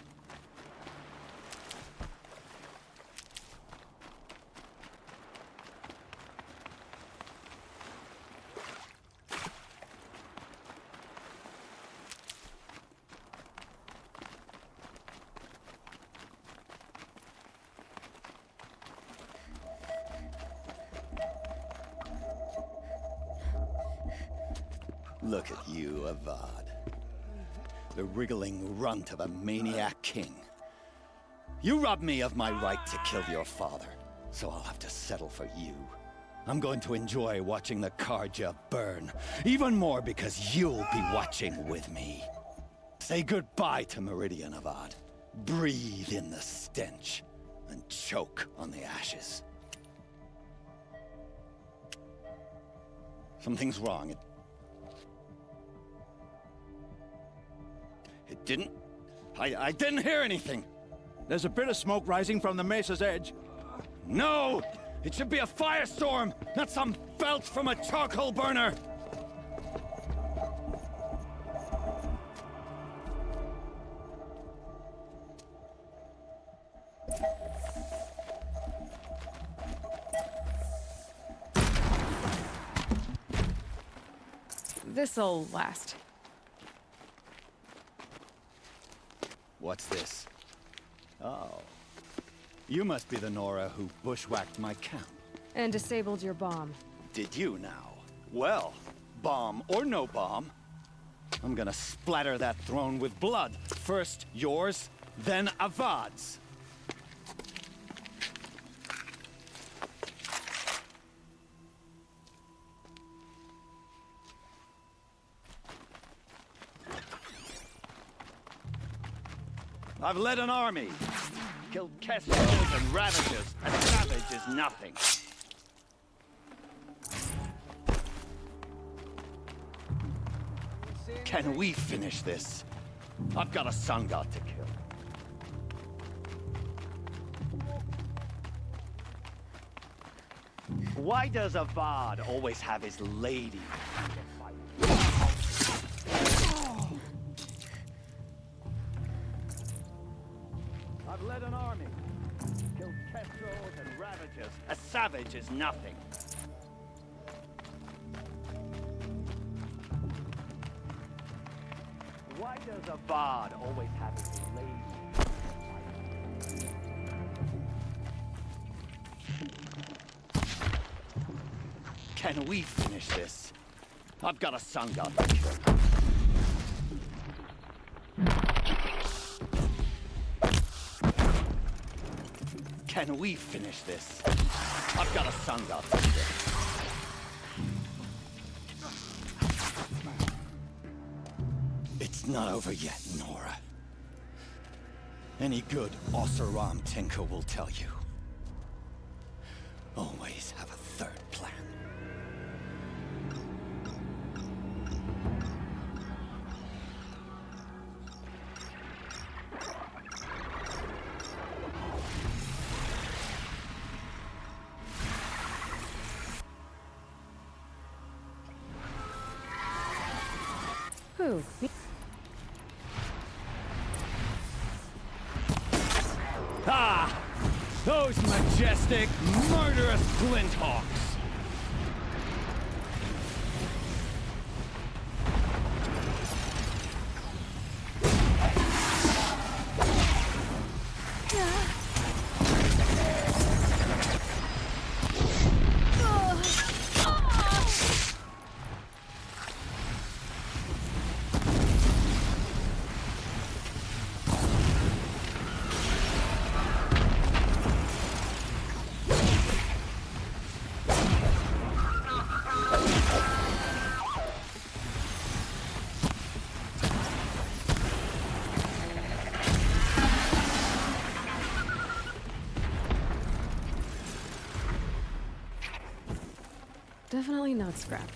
Look at you, Avad. The wriggling runt of a maniac king. You robbed me of my right to kill your father, so I'll have to settle for you. I'm going to enjoy watching the Carja burn, even more because you'll be watching with me. Say goodbye to Meridian, Avad. Breathe in the stench, and choke on the ashes. Something's wrong. It didn't... I didn't hear anything. There's a bit of smoke rising from the mesa's edge. No! It should be a firestorm, not some belch from a charcoal burner! This'll last. What's this? Oh. You must be the Nora who bushwhacked my camp. And disabled your bomb. Did you now? Well, bomb or no bomb, I'm gonna splatter that throne with blood. First yours, then Avad's. I've led an army. Killed Kestrels and Ravagers. A savage is nothing. Can we finish this? I've got a sun god to kill. Why does Avad always have his lady? I've led an army. Killed Kestrels and Ravagers. A savage is nothing. Why does Avad always have his lady? Can we finish this? I've got a sun god to kill. Can we finish this? I've got a sun god to kill. It's not over yet, Nora. Any good Oseram tinker will tell you. Always have a third plan. Who? Ah! Those majestic, murderous Glinthawks! Definitely not scrap.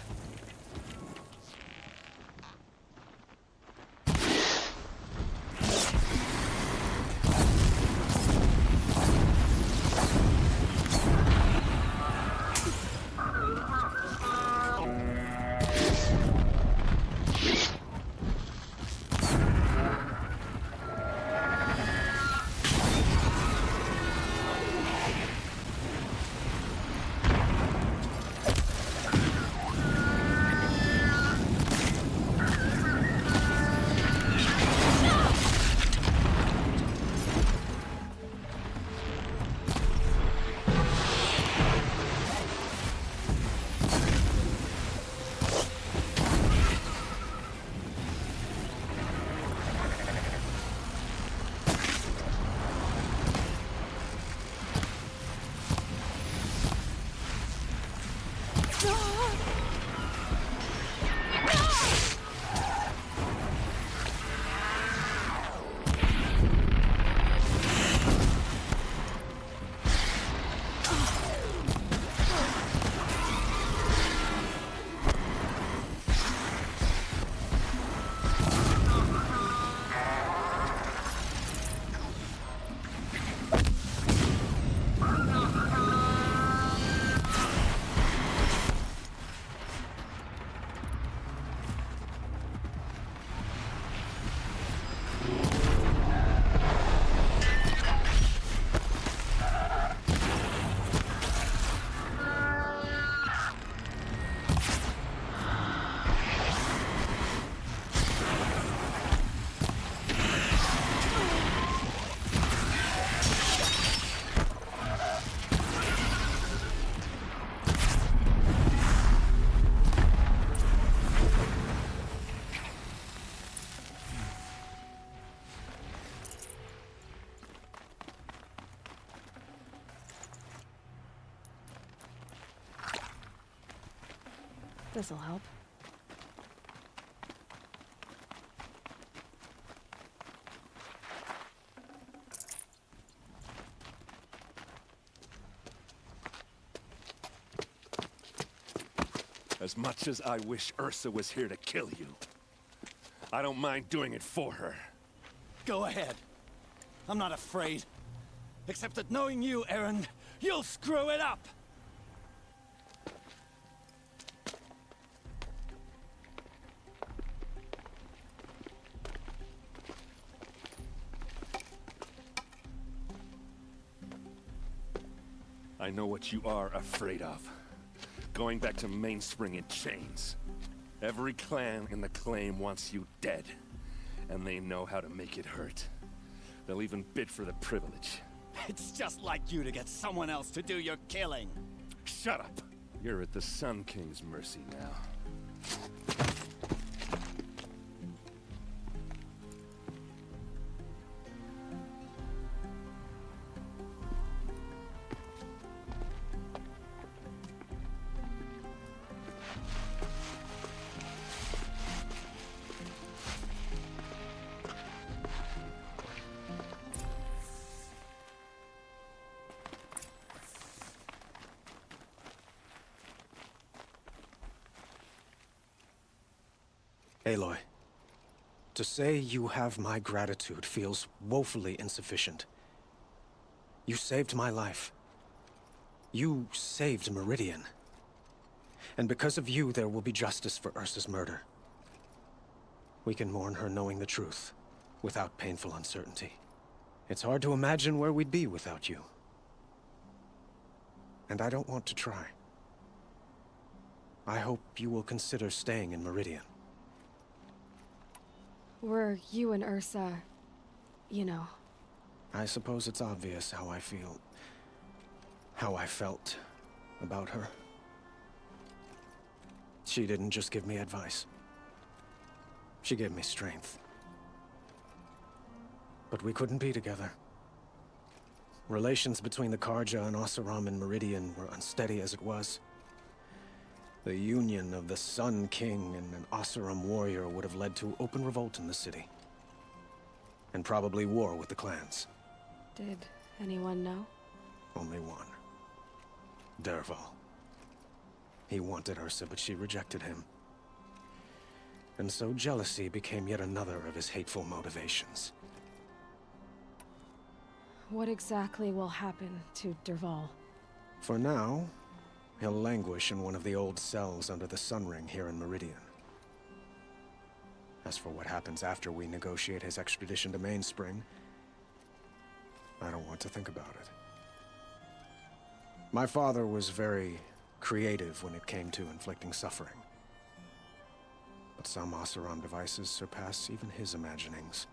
This'll help. As much as I wish Ursa was here to kill you, I don't mind doing it for her. Go ahead. I'm not afraid. Except that knowing you, Aaron, you'll screw it up! I know what you are afraid of. Going back to Mainspring in chains. Every clan in the Claim wants you dead. And they know how to make it hurt. They'll even bid for the privilege. It's just like you to get someone else to do your killing. Shut up! You're at the Sun King's mercy now. Aloy, to say you have my gratitude feels woefully insufficient. You saved my life. You saved Meridian. And because of you, there will be justice for Ursa's murder. We can mourn her knowing the truth, without painful uncertainty. It's hard to imagine where we'd be without you. And I don't want to try. I hope you will consider staying in Meridian. Were you and Ursa, you know? I suppose it's obvious how I feel. How I felt about her. She didn't just give me advice. She gave me strength. But we couldn't be together. Relations between the Carja and Oseram and Meridian were unsteady as it was. The union of the Sun King and an Oseram warrior would have led to open revolt in the city. And probably war with the clans. Did anyone know? Only one. Dervahl. He wanted Ursa, but she rejected him. And so jealousy became yet another of his hateful motivations. What exactly will happen to Dervahl? For now, he'll languish in one of the old cells under the Sun Ring here in Meridian. As for what happens after we negotiate his extradition to Mainspring, I don't want to think about it. My father was very creative when it came to inflicting suffering. But some Oseram devices surpass even his imaginings.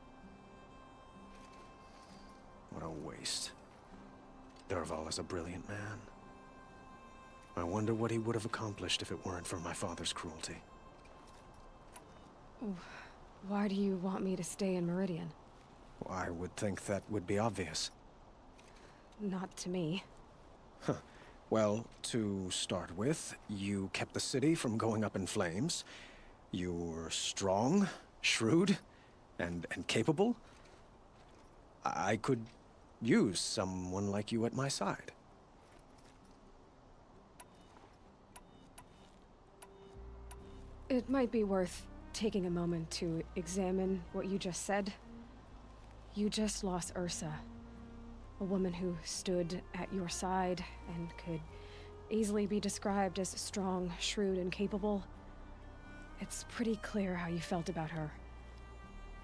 What a waste. Dervahl is a brilliant man. I wonder what he would have accomplished if it weren't for my father's cruelty. Why do you want me to stay in Meridian? I would think that would be obvious. Not to me. Huh. Well, to start with, you kept the city from going up in flames. You were strong, shrewd, and capable. I could use someone like you at my side. It might be worth taking a moment to examine what you just said. You just lost Ursa. A woman who stood at your side and could easily be described as strong, shrewd, and capable. It's pretty clear how you felt about her.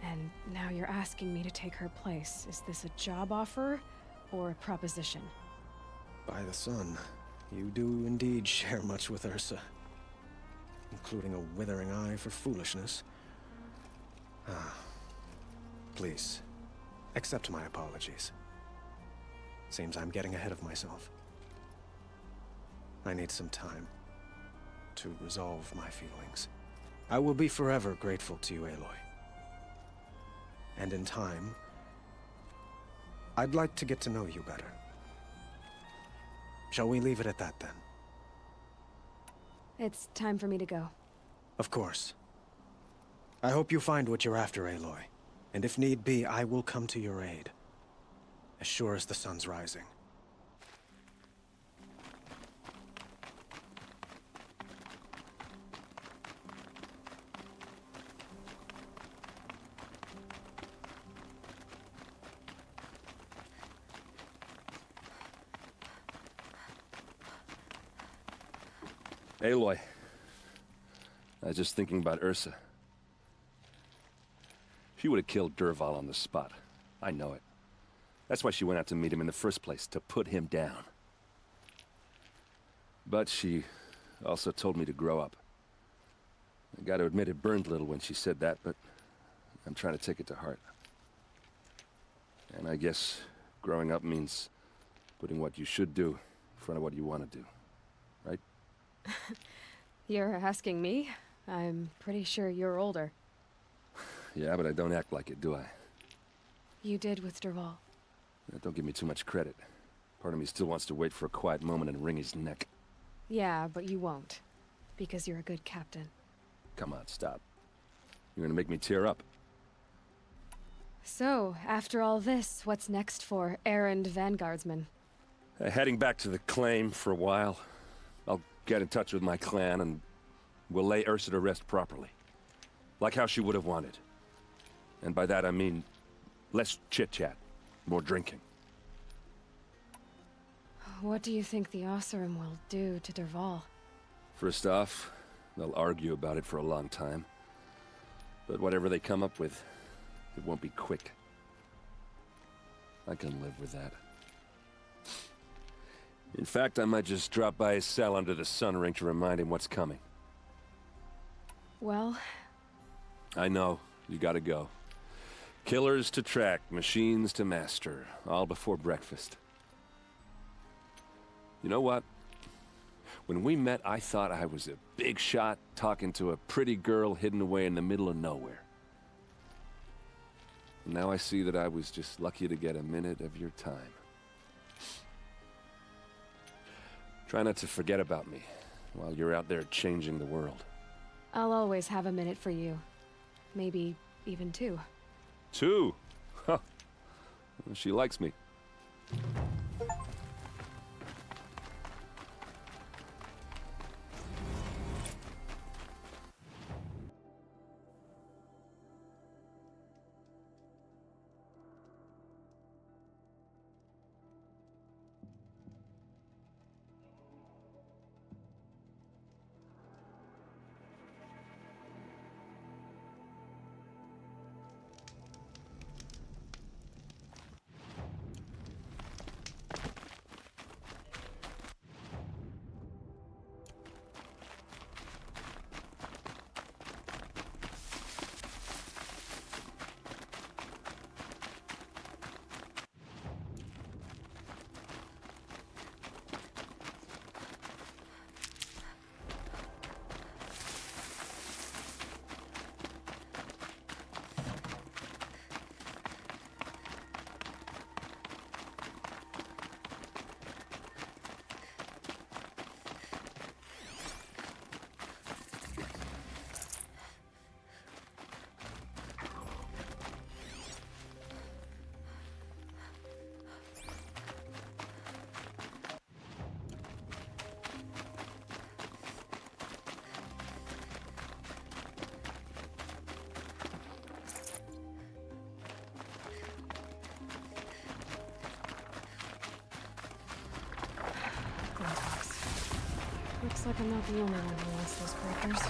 And now you're asking me to take her place. Is this a job offer or a proposition? By the sun, you do indeed share much with Ursa. Including a withering eye for foolishness. Please, accept my apologies. Seems I'm getting ahead of myself. I need some time to resolve my feelings. I will be forever grateful to you, Aloy. And in time, I'd like to get to know you better. Shall we leave it at that, then? It's time for me to go. Of course. I hope you find what you're after, Aloy. And if need be, I will come to your aid. As sure as the sun's rising. Aloy. I was just thinking about Ursa. She would have killed Dervahl on the spot. I know it. That's why she went out to meet him in the first place, to put him down. But she also told me to grow up. I gotta admit it burned a little when she said that, but I'm trying to take it to heart. And I guess growing up means putting what you should do in front of what you want to do. Right? You're asking me? I'm pretty sure you're older. Yeah, but I don't act like it, do I? You did with Dervahl. Don't give me too much credit. Part of me still wants to wait for a quiet moment and wring his neck. Yeah, but you won't. Because you're a good captain. Come on, stop. You're gonna make me tear up. So, after all this, what's next for errand vanguardsman? Heading back to the claim for a while. I'll get in touch with my clan and we'll lay Ursa to rest properly. Like how she would have wanted. And by that I mean less chit-chat, more drinking. What do you think the Oseram will do to Dervahl? First off, they'll argue about it for a long time. But whatever they come up with, it won't be quick. I can live with that. In fact, I might just drop by his cell under the sun ring to remind him what's coming. Well... I know. You gotta go. Killers to track, machines to master. All before breakfast. You know what? When we met, I thought I was a big shot talking to a pretty girl hidden away in the middle of nowhere. Now I see that I was just lucky to get a minute of your time. Try not to forget about me while you're out there changing the world. I'll always have a minute for you. Maybe even 2. 2? Huh. She likes me. Looks like I'm not the only one who wants those breakers.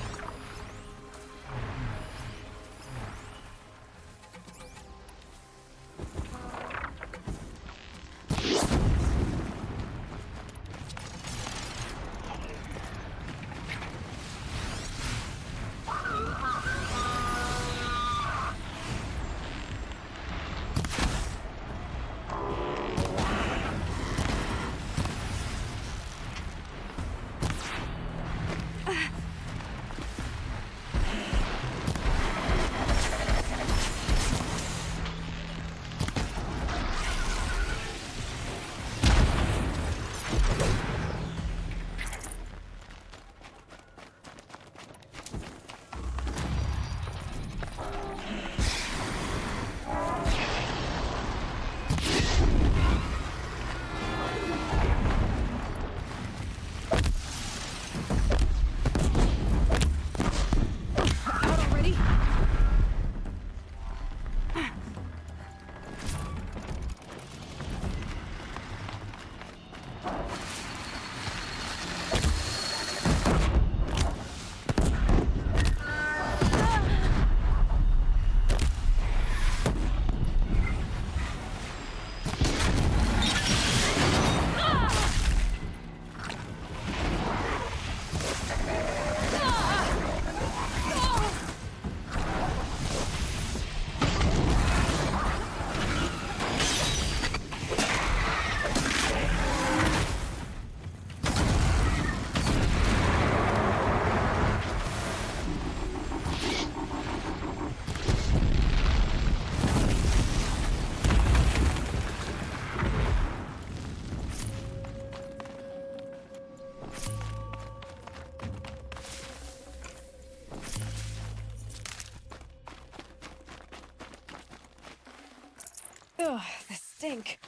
Ugh, the stink.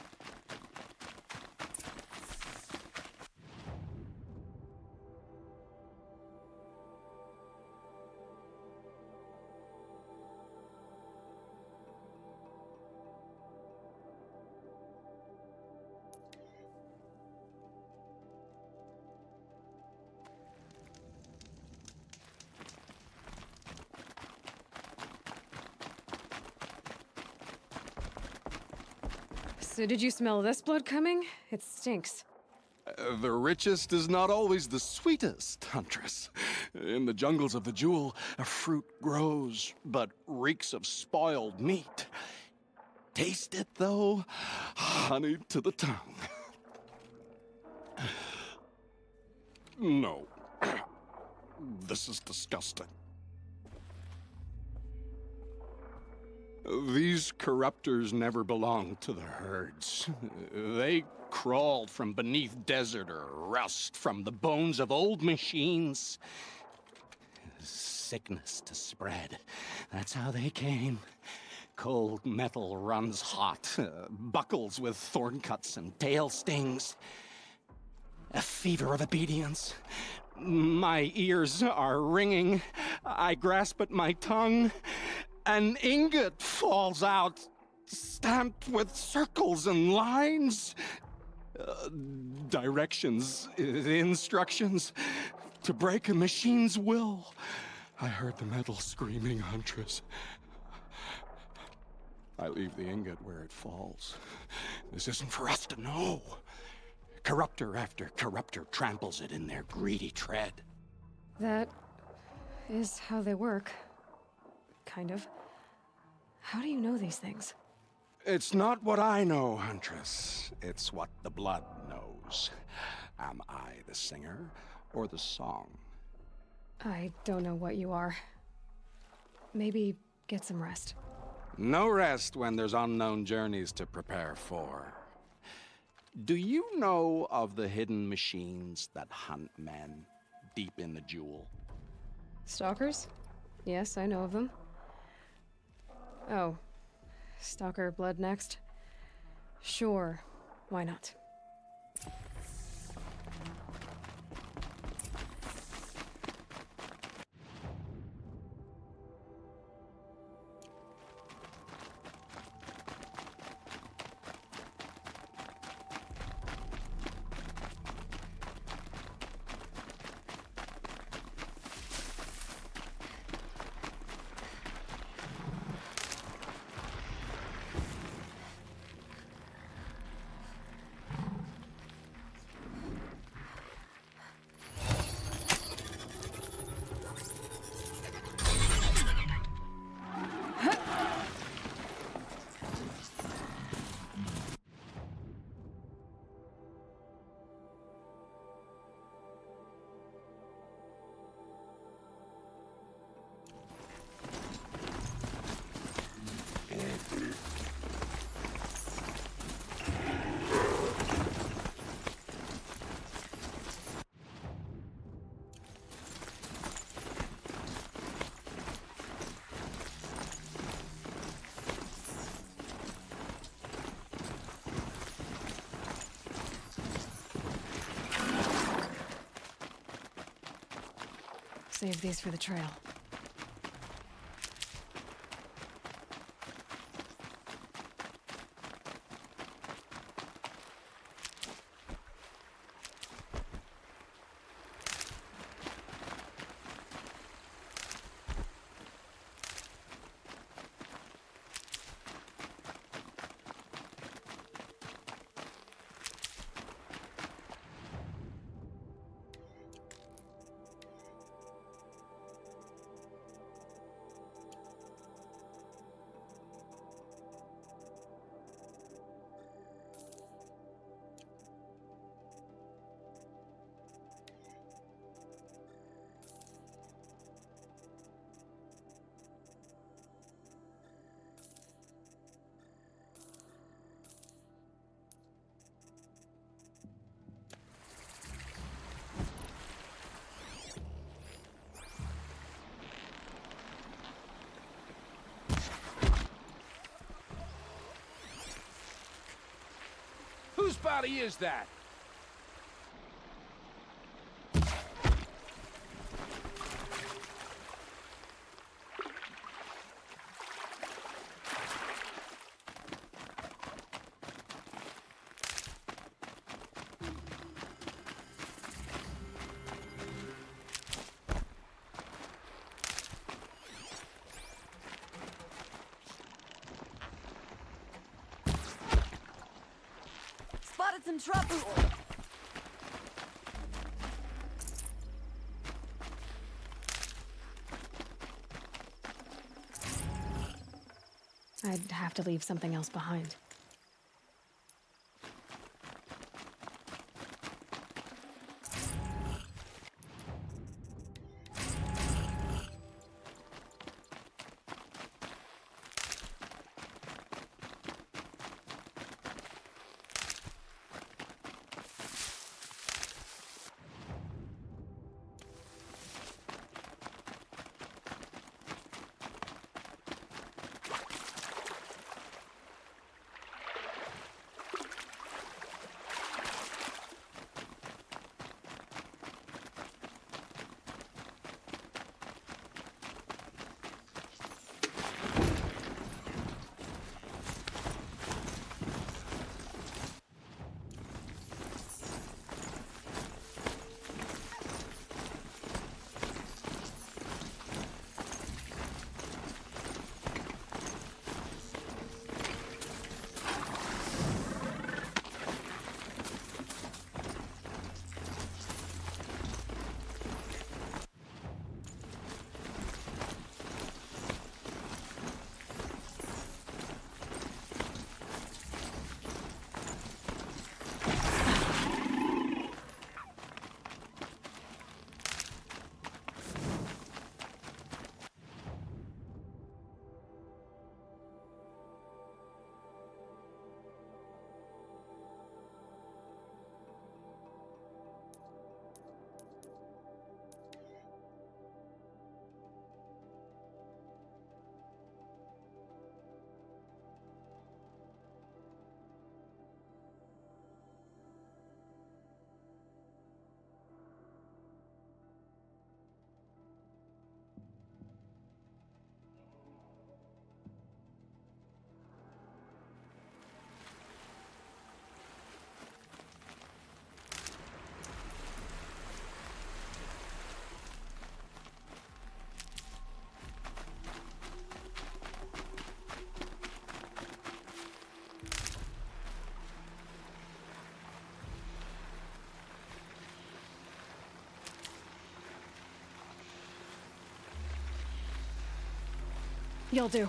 So did you smell this blood coming? It stinks. The richest is not always the sweetest, Huntress. In the jungles of the Jewel, a fruit grows, but reeks of spoiled meat. Taste it, though, honey to the tongue. No. This is disgusting. These corruptors never belonged to the herds. They crawled from beneath desert or rust from the bones of old machines. Sickness to spread. That's how they came. Cold metal runs hot, buckles with thorn cuts and tail stings. A fever of obedience. My ears are ringing. I grasp at my tongue. An ingot falls out, stamped with circles and lines. Directions, instructions to break a machine's will. I heard the metal screaming, Huntress. I leave the ingot where it falls. This isn't for us to know. Corruptor after corruptor tramples it in their greedy tread. That is how they work. Kind of. How do you know these things? It's not what I know, Huntress. It's what the blood knows. Am I the singer or the song? I don't know what you are. Maybe get some rest. No rest when there's unknown journeys to prepare for. Do you know of the hidden machines that hunt men deep in the Jewel? Stalkers? Yes, I know of them. Oh. Stalker blood next? Sure. Why not? Save these for the trail. body is that? Spotted some trouble. I'd have to leave something else behind. You'll do.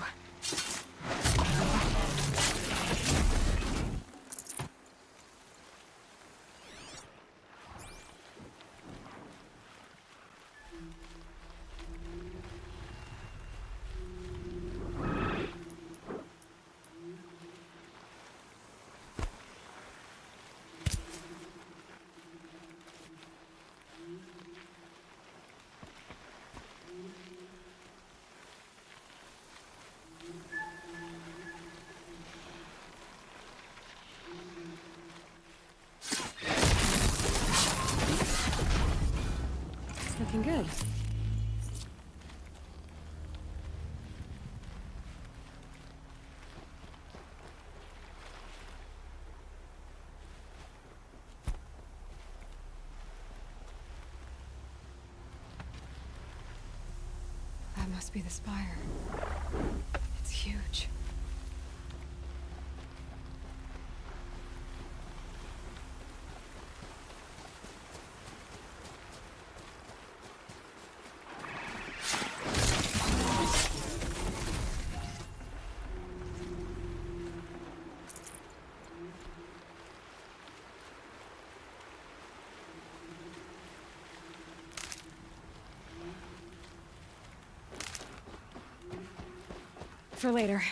Looking good. That must be the spire. It's huge. For later.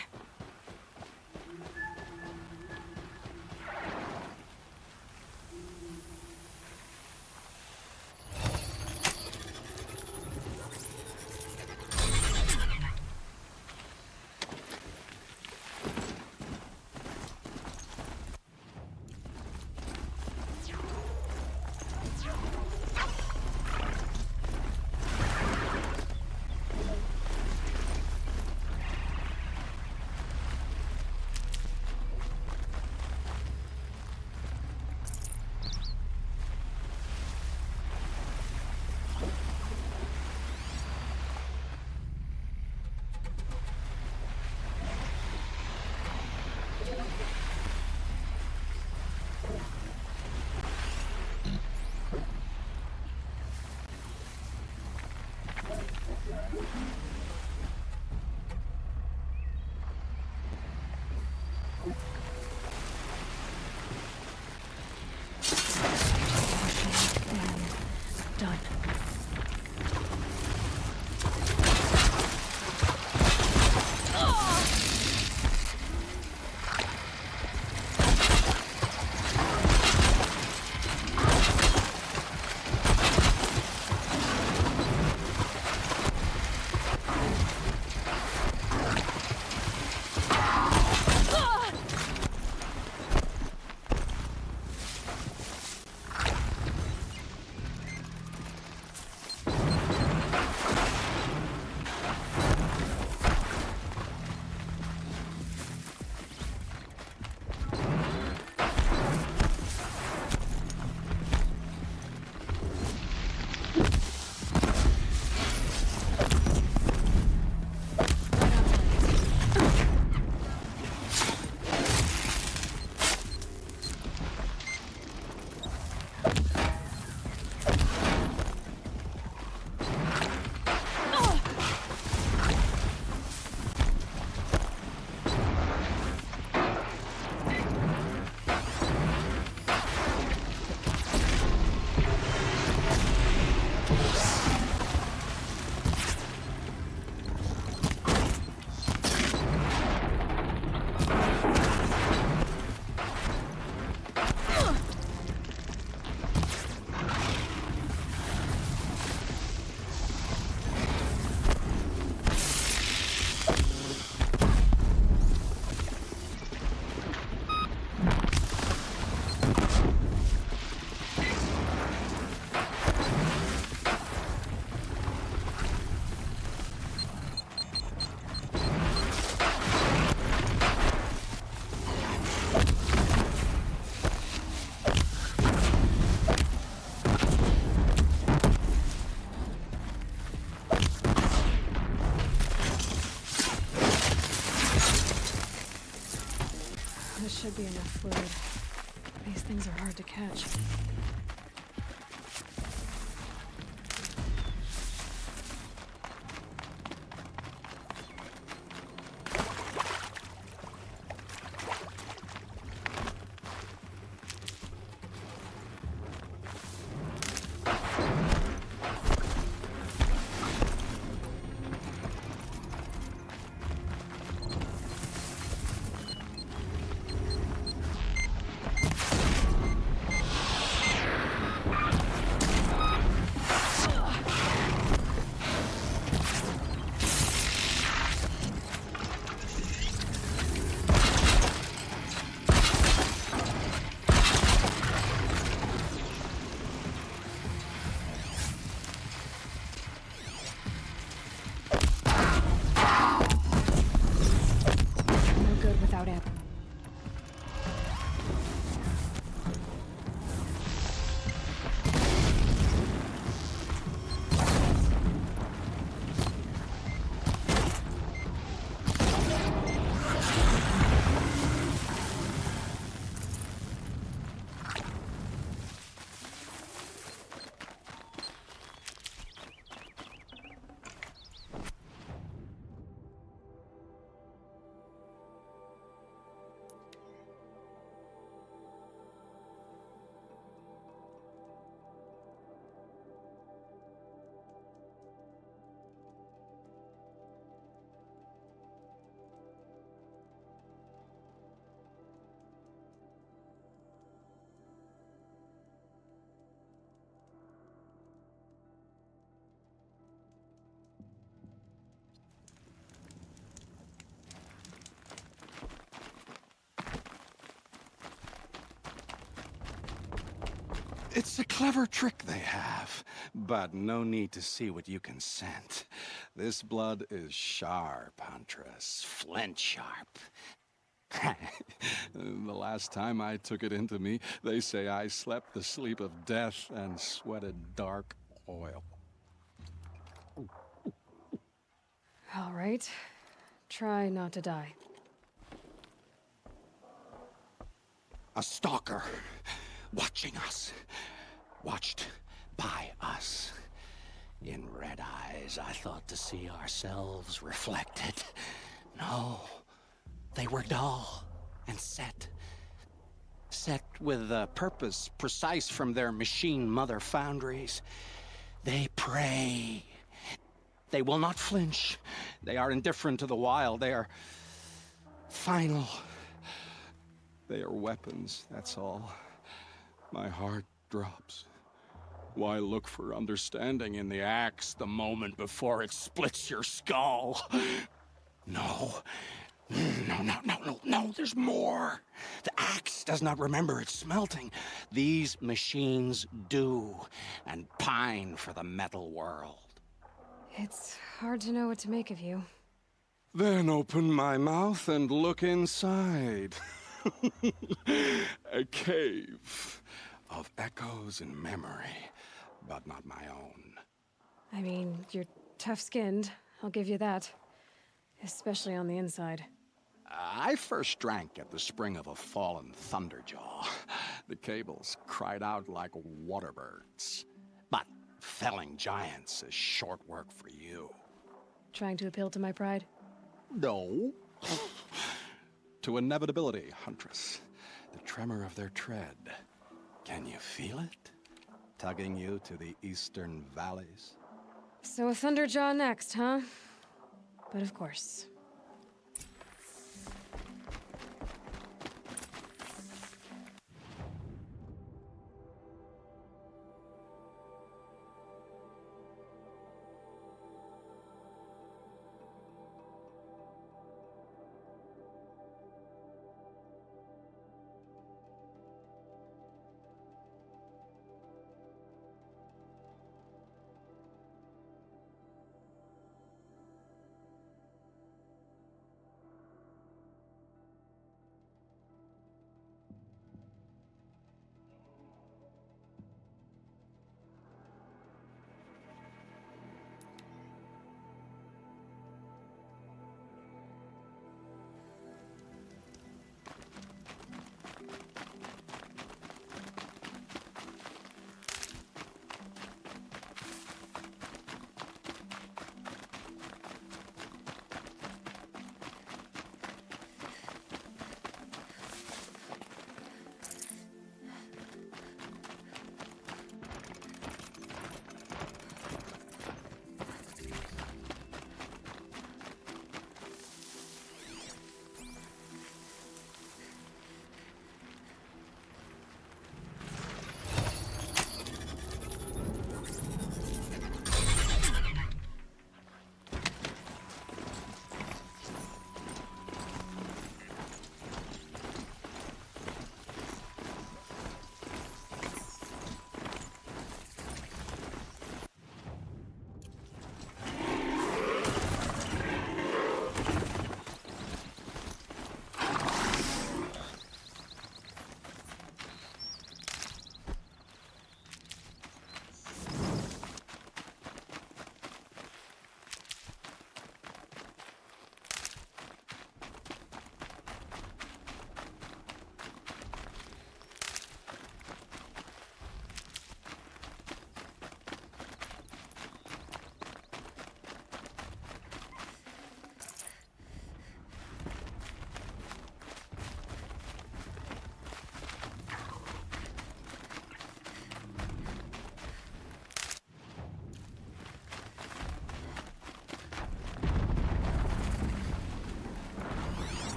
should be enough fluid. These things are hard to catch. It's a clever trick they have, but no need to see what you can scent. This blood is sharp, Huntress. Flint sharp. The last time I took it into me, they say I slept the sleep of death and sweated dark oil. All right. Try not to die. A stalker. Watching us. Watched by us. In red eyes, I thought to see ourselves reflected. No. They were dull and set. Set with a purpose precise from their machine mother foundries. They prey. They will not flinch. They are indifferent to the wild. They are final. They are weapons, that's all. My heart drops. Why look for understanding in the axe the moment before it splits your skull? No. No, there's more. The axe does not remember its smelting. These machines do, and pine for the metal world. It's hard to know what to make of you. Then open my mouth and look inside. A cave of echoes and memory, but not my own. I mean, you're tough-skinned, I'll give you that. Especially on the inside. I first drank at the spring of a fallen thunderjaw. The cables cried out like waterbirds. But felling giants is short work for you. Trying to appeal to my pride? No. To inevitability, Huntress. The tremor of their tread. Can you feel it? Tugging you to the eastern valleys? So a thunderjaw next, huh? But of course.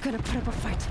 gonna put up a fight.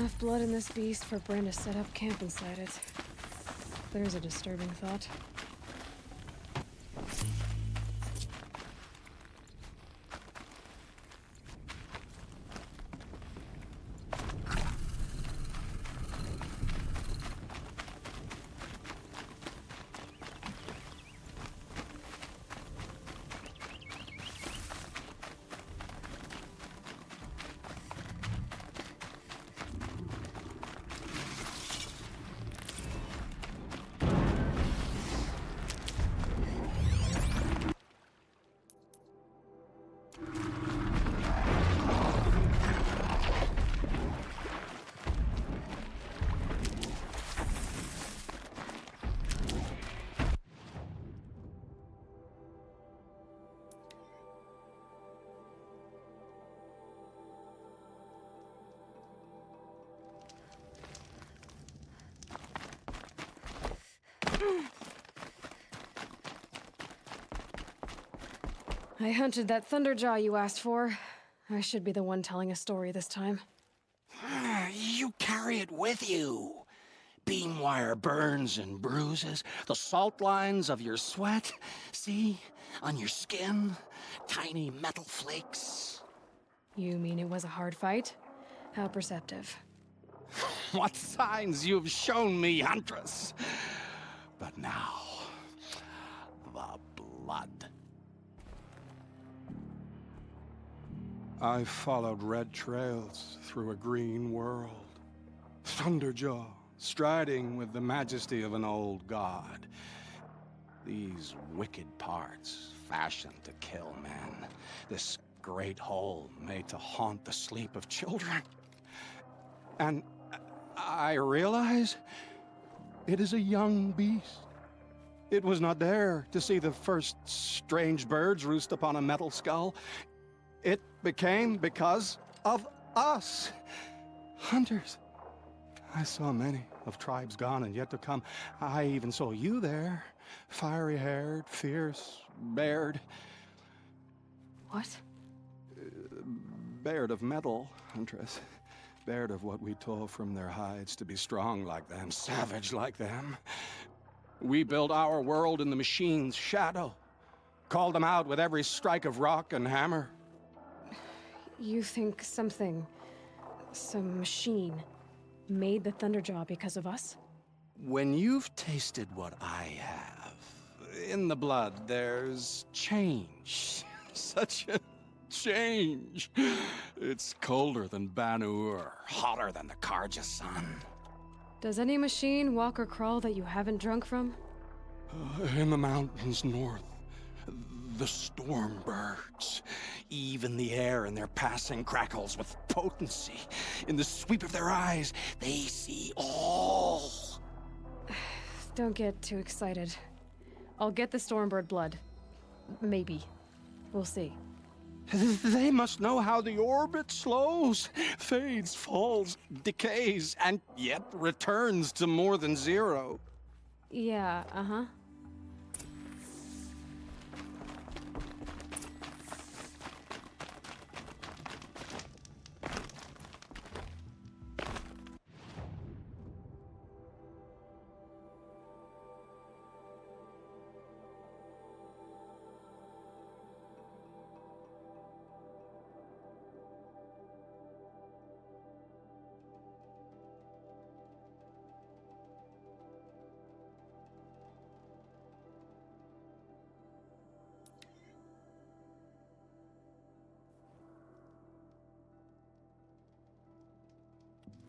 Enough blood in this beast for Bran to set up camp inside it. There's a disturbing thought. I hunted that Thunderjaw you asked for. I should be the one telling a story this time. You carry it with you. Beam wire burns and bruises, the salt lines of your sweat. See? On your skin, tiny metal flakes. You mean it was a hard fight? How perceptive. What signs you've shown me, Huntress. But now, the blood. I followed red trails through a green world. Thunderjaw, striding with the majesty of an old god. These wicked parts, fashioned to kill men. This great hole made to haunt the sleep of children. And I realize it is a young beast. It was not there to see the first strange birds roost upon a metal skull. It became because of us, hunters. I saw many of tribes gone and yet to come. I even saw you there, fiery-haired, fierce, bared. What? Bared of metal, Huntress. Bared of what we tore from their hides to be strong like them, savage like them. We built our world in the machine's shadow. Called them out with every strike of rock and hammer. You think some machine, made the Thunderjaw because of us? When you've tasted what I have, in the blood there's change. Such a change. It's colder than Banu-Ur, hotter than the Karja sun. Does any machine walk or crawl that you haven't drunk from? In the mountains north, the storm birds. Even the air in their passing crackles with potency. In the sweep of their eyes, they see all. Don't get too excited. I'll get the Stormbird blood. Maybe. We'll see. They must know how the orbit slows, fades, falls, decays, and yet returns to more than zero. Yeah, uh-huh.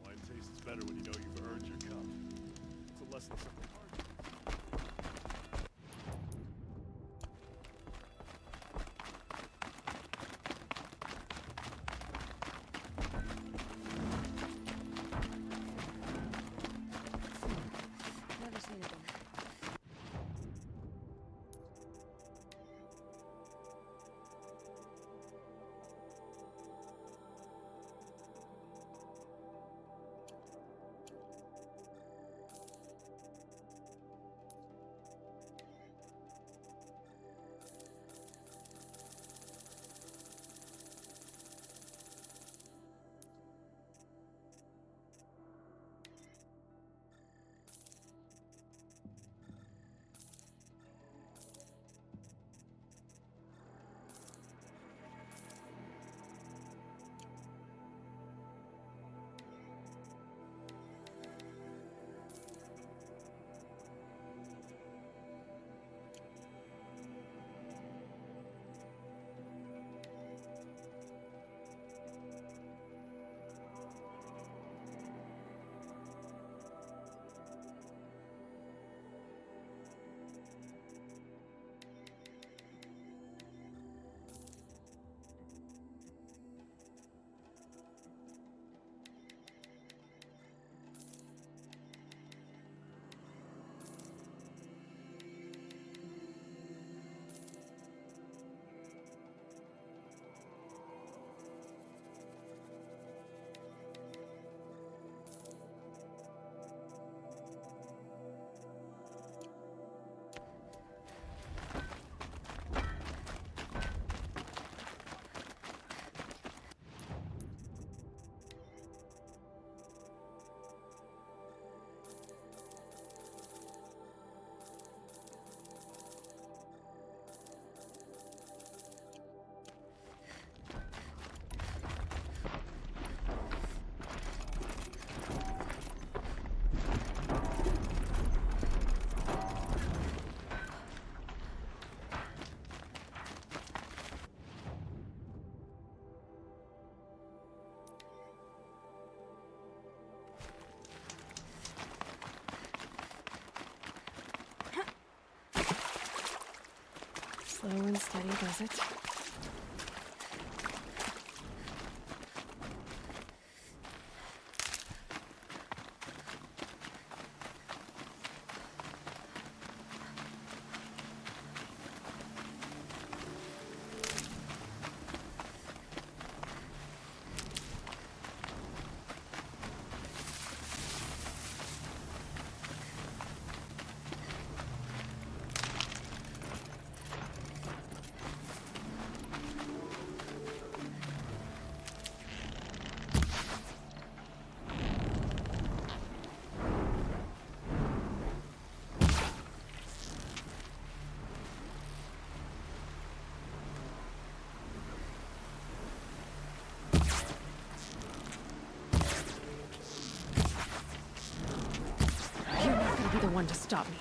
Wine tastes better when you know you've earned your cup. It's a lesson something hard. Never seen it before. Slow and steady does it. Be the one to stop me.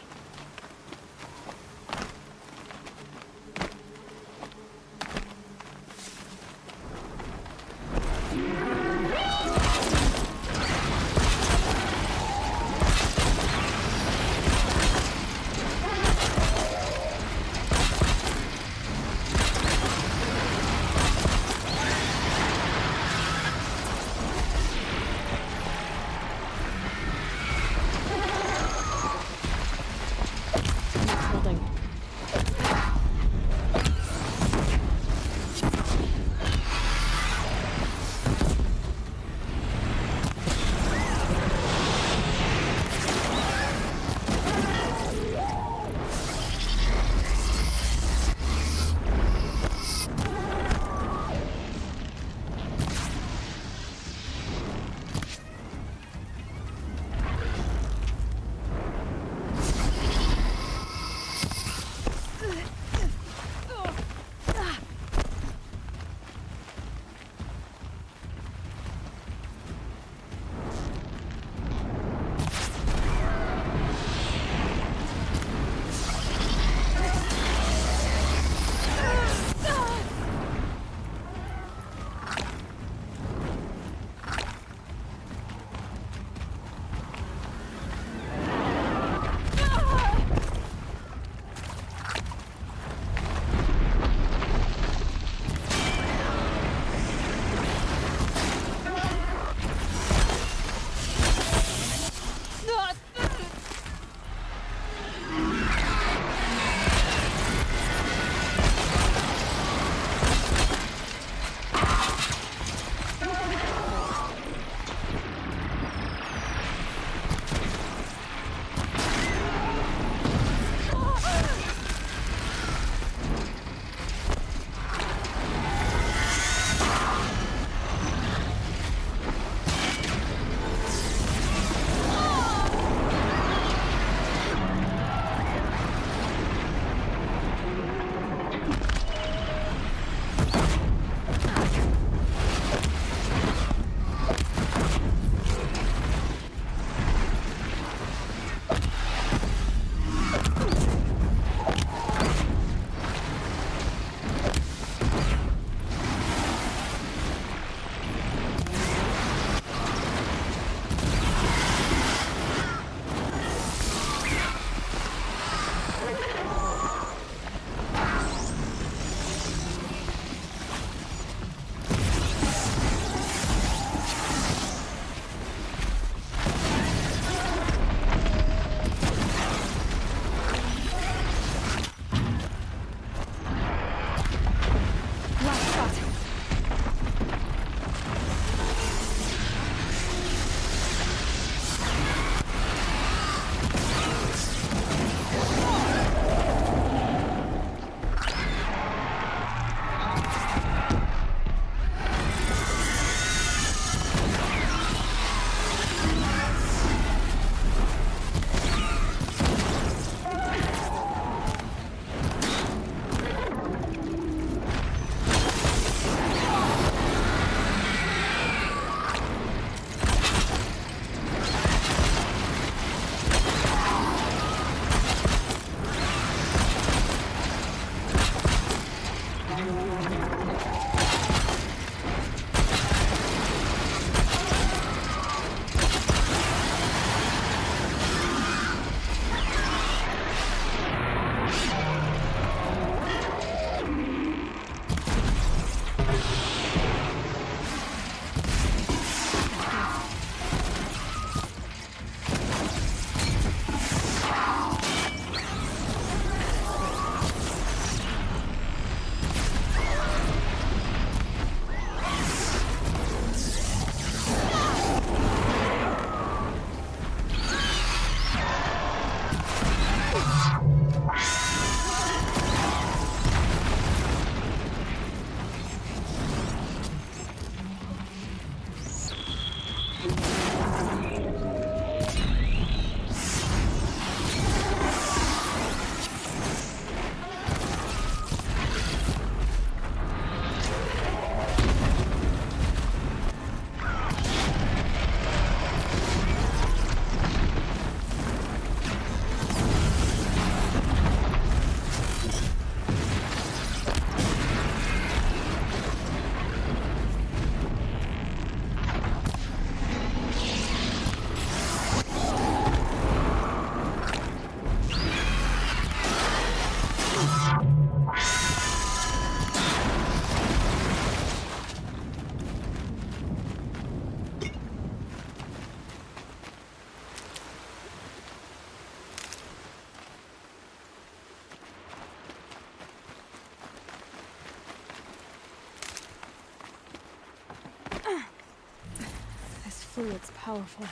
fluid's powerful.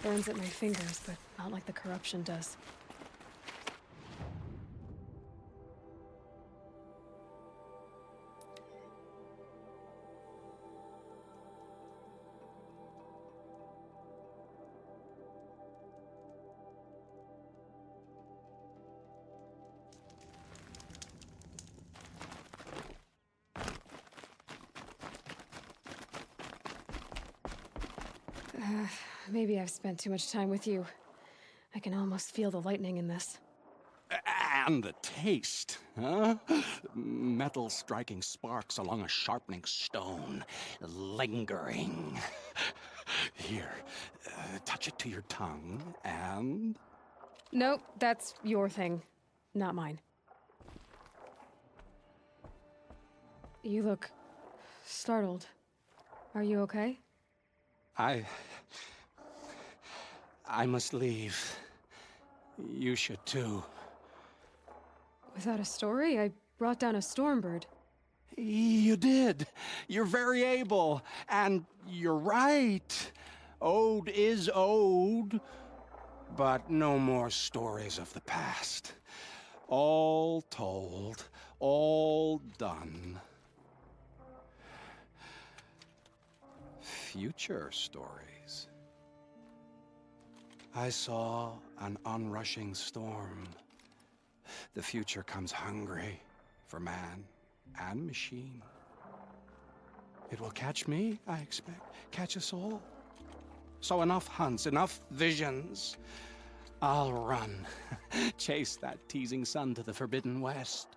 Burns at my fingers, but not like the corruption does. Maybe I've spent too much time with you. I can almost feel the lightning in this. And the taste, huh? Metal striking sparks along a sharpening stone, lingering. Here, touch it to your tongue, and... Nope, that's your thing, not mine. You look startled. Are you okay? I must leave. You should too. Without a story? I brought down a Stormbird. You did. You're very able. And you're right. Ode is ode. But no more stories of the past. All told. All done. Future stories. I saw an onrushing storm. The future comes hungry for man and machine. It will catch me, I expect. Catch us all. So enough hunts, enough visions. I'll run. Chase that teasing sun to the Forbidden West.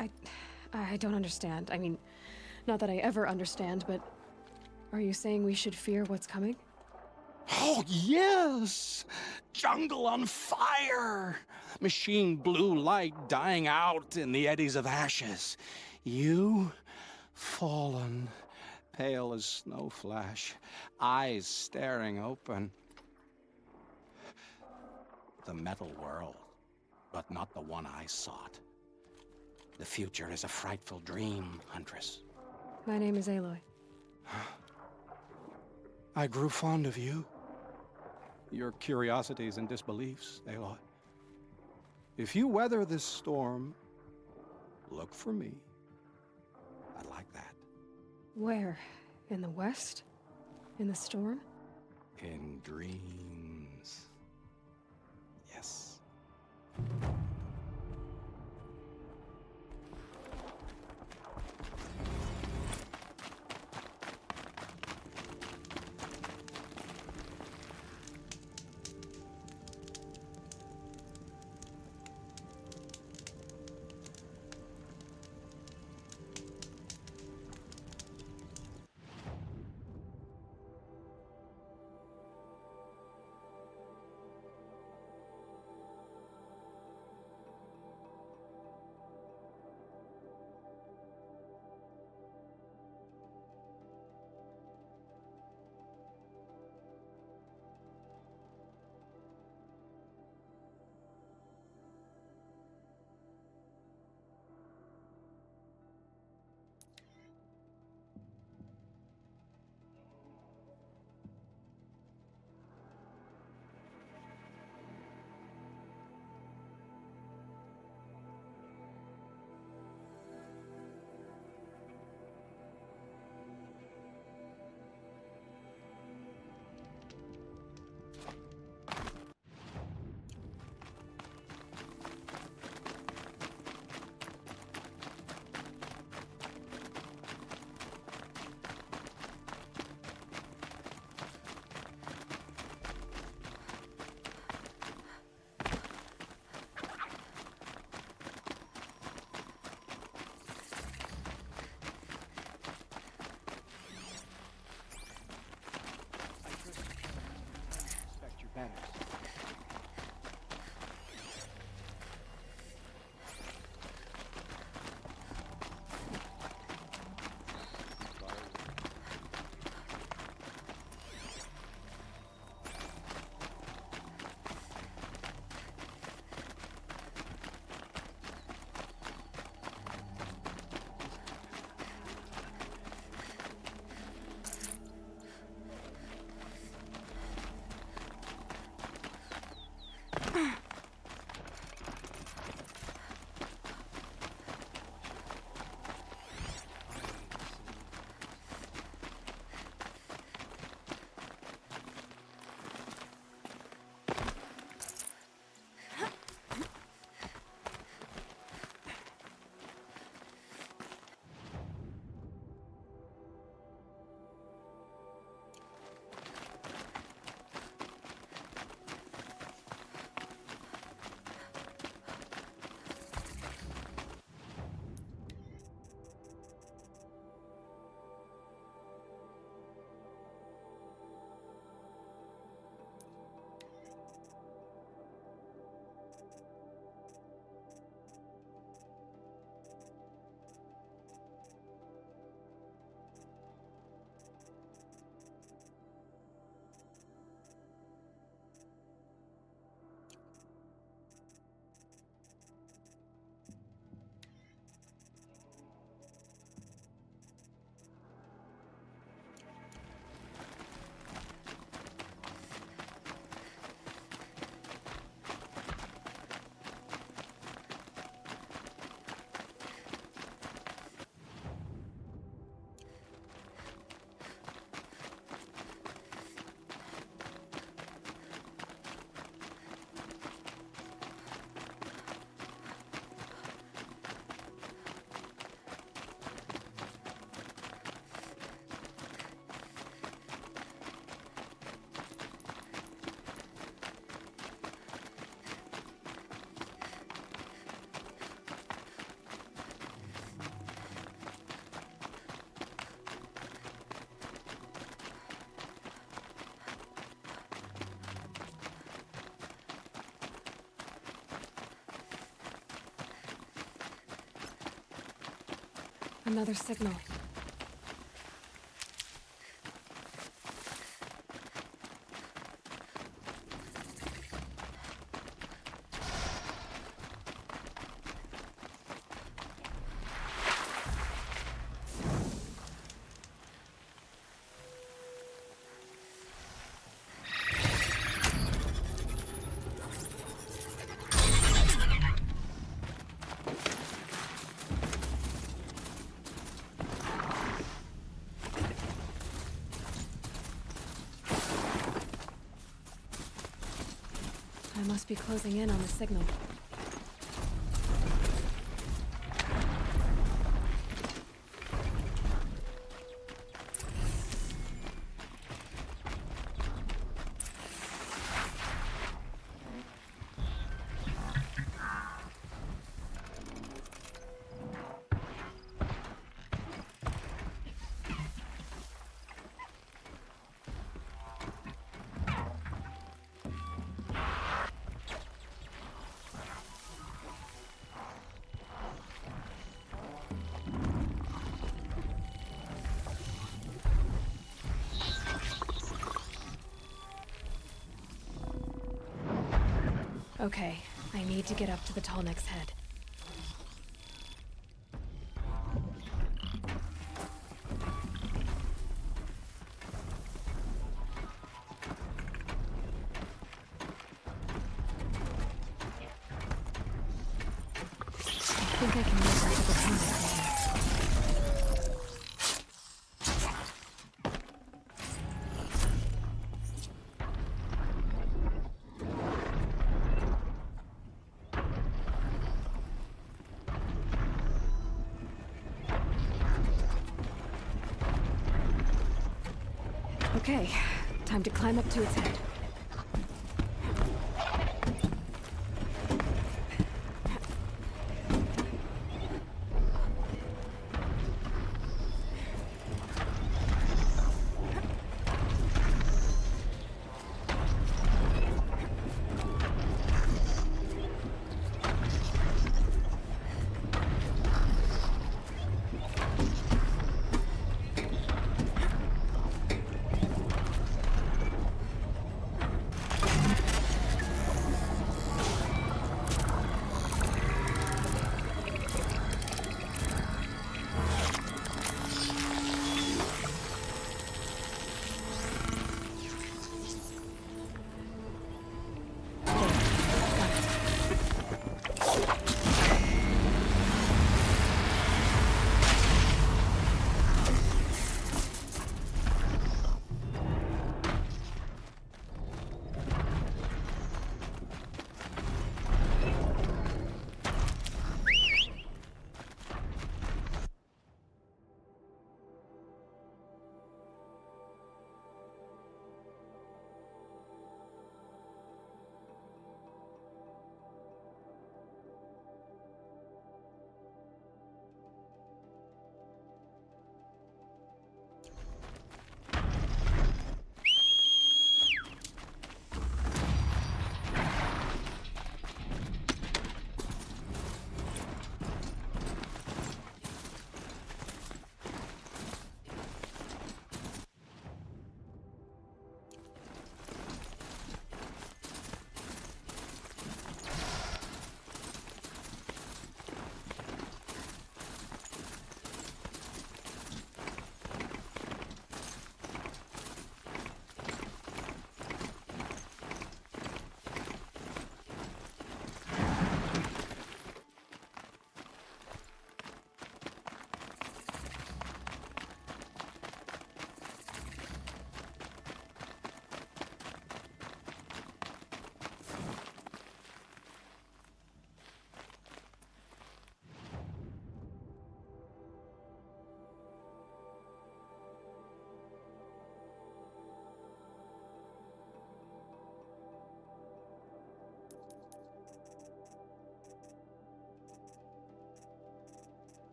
I don't understand. I mean, not that I ever understand, but are you saying we should fear what's coming? Oh, yes! Jungle on fire! Machine blue light dying out in the eddies of ashes. You, fallen, pale as snow flash, eyes staring open. The metal world, but not the one I sought. The future is a frightful dream, Huntress. My name is Aloy. I grew fond of you. Your curiosities and disbeliefs, Aloy. If you weather this storm, look for me. I'd like that. Where? In the west? In the storm? In dreams. Yes. Another signal. I must be closing in on the signal. Okay, I need to get up to the Tallneck's head. I think I can make it to the Tallneck from here. Okay, time to climb up to its head.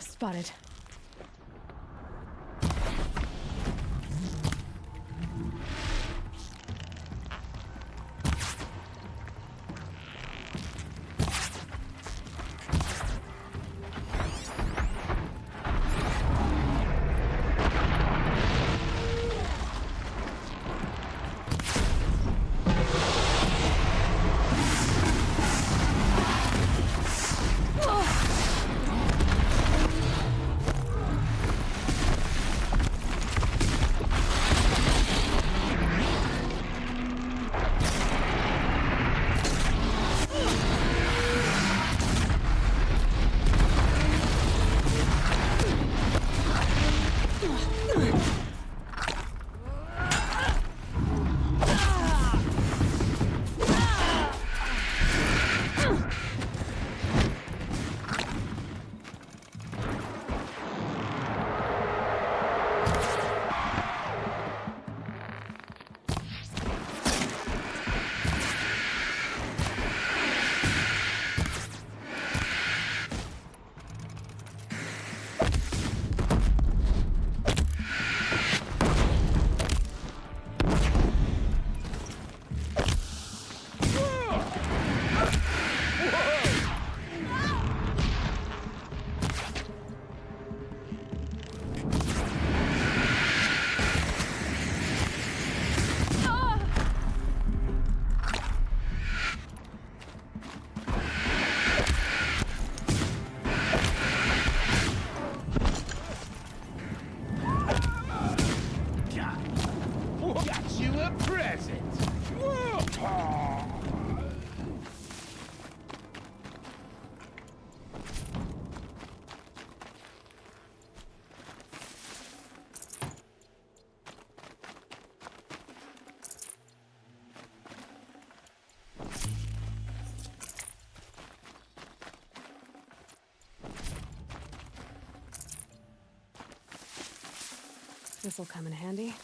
Spotted. Got you a present. This'll come in handy.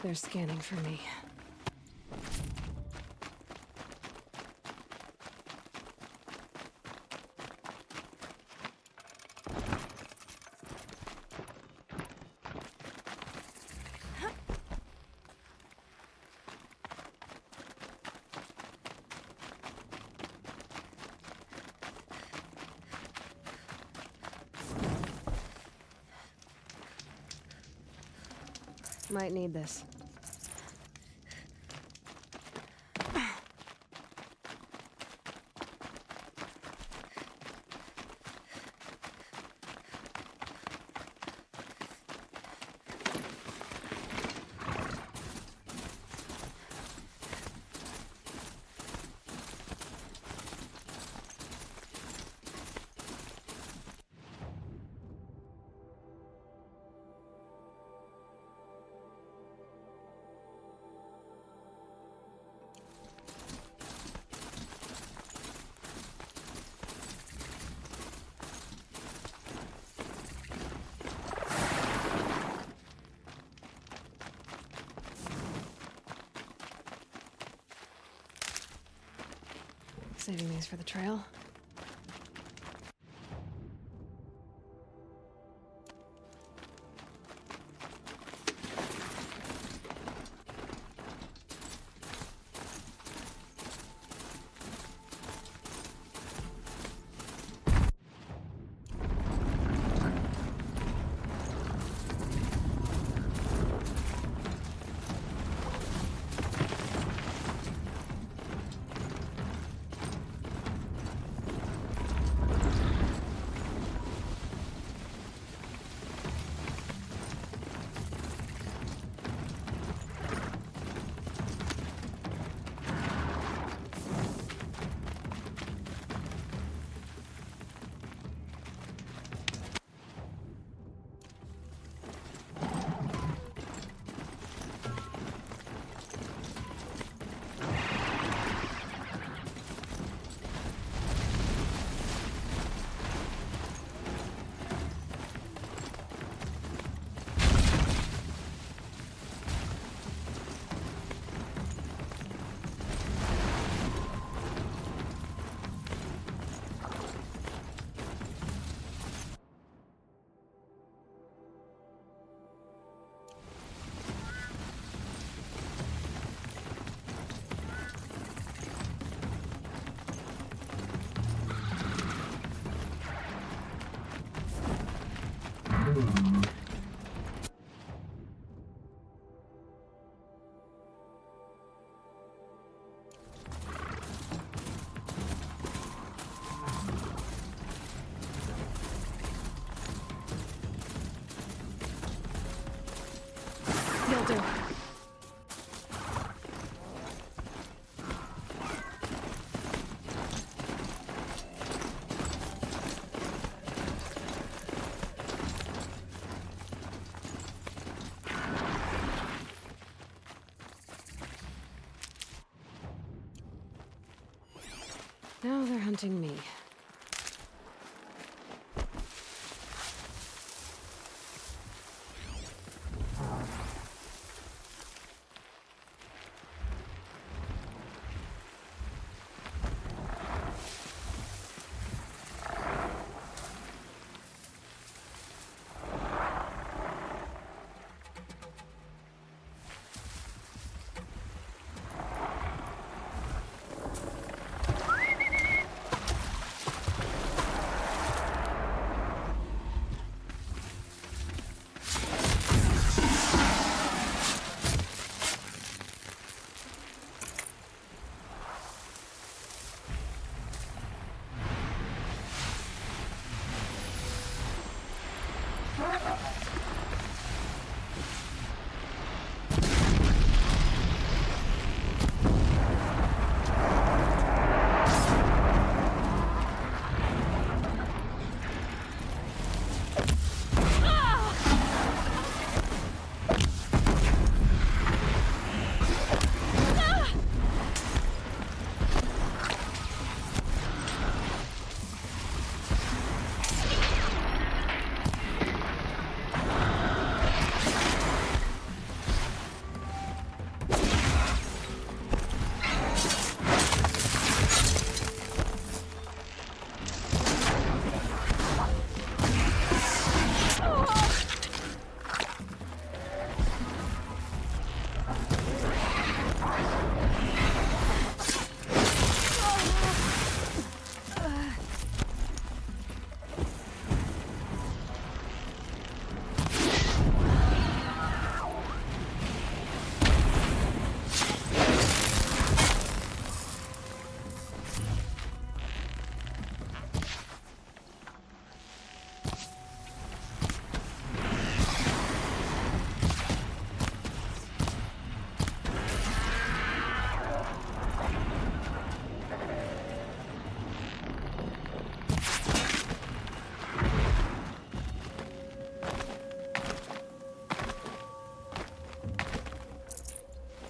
They're scanning for me. Might need this. Saving these for the trail. You'll do. Now they're hunting me.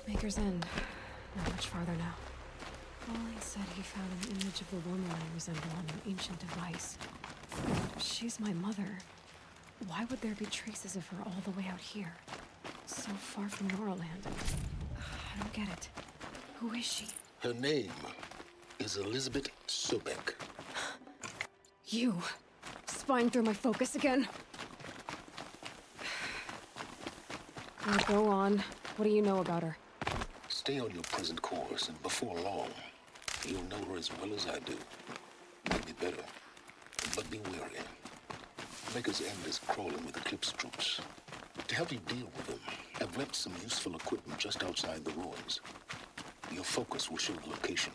Maker's End. Not much farther now. Ollie said he found an image of the woman I resemble on an ancient device. But if she's my mother, why would there be traces of her all the way out here? So far from Noraland. I don't get it. Who is she? Her name is Elizabeth Sobek. You. Spying through my focus again. Now go on. What do you know about her? Stay on your present course, and before long, you'll know her as well as I do. Maybe better, but be wary. Maker's End is crawling with Eclipse troops. To help you deal with them, I've left some useful equipment just outside the ruins. Your focus will show the location.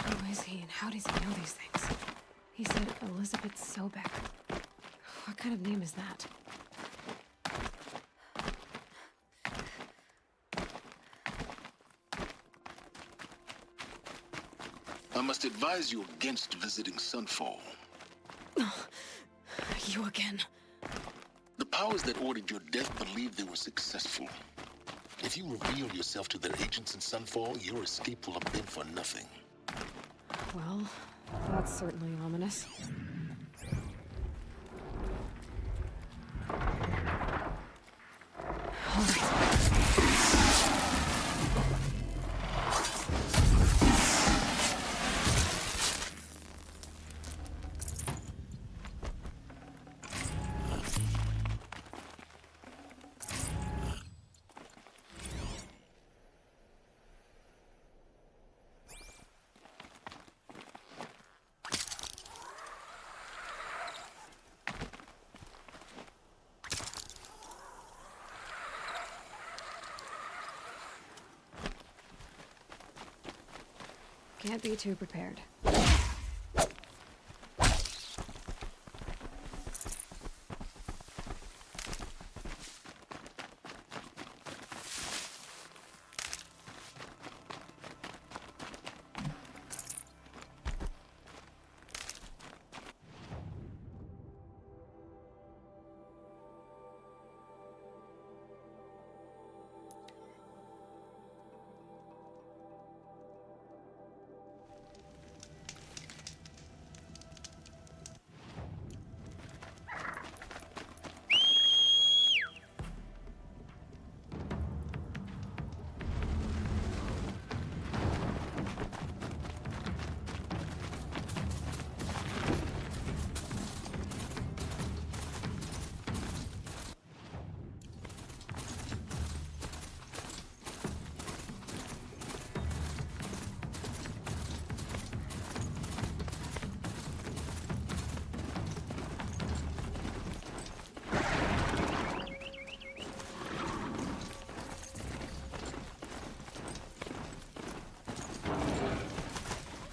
Who is he and how does he know these things? He said Elizabeth Sobek. What kind of name is that? I must advise you against visiting Sunfall. You again. The powers that ordered your death believe they were successful. If you reveal yourself to their agents in Sunfall, your escape will have been for nothing. Well, that's certainly ominous. All right. Can't be too prepared.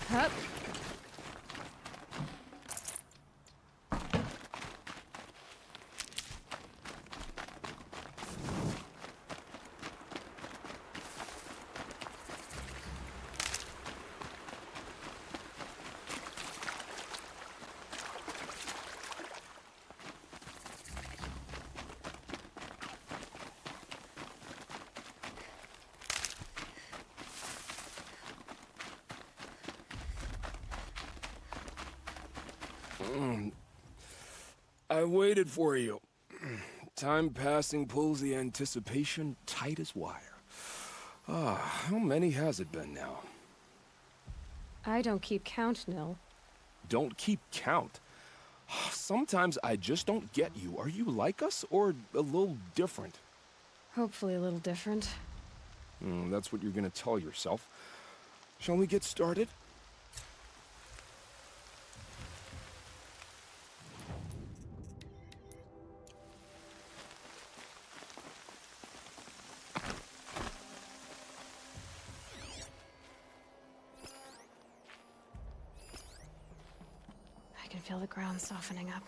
Hup. I waited for you. Time passing pulls the anticipation tight as wire. How many has it been now? I don't keep count, Nil. Don't keep count? Sometimes I just don't get you. Are you like us, or a little different? Hopefully a little different. That's what you're gonna tell yourself. Shall we get started? I can feel the ground softening up.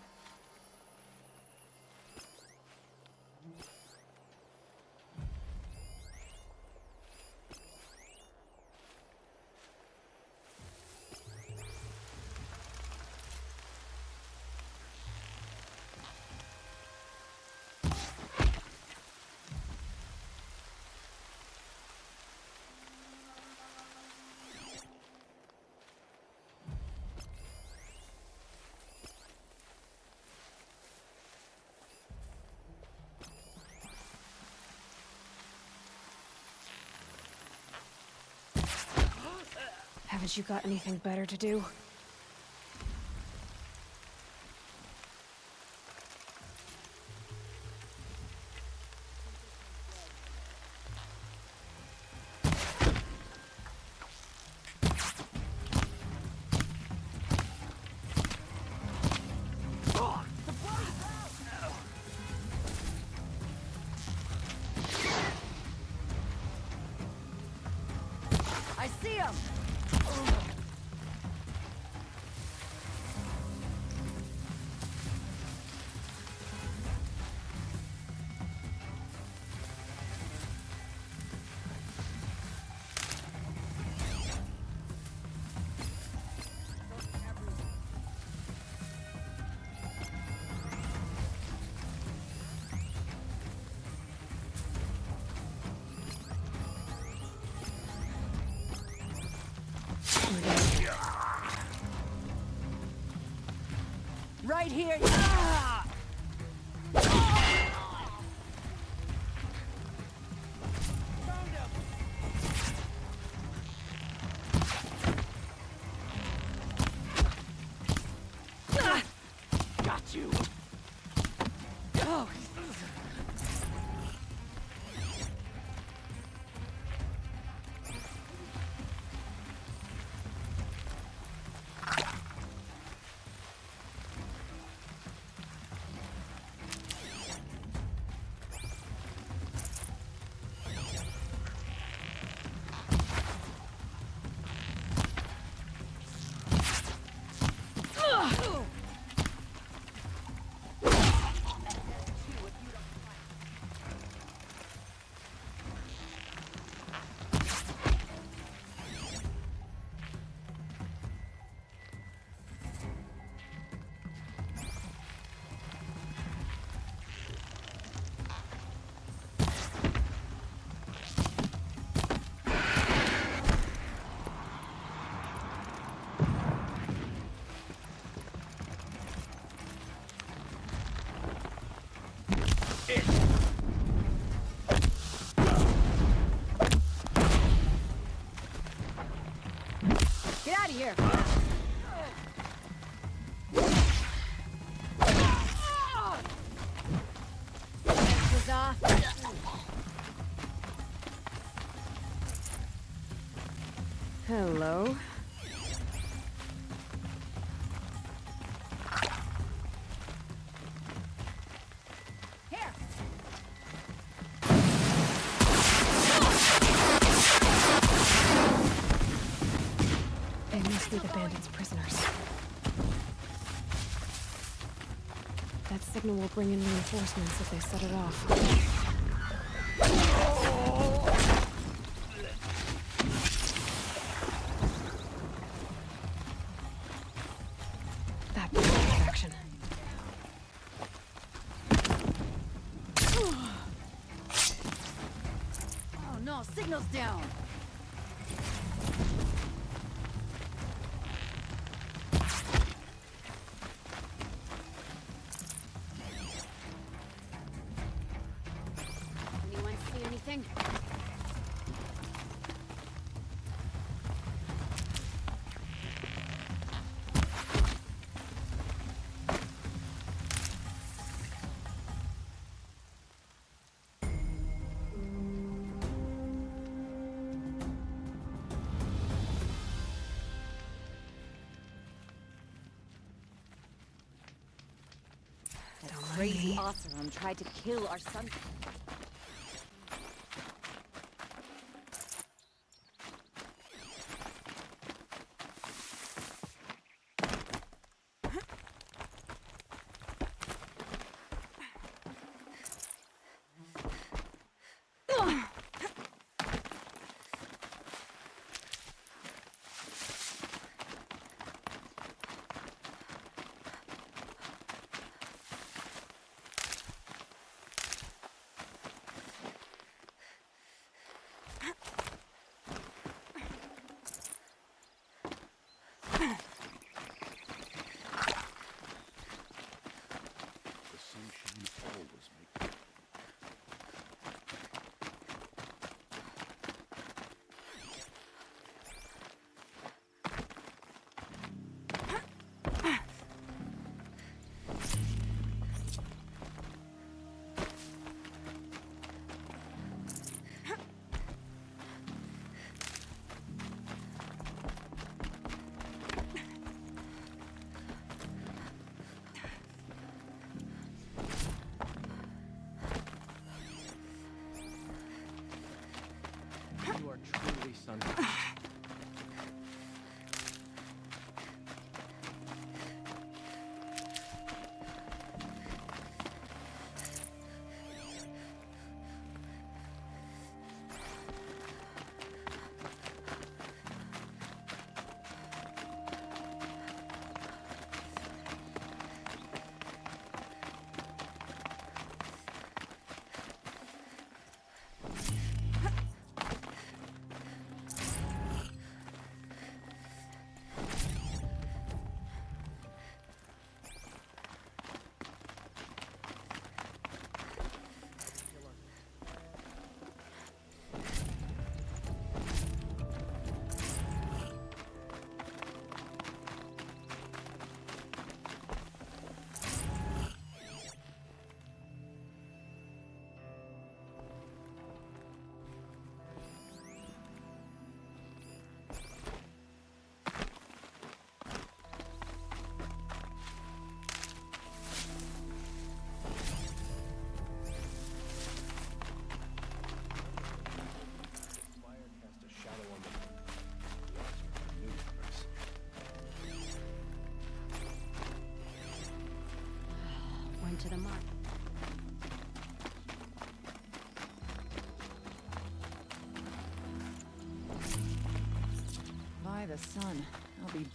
Haven't you got anything better to do? I see him! Right here! Ah! Got you. Oh. Get out of here! Huzzah! Hello? Here! They must be the bandits' prisoners. That signal will bring in reinforcements if they set it off. That was protection. Oh no, signal's down! Anyone see anything? That crazy Oseram tried to kill our son. son. Went to the mark. By the sun, I'll be...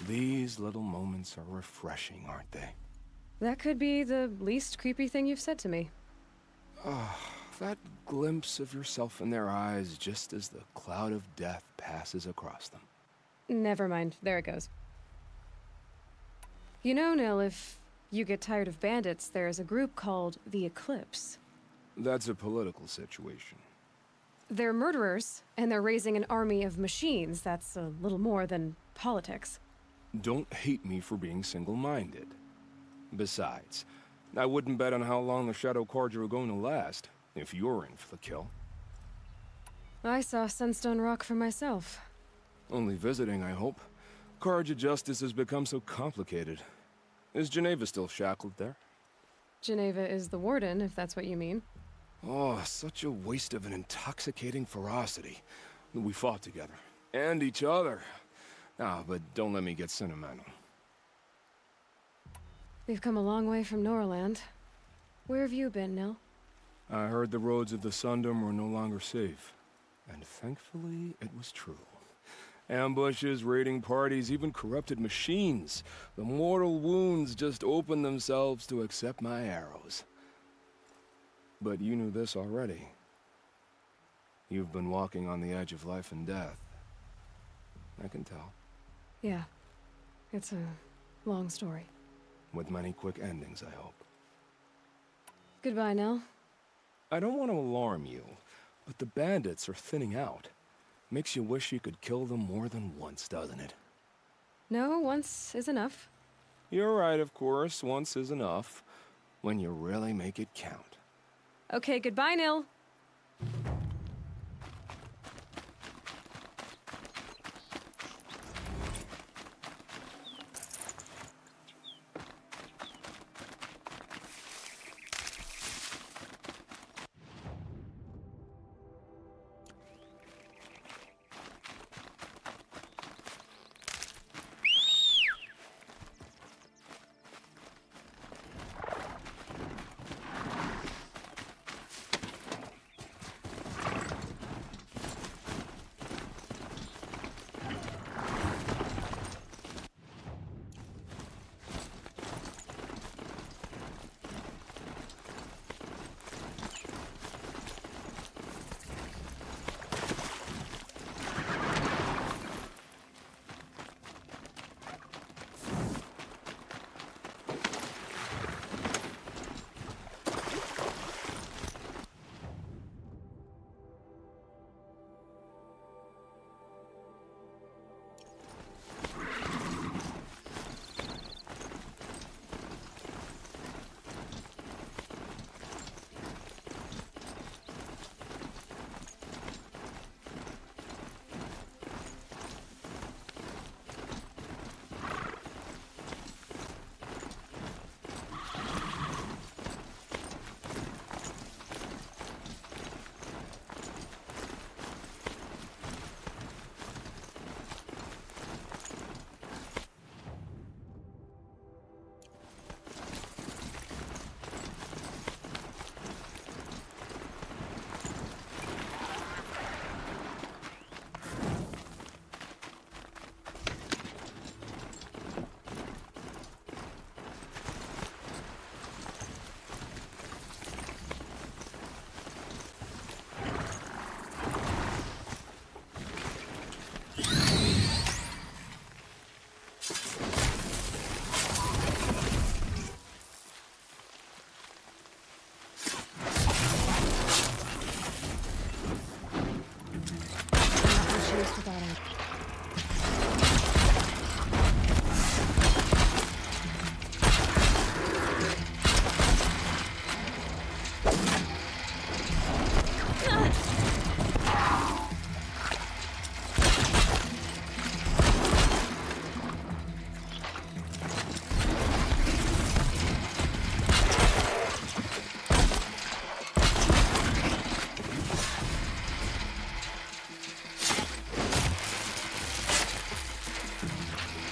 These little moments are refreshing, aren't they? That could be the least creepy thing you've said to me. That glimpse of yourself in their eyes just as the cloud of death passes across them. Never mind. There it goes. You know, Nil, if you get tired of bandits, there's a group called the Eclipse. That's a political situation. They're murderers, and they're raising an army of machines. That's a little more than politics. Don't hate me for being single-minded. Besides, I wouldn't bet on how long the Shadow Carja are going to last, if you're in for the kill. I saw Sunstone Rock for myself. Only visiting, I hope. Carja justice has become so complicated. Is Geneva still shackled there? Geneva is the warden, if that's what you mean. Oh, such a waste of an intoxicating ferocity. We fought together. And each other. Ah, but don't let me get sentimental. We've come a long way from Norland. Where have you been, Nil? I heard the roads of the Sundom were no longer safe. And thankfully, it was true. Ambushes, raiding parties, even corrupted machines. The mortal wounds just opened themselves to accept my arrows. But you knew this already. You've been walking on the edge of life and death. I can tell. Yeah. It's a long story. With many quick endings, I hope. Goodbye, Nil. I don't want to alarm you, But the bandits are thinning out. Makes you wish you could kill them more than once, doesn't it? No, once is enough. You're right, of course. Once is enough. When you really make it count. Okay, goodbye, Nil.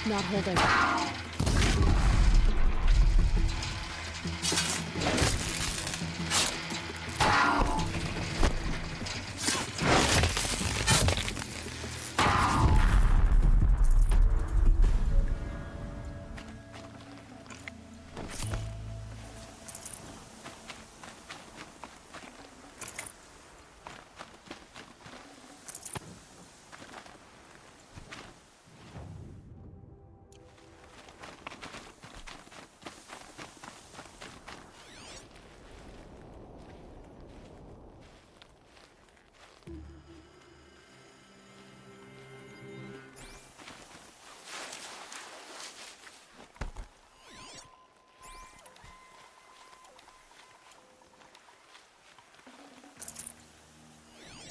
Not holding.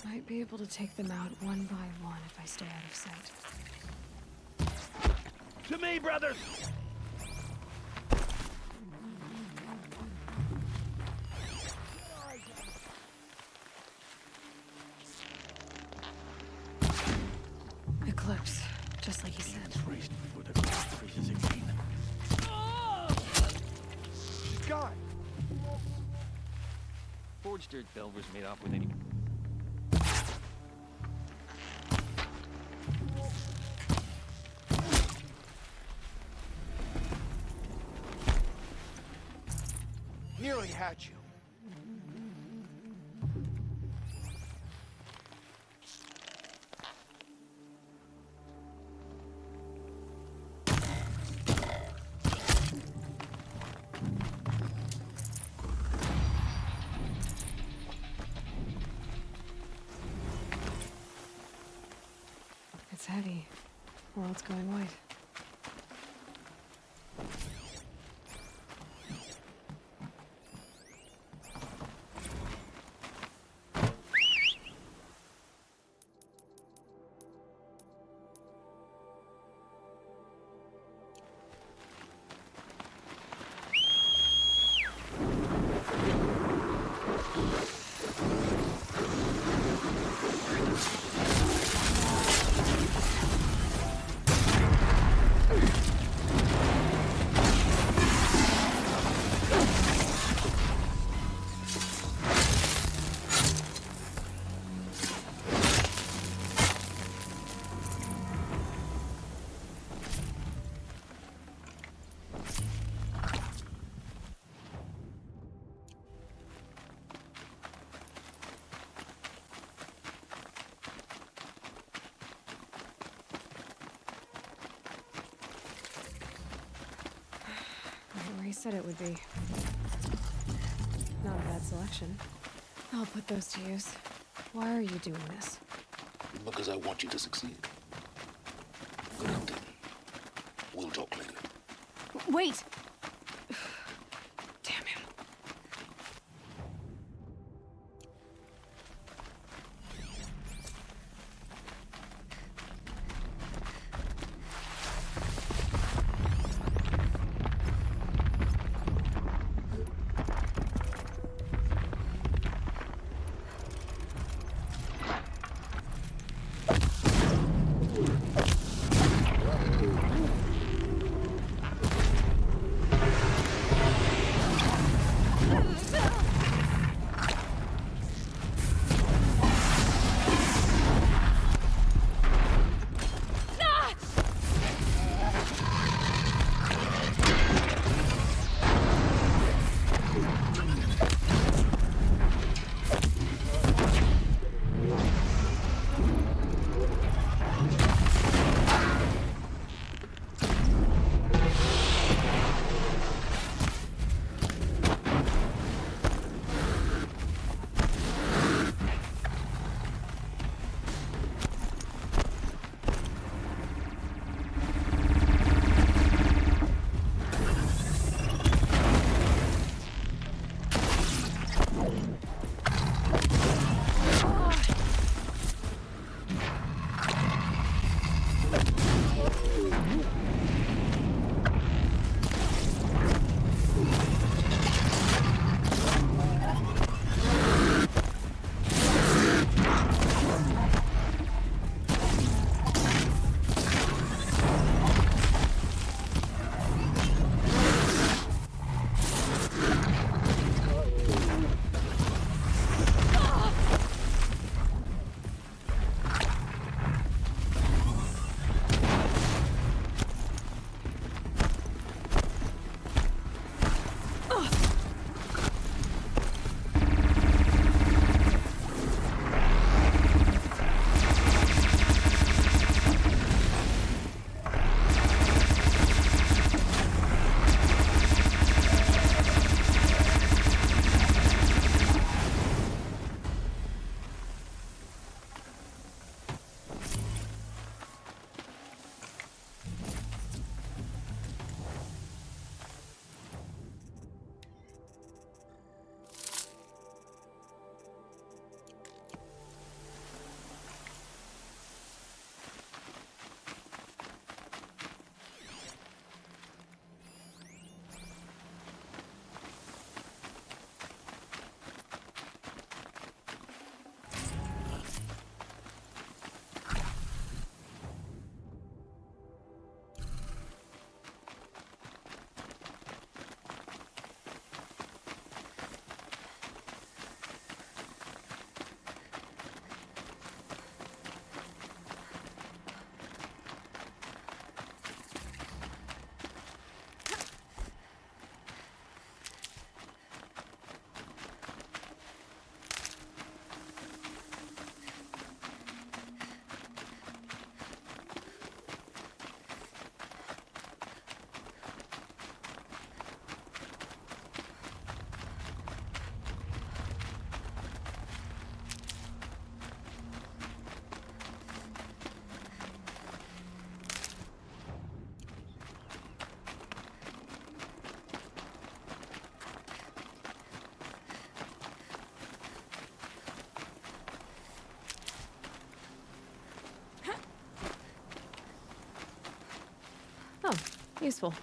Might be able to take them out one by one if I stay out of sight. To me, brothers! Eclipse, just like he said. Before the ground freezes again. She's gone! Forged dirt Belver's made off with any... Nearly had you. It's heavy. Well, it's going white. Where he said it would be. Not a bad selection. I'll put those to use. Why are you doing this? Because I want you to succeed. Good hunting. We'll talk later. Wait! Damn him. Useful.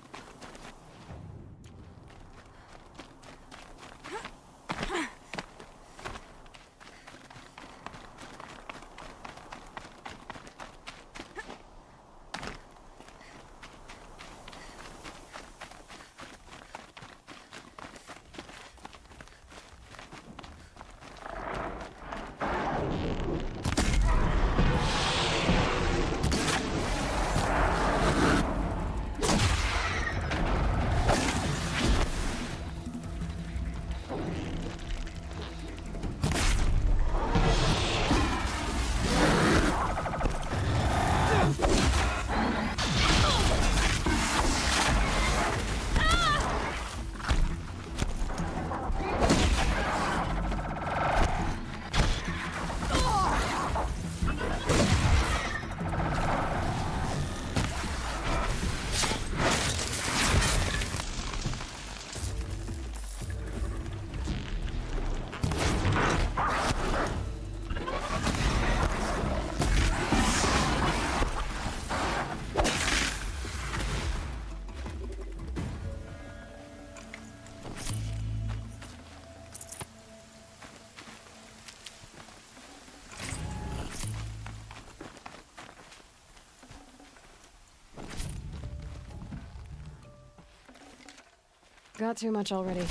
Got too much already.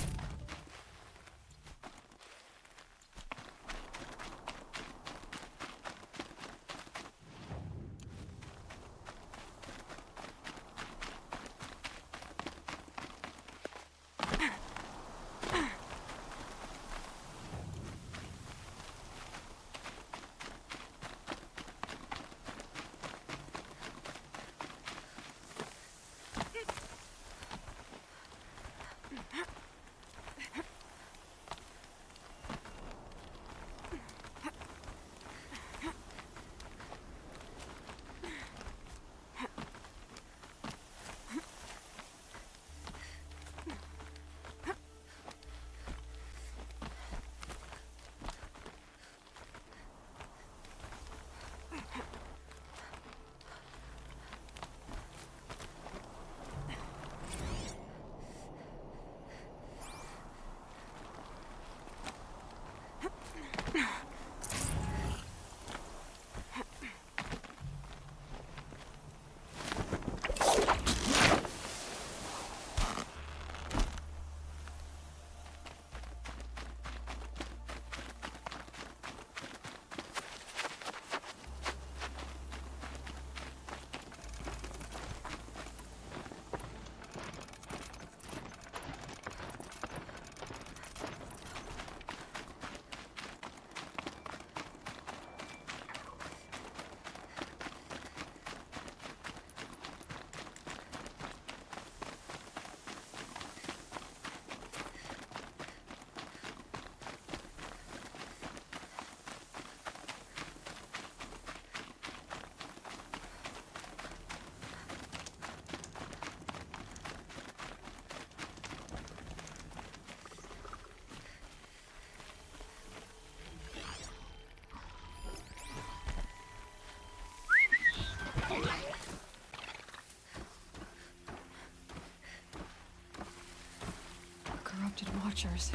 Corrupted watchers.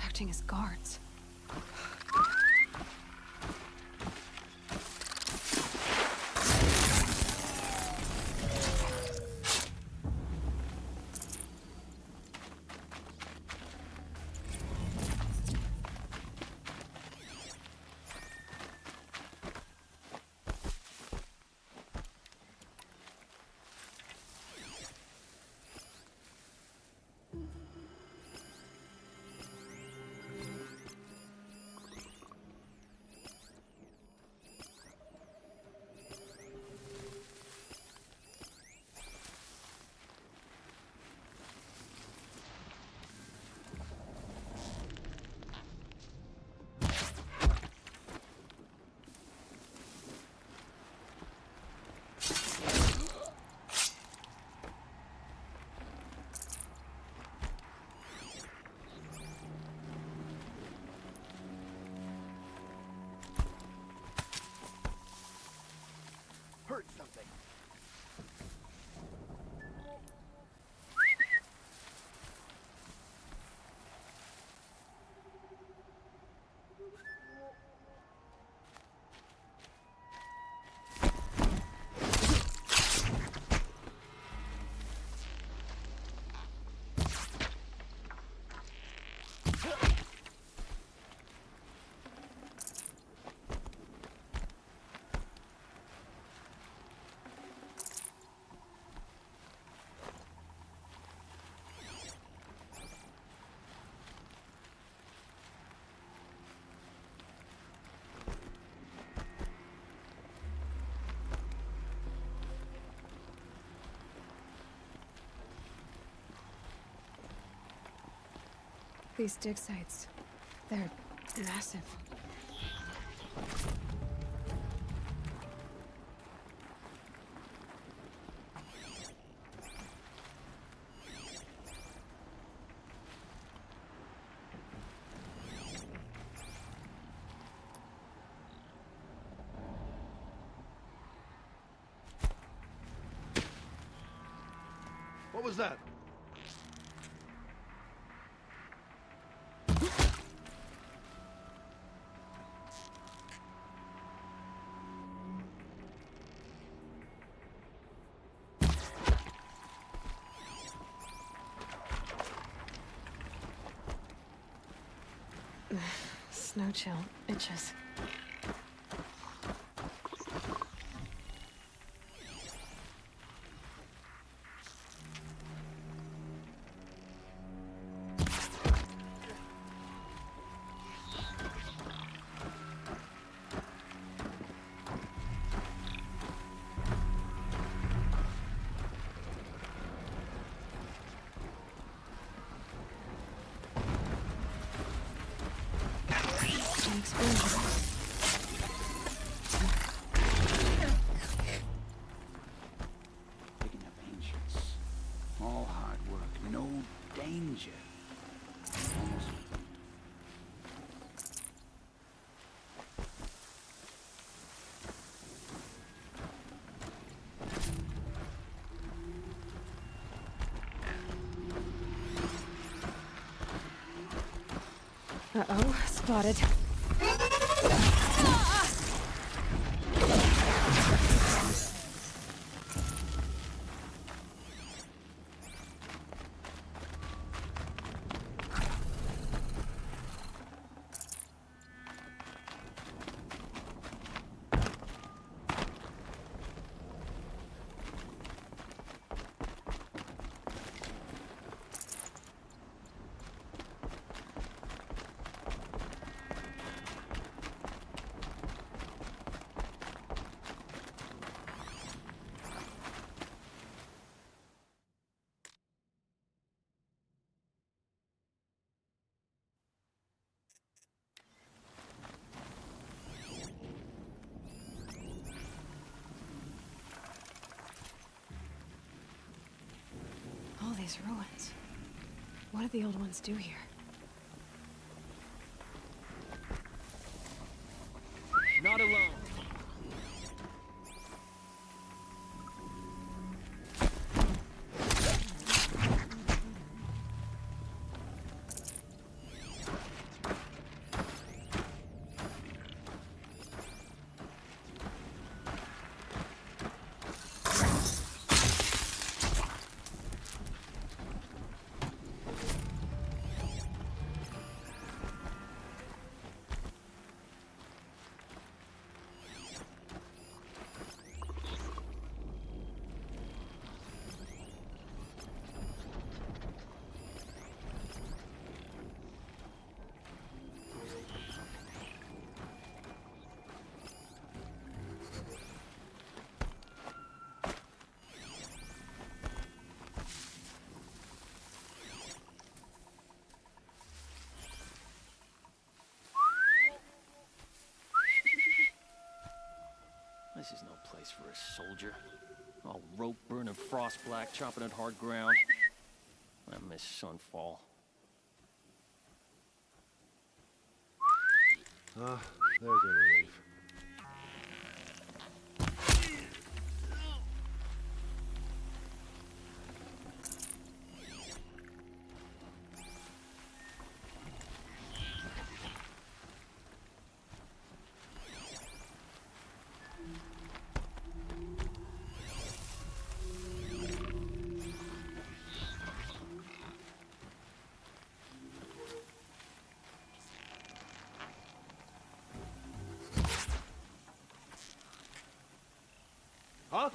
Acting as guards. these dig sites. They're massive. What was that? Snow chill itches. Picking up ancients. All hard work, no danger. Almost. Uh-oh, spotted. All these ruins. What did the old ones do here? Not alone. This is no place for a soldier. All rope burning frost black, chopping at hard ground. I miss Sunfall. Ah, there's a relief. Huh?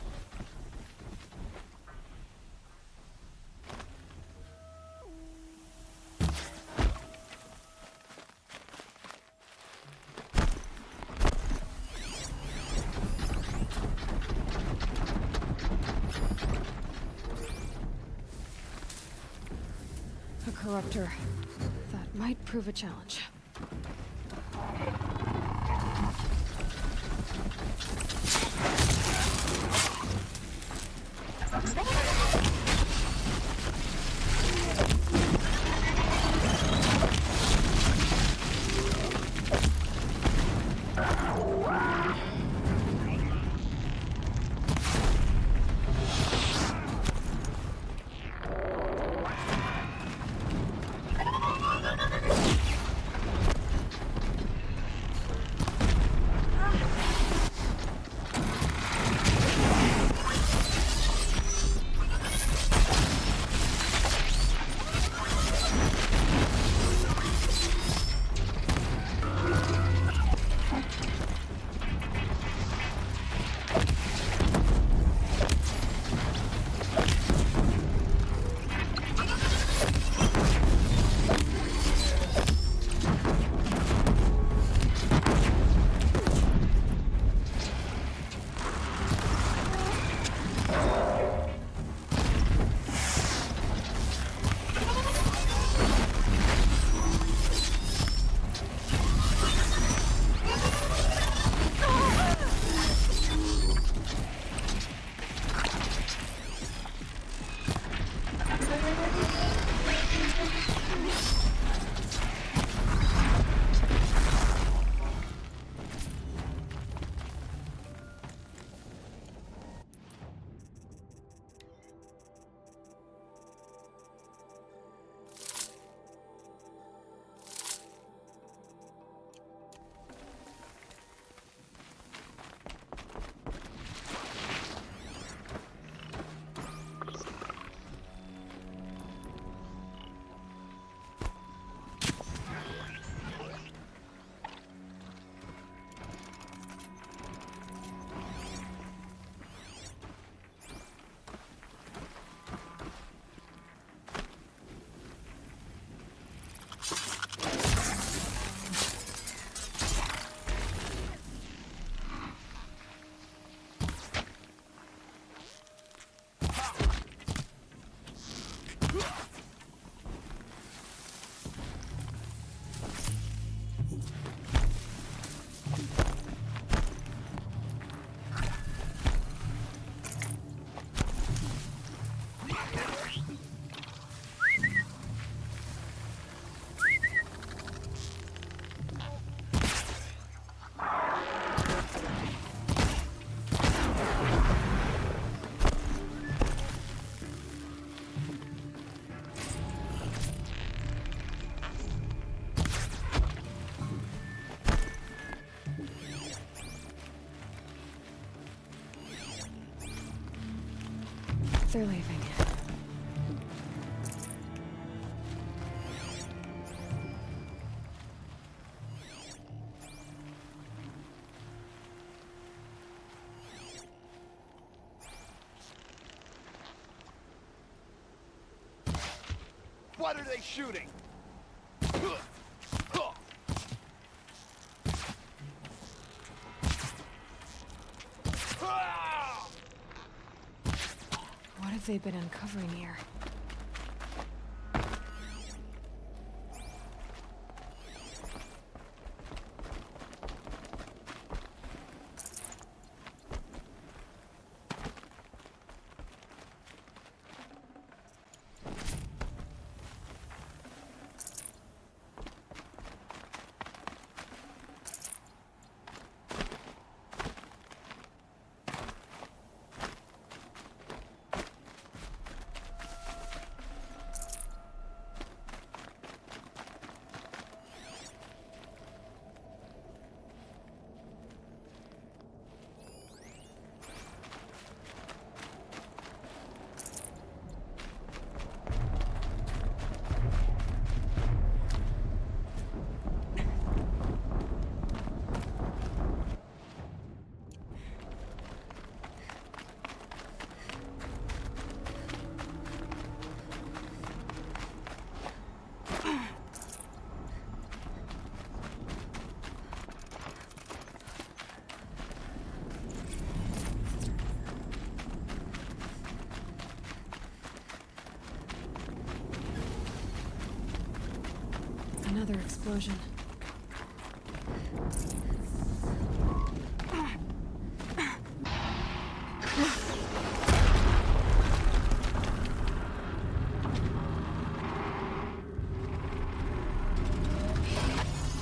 A corruptor. That Might prove a challenge. They're leaving. What are they shooting? What have they been uncovering here? Another explosion.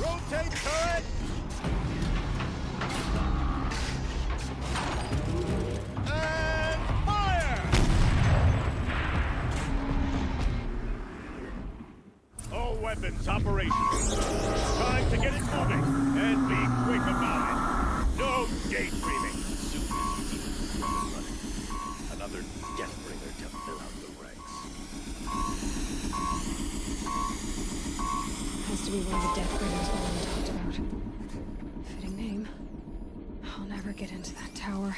Rotate turret! And fire! All weapons operational. Time to get it moving, and be quick about it. No daydreaming. Another Deathbringer to fill out the ranks. Has to be one of the Deathbringers Olin talked about. Fitting name. I'll never get into that tower.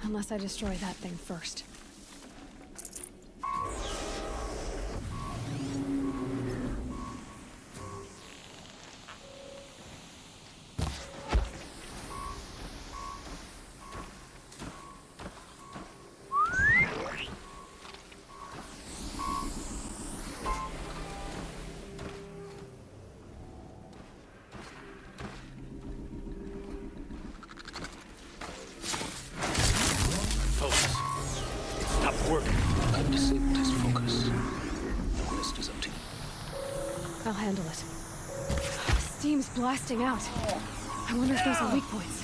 Unless I destroy that thing first. I've disabled his focus. The rest is up to you. I'll handle it. Steam's blasting out. I wonder if those are weak points.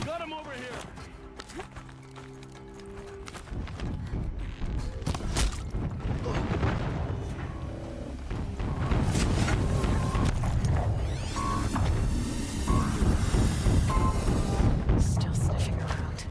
Got him over here! Still sniffing around.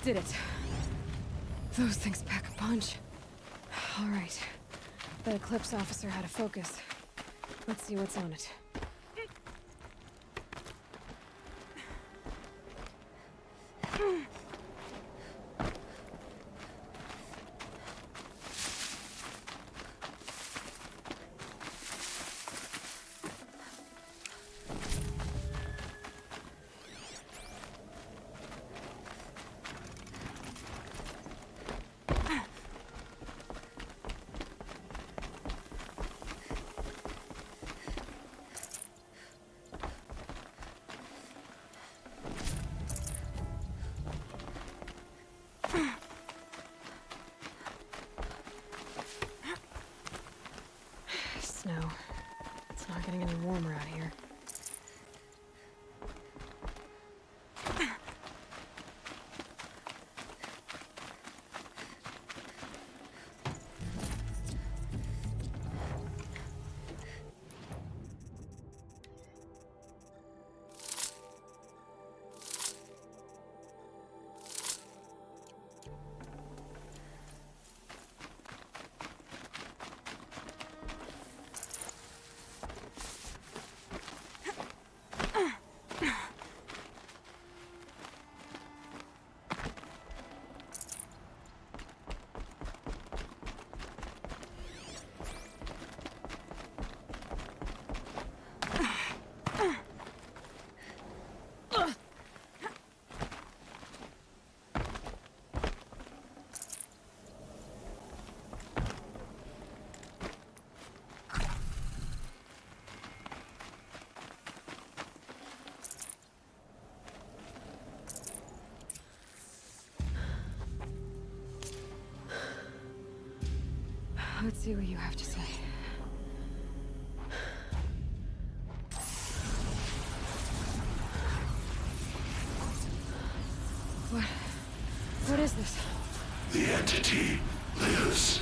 Did it. Those things pack a punch. All right. The Eclipse officer had a focus. Let's see what's on it. Let's see what you have to say. What is this? The entity lives.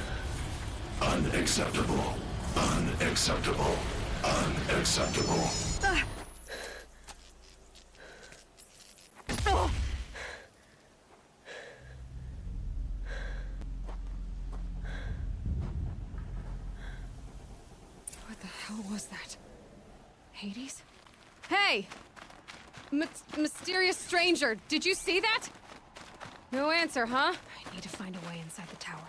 Unacceptable. Unacceptable. Unacceptable. What the hell was that? Hades? Hey! Mysterious stranger, did you see that? No answer, huh? I need to find a way inside the tower.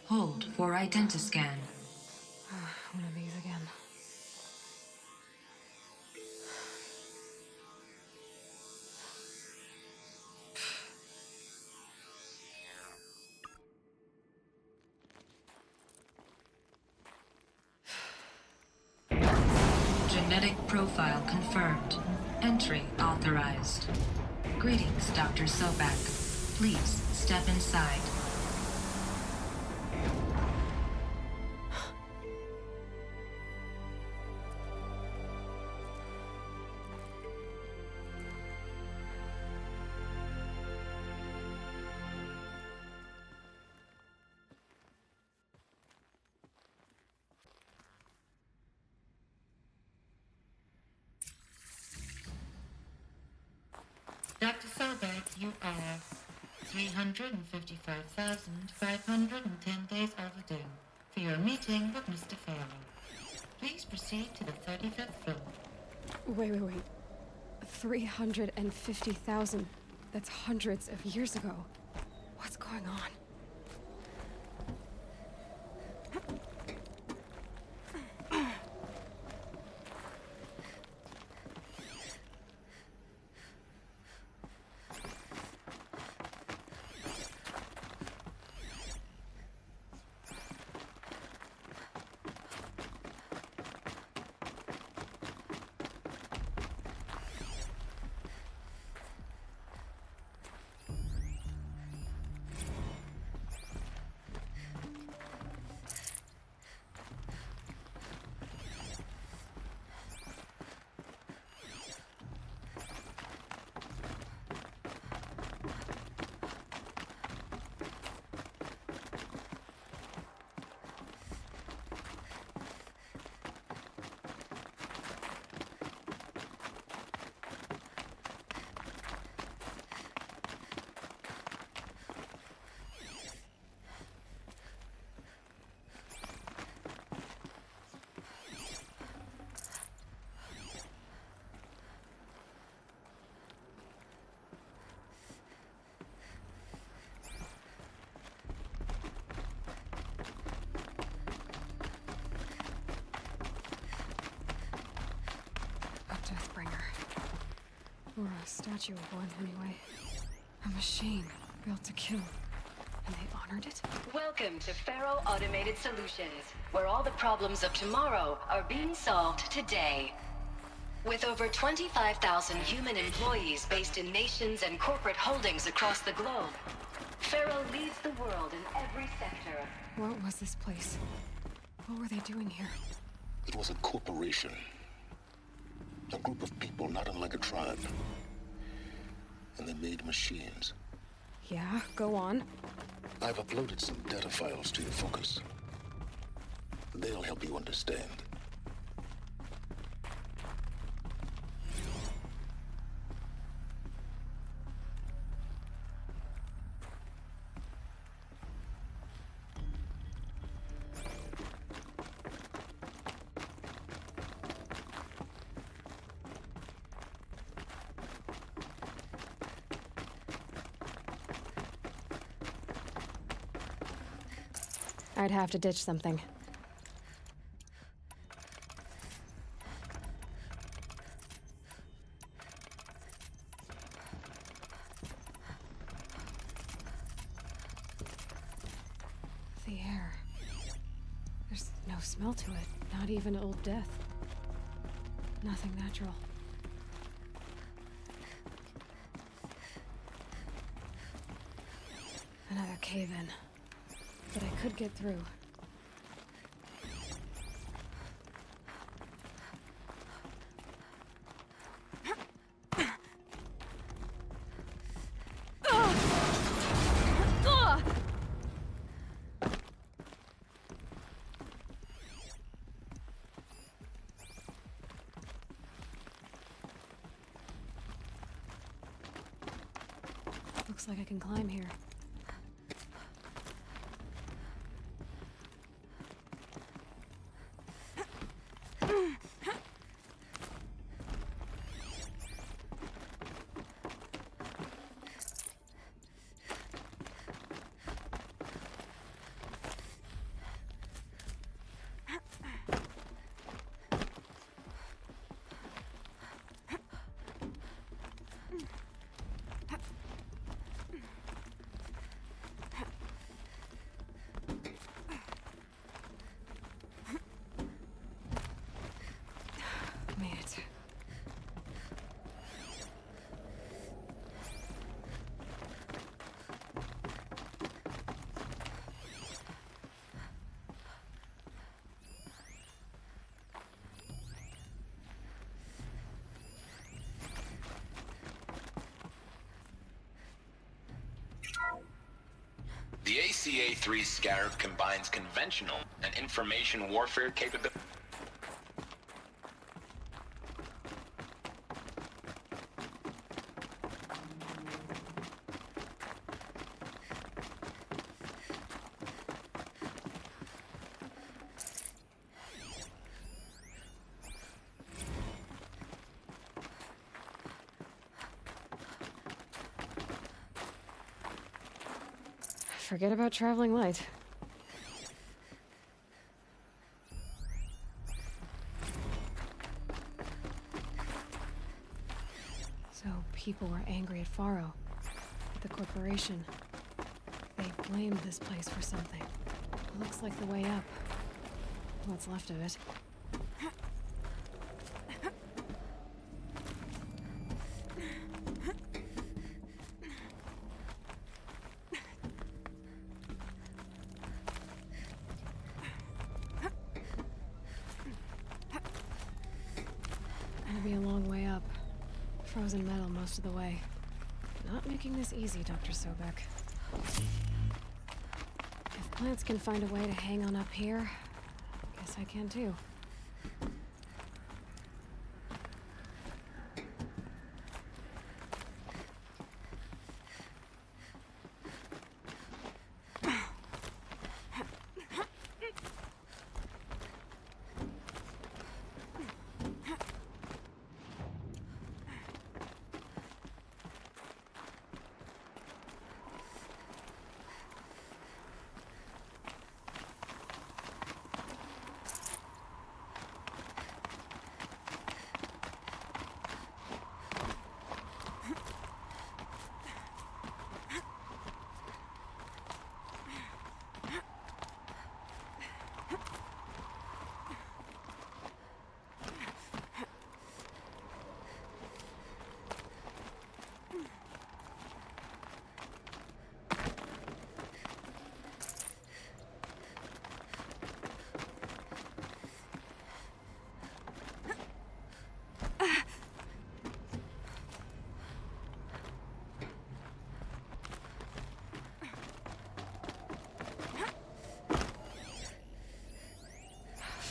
Hold for identiscan. One of these again. Genetic profile confirmed. Entry authorized. Greetings, Dr. Sobek. Please step inside. Dr. Sobek, you are 355,510 days overdue for your meeting with Mr. Pharaoh. Please proceed to the 35th floor. Wait. 350,000. That's hundreds of years ago. What's going on? Deathbringer. Or a statue of one, anyway. A machine built to kill. And they honored it? Welcome to Pharaoh Automated Solutions, where all the problems of tomorrow are being solved today. With over 25,000 human employees based in nations and corporate holdings across the globe, Pharaoh leads the world in every sector. What was this place? What were they doing here? It was a corporation. A group of people not unlike a tribe. And they made machines. Yeah, go on. I've uploaded some data files to your focus. They'll help you understand. I'd have to ditch something. The air. There's No smell to it. Not even old death. Nothing natural. Another cave-in. But I could get through. Looks like I can climb here. Made it. The ACA-3 Scarab combines conventional and information warfare capabilities. Forget about traveling light. So people were angry at Faro, at the corporation. They blamed this place for something. Looks like the way up. What's left of it. It'll be a long way up. Frozen metal most of the way. Not making this easy, Dr. Sobek. If plants can find a way to hang on up here, guess I can too.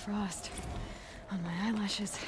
Frost on my eyelashes.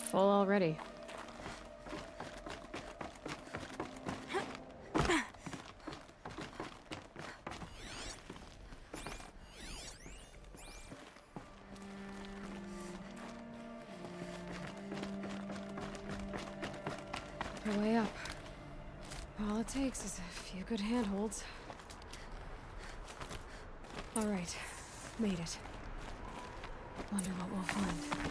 full already. Our way up. All it takes is a few good handholds. All right, made it. Wonder what we'll find.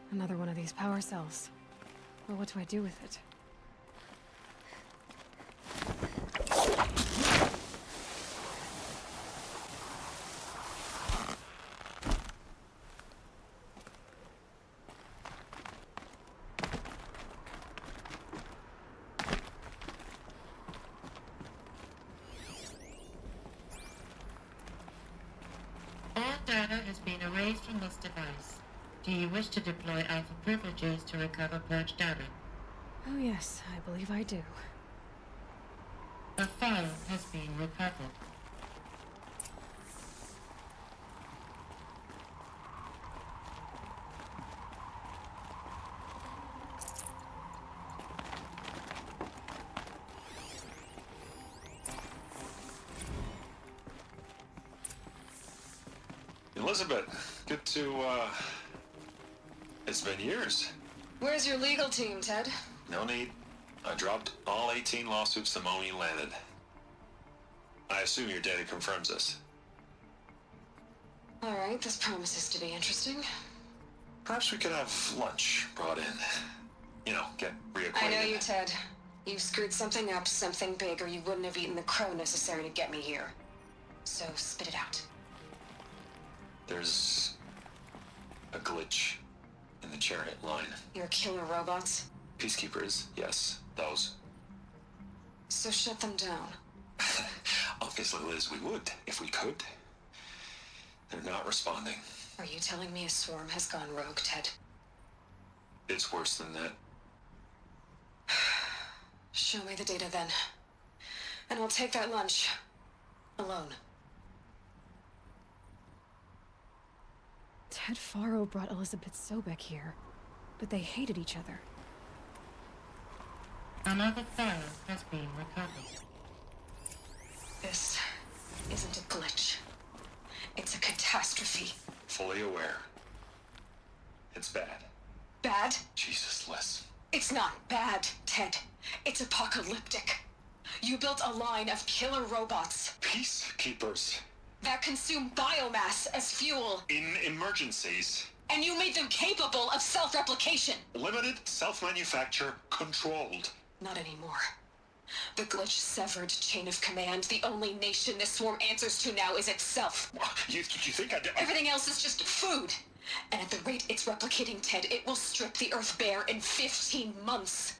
Another one of these power cells. Well, what do I do with it? All data has been erased from this device. Do you wish to deploy Alpha privileges to recover purged data? Oh yes, I believe I do. A file has been recovered. Elizabeth, good to, It's been years. Where's your legal team, Ted? No need. I dropped all 18 lawsuits the moment you landed. I assume your data confirms this. All right, this promises to be interesting. Perhaps we could have lunch brought in. You know, get reacquainted. I know you, Ted. You screwed something up, something big, or you wouldn't have eaten the crow necessary to get me here. So spit it out. There's a glitch in the chariot line. Your killer robots? Peacekeepers, yes, those. So shut them down. Obviously, Liz, we would, if we could. They're not responding. Are you telling me a swarm has gone rogue, Ted? It's worse than that. Show me the data then. And I'll take that lunch. Alone. Ted Faro brought Elizabeth Sobek here, but they hated each other. Another file has been recovered. This isn't a glitch. It's a catastrophe. Fully aware. It's bad. Bad? Jesus, Liz. It's not bad, Ted. It's apocalyptic. You built a line of killer robots. Peacekeepers. That consume biomass as fuel. In emergencies. And you made them capable of self-replication. Limited, self-manufacture, controlled. Not anymore. The glitch severed chain of command. The only nation this swarm answers to now is itself. You think Everything else is just food. And at the rate it's replicating, Ted, it will strip the Earth bare in 15 months.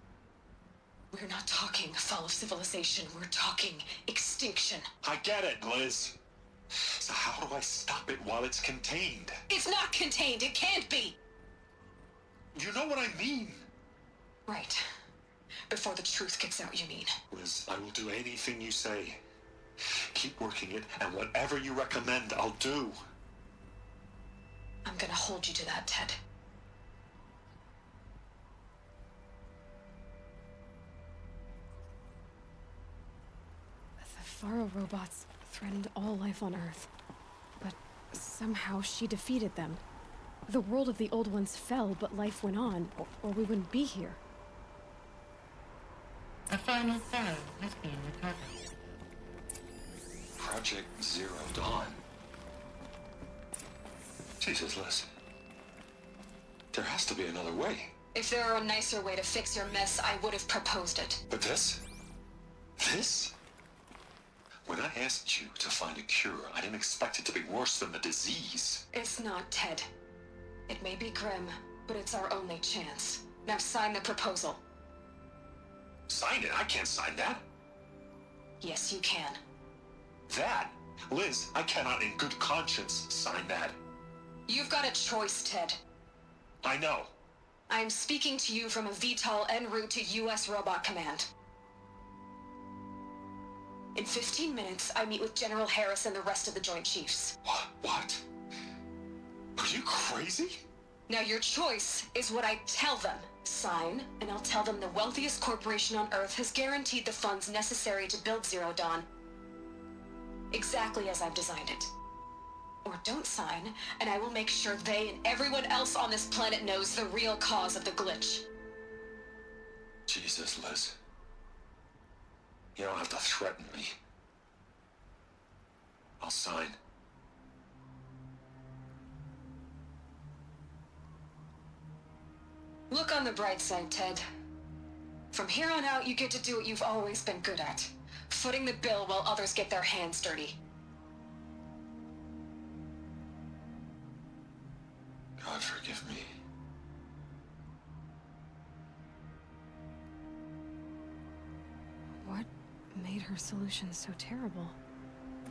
We're not talking fall of civilization. We're talking extinction. I get it, Liz. So how do I stop it while it's contained? It's not contained. It can't be. You know what I mean. Right. Before the truth gets out, you mean? Liz, I will do anything you say. Keep working it, and whatever you recommend, I'll do. I'm gonna hold you to that, Ted. The Faro robots threatened all life on Earth, but somehow she defeated them. The world of the Old Ones fell, but life went on, or we wouldn't be here. A final file has been recovered. Project Zero Dawn. Jesus, Liz. There has to be another way. If there were a nicer way to fix your mess, I would have proposed it. But this? This? When I asked you to find a cure, I didn't expect it to be worse than the disease. It's not, Ted. It may be grim, but it's our only chance. Now sign the proposal. Sign it? I can't sign that. Yes, you can. That? Liz, I cannot in good conscience sign that. You've got a choice, Ted. I know. I am speaking to you from a VTOL en route to U.S. Robot Command. In 15 minutes, I meet with General Harris and the rest of the Joint Chiefs. What? Are you crazy? Now your choice is what I tell them. Sign, and I'll tell them the wealthiest corporation on Earth has guaranteed the funds necessary to build Zero Dawn. Exactly as I've designed it. Or don't sign, and I will make sure they and everyone else on this planet knows the real cause of the glitch. Jesus, Liz. You don't have to threaten me. I'll sign. Look on the bright side, Ted. From here on out, you get to do what you've always been good at. Footing the bill while others get their hands dirty. God forgive me. What made her solution so terrible?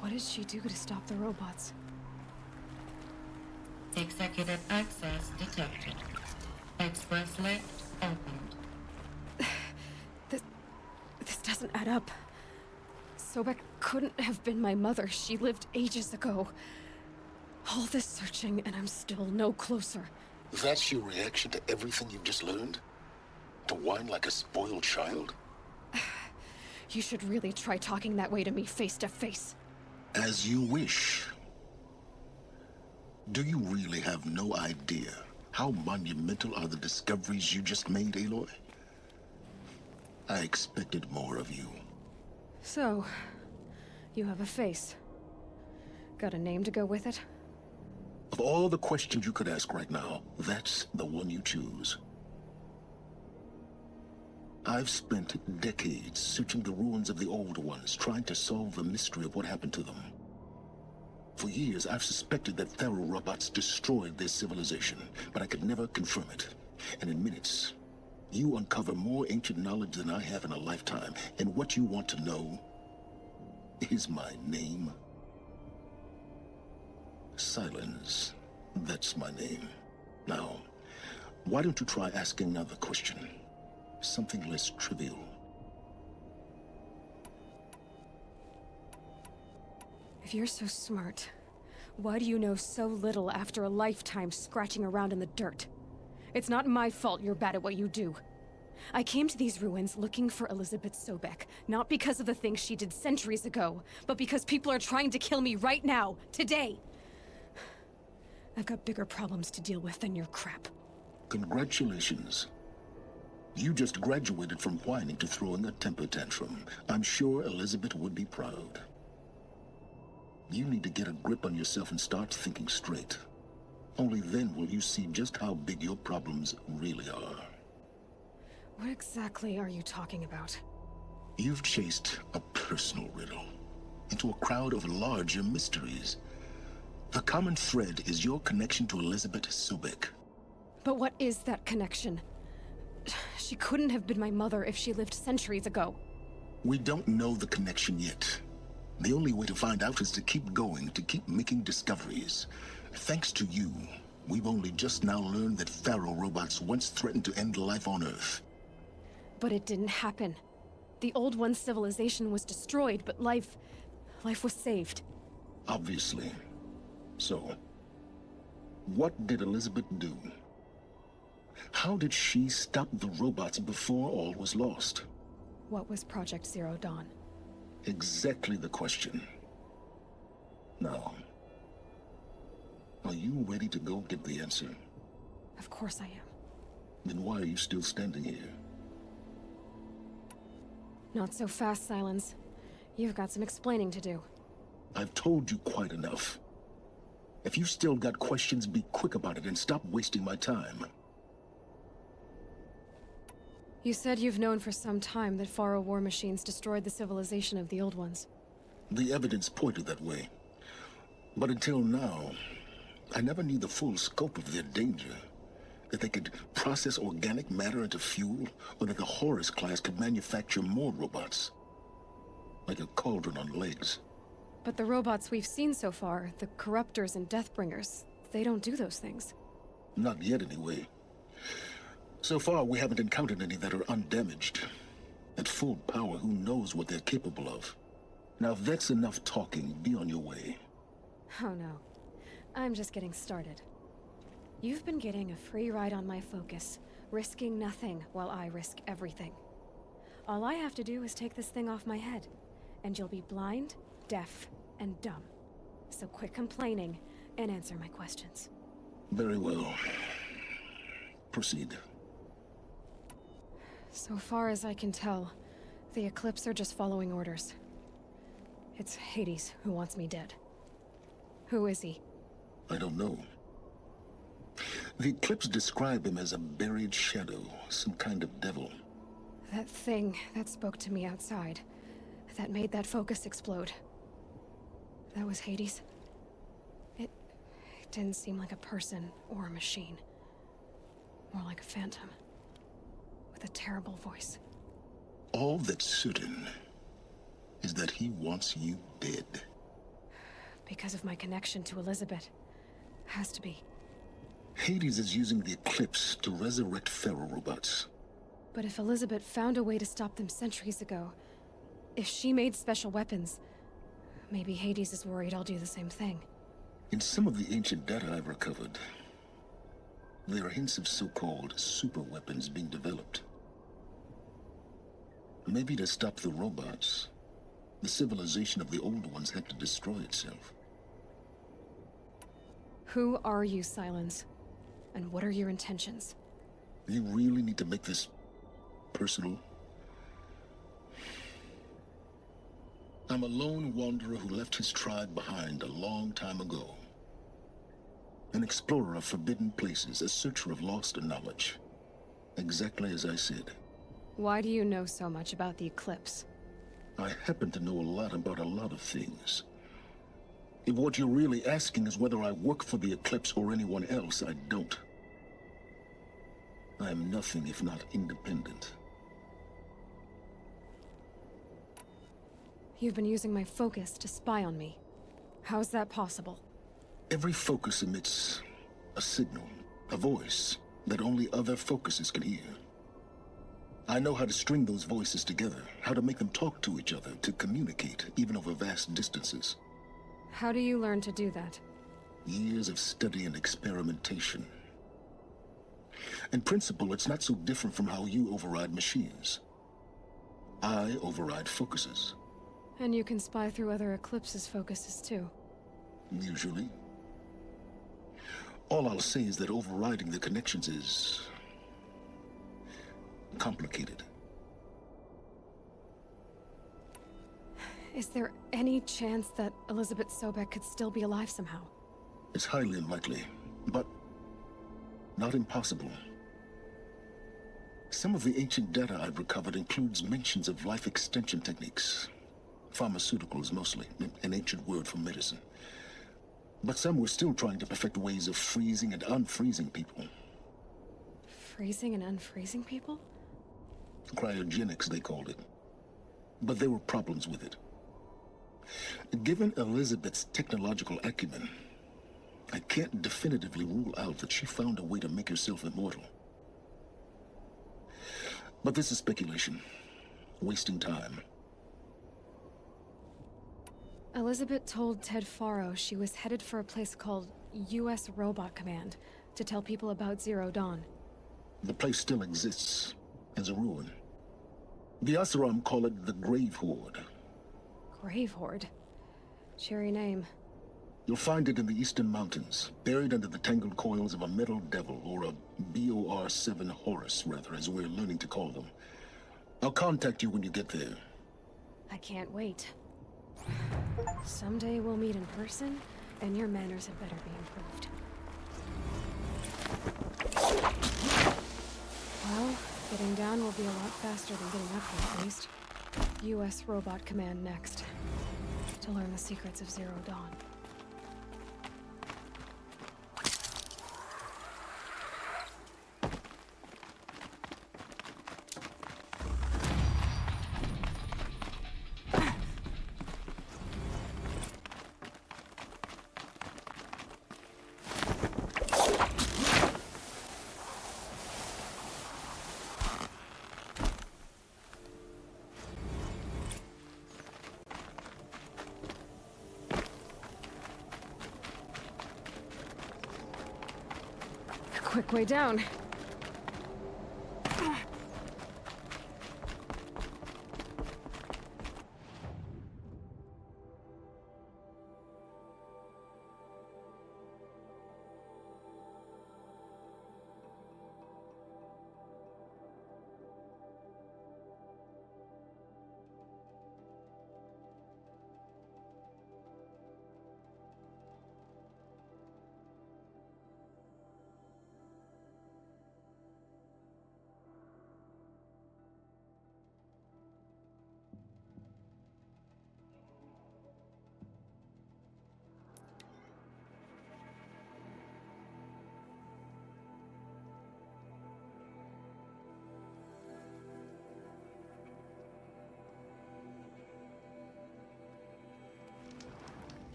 What did she do to stop the robots? Executive access detected. Express lift opened. This doesn't add up. Sobek couldn't have been my mother. She lived ages ago. All this searching, and I'm still no closer. That's your reaction to everything you've just learned? To whine like a spoiled child? You should really try talking that way to me face to face. As you wish. Do you really have no idea how monumental are the discoveries you just made, Aloy? I expected more of you. So, you have a face. Got a name to go with it? Of all the questions you could ask right now, that's the one you choose. I've spent decades searching the ruins of the old ones, trying to solve the mystery of what happened to them. For years, I've suspected that Faro robots destroyed their civilization, but I could never confirm it. And in minutes, you uncover more ancient knowledge than I have in a lifetime, and what you want to know is my name. Silence. That's my name. Now, why don't you try asking another question? Something less trivial. If you're so smart, why do you know so little after a lifetime scratching around in the dirt? It's not my fault you're bad at what you do. I came to these ruins looking for Elizabeth Sobek, not because of the things she did centuries ago, but because people are trying to kill me right now, today. I've got bigger problems to deal with than your crap. Congratulations. You just graduated from whining to throwing a temper tantrum. I'm sure Elizabeth would be proud. You need to get a grip on yourself and start thinking straight. Only then will you see just how big your problems really are. What exactly are you talking about? You've chased a personal riddle into a crowd of larger mysteries. The common thread is your connection to Elizabeth Sobek. But what is that connection? She couldn't have been my mother if she lived centuries ago. We don't know the connection yet. The only way to find out is to keep going, to keep making discoveries. Thanks to you, we've only just now learned that Faro robots once threatened to end life on Earth. But it didn't happen. The Old One's civilization was destroyed, but life was saved. Obviously. So, what did Elizabeth do? How did she stop the robots before all was lost? What was Project Zero Dawn? Exactly the question. Now, are you ready to go get the answer? Of course I am. Then why are you still standing here? Not so fast, Silence. You've got some explaining to do. I've told you quite enough. If you still got questions, be quick about it and stop wasting my time. You said you've known for some time that Faro war machines destroyed the civilization of the Old Ones. The evidence pointed that way. But until now, I never knew the full scope of their danger. That they could process organic matter into fuel, or that the Horus class could manufacture more robots. Like a cauldron on legs. But the robots we've seen so far, the Corruptors and Deathbringers, they don't do those things. Not yet, anyway. So far, we haven't encountered any that are undamaged. At full power, who knows what they're capable of? Now, if that's enough talking, be on your way. Oh no. I'm just getting started. You've been getting a free ride on my focus, risking nothing while I risk everything. All I have to do is take this thing off my head, and you'll be blind, deaf, and dumb. So quit complaining and answer my questions. Very well. Proceed. So far as I can tell, the Eclipse are just following orders. It's Hades who wants me dead. Who is he? I don't know. The Eclipse describe him as a buried shadow, some kind of devil. That thing that spoke to me outside, that made that focus explode. That was Hades? It didn't seem like a person or a machine. More like a phantom. With a terrible voice. All that's certain is that he wants you dead. Because of my connection to Elizabeth. Has to be. Hades is using the Eclipse to resurrect Pharaoh robots. But if Elizabeth found a way to stop them centuries ago, if she made special weapons, maybe Hades is worried I'll do the same thing. In some of the ancient data I've recovered, there are hints of so-called super weapons being developed. Maybe to stop the robots, the civilization of the old ones had to destroy itself. Who are you, Silence? And what are your intentions? You really need to make this personal? I'm a lone wanderer who left his tribe behind a long time ago. An explorer of forbidden places, a searcher of lost knowledge. Exactly as I said. Why do you know so much about the Eclipse? I happen to know a lot about a lot of things. If what you're really asking is whether I work for the Eclipse or anyone else, I don't. I am nothing if not independent. You've been using my focus to spy on me. How's that possible? Every focus emits a signal, a voice, that only other focuses can hear. I know how to string those voices together, how to make them talk to each other, to communicate, even over vast distances. How do you learn to do that? Years of study and experimentation. In principle, it's not so different from how you override machines. I override focuses. And you can spy through other Eclipse's focuses too. Usually. All I'll say is that overriding the connections is complicated. Is there any chance that Elizabeth Sobek could still be alive somehow? It's highly unlikely, but not impossible. Some of the ancient data I've recovered includes mentions of life extension techniques. Pharmaceuticals, mostly, an ancient word for medicine. But some were still trying to perfect ways of freezing and unfreezing people. Freezing and unfreezing people? Cryogenics, they called it. But there were problems with it. Given Elizabeth's technological acumen, I can't definitively rule out that she found a way to make herself immortal. But this is speculation. Wasting time. Elizabeth told Ted Faro she was headed for a place called U.S. Robot Command to tell people about Zero Dawn. The place still exists as a ruin. The Oseram call it the Grave Horde. Grave Horde? Cheery name. You'll find it in the Eastern Mountains, buried under the tangled coils of a metal devil, or a BOR-7 Horus, rather, as we're learning to call them. I'll contact you when you get there. I can't wait. Someday we'll meet in person, and your manners had better be improved. Well, getting down will be a lot faster than getting up here, at least. U.S. Robot Command next. to learn the secrets of Zero Dawn. Quick way down.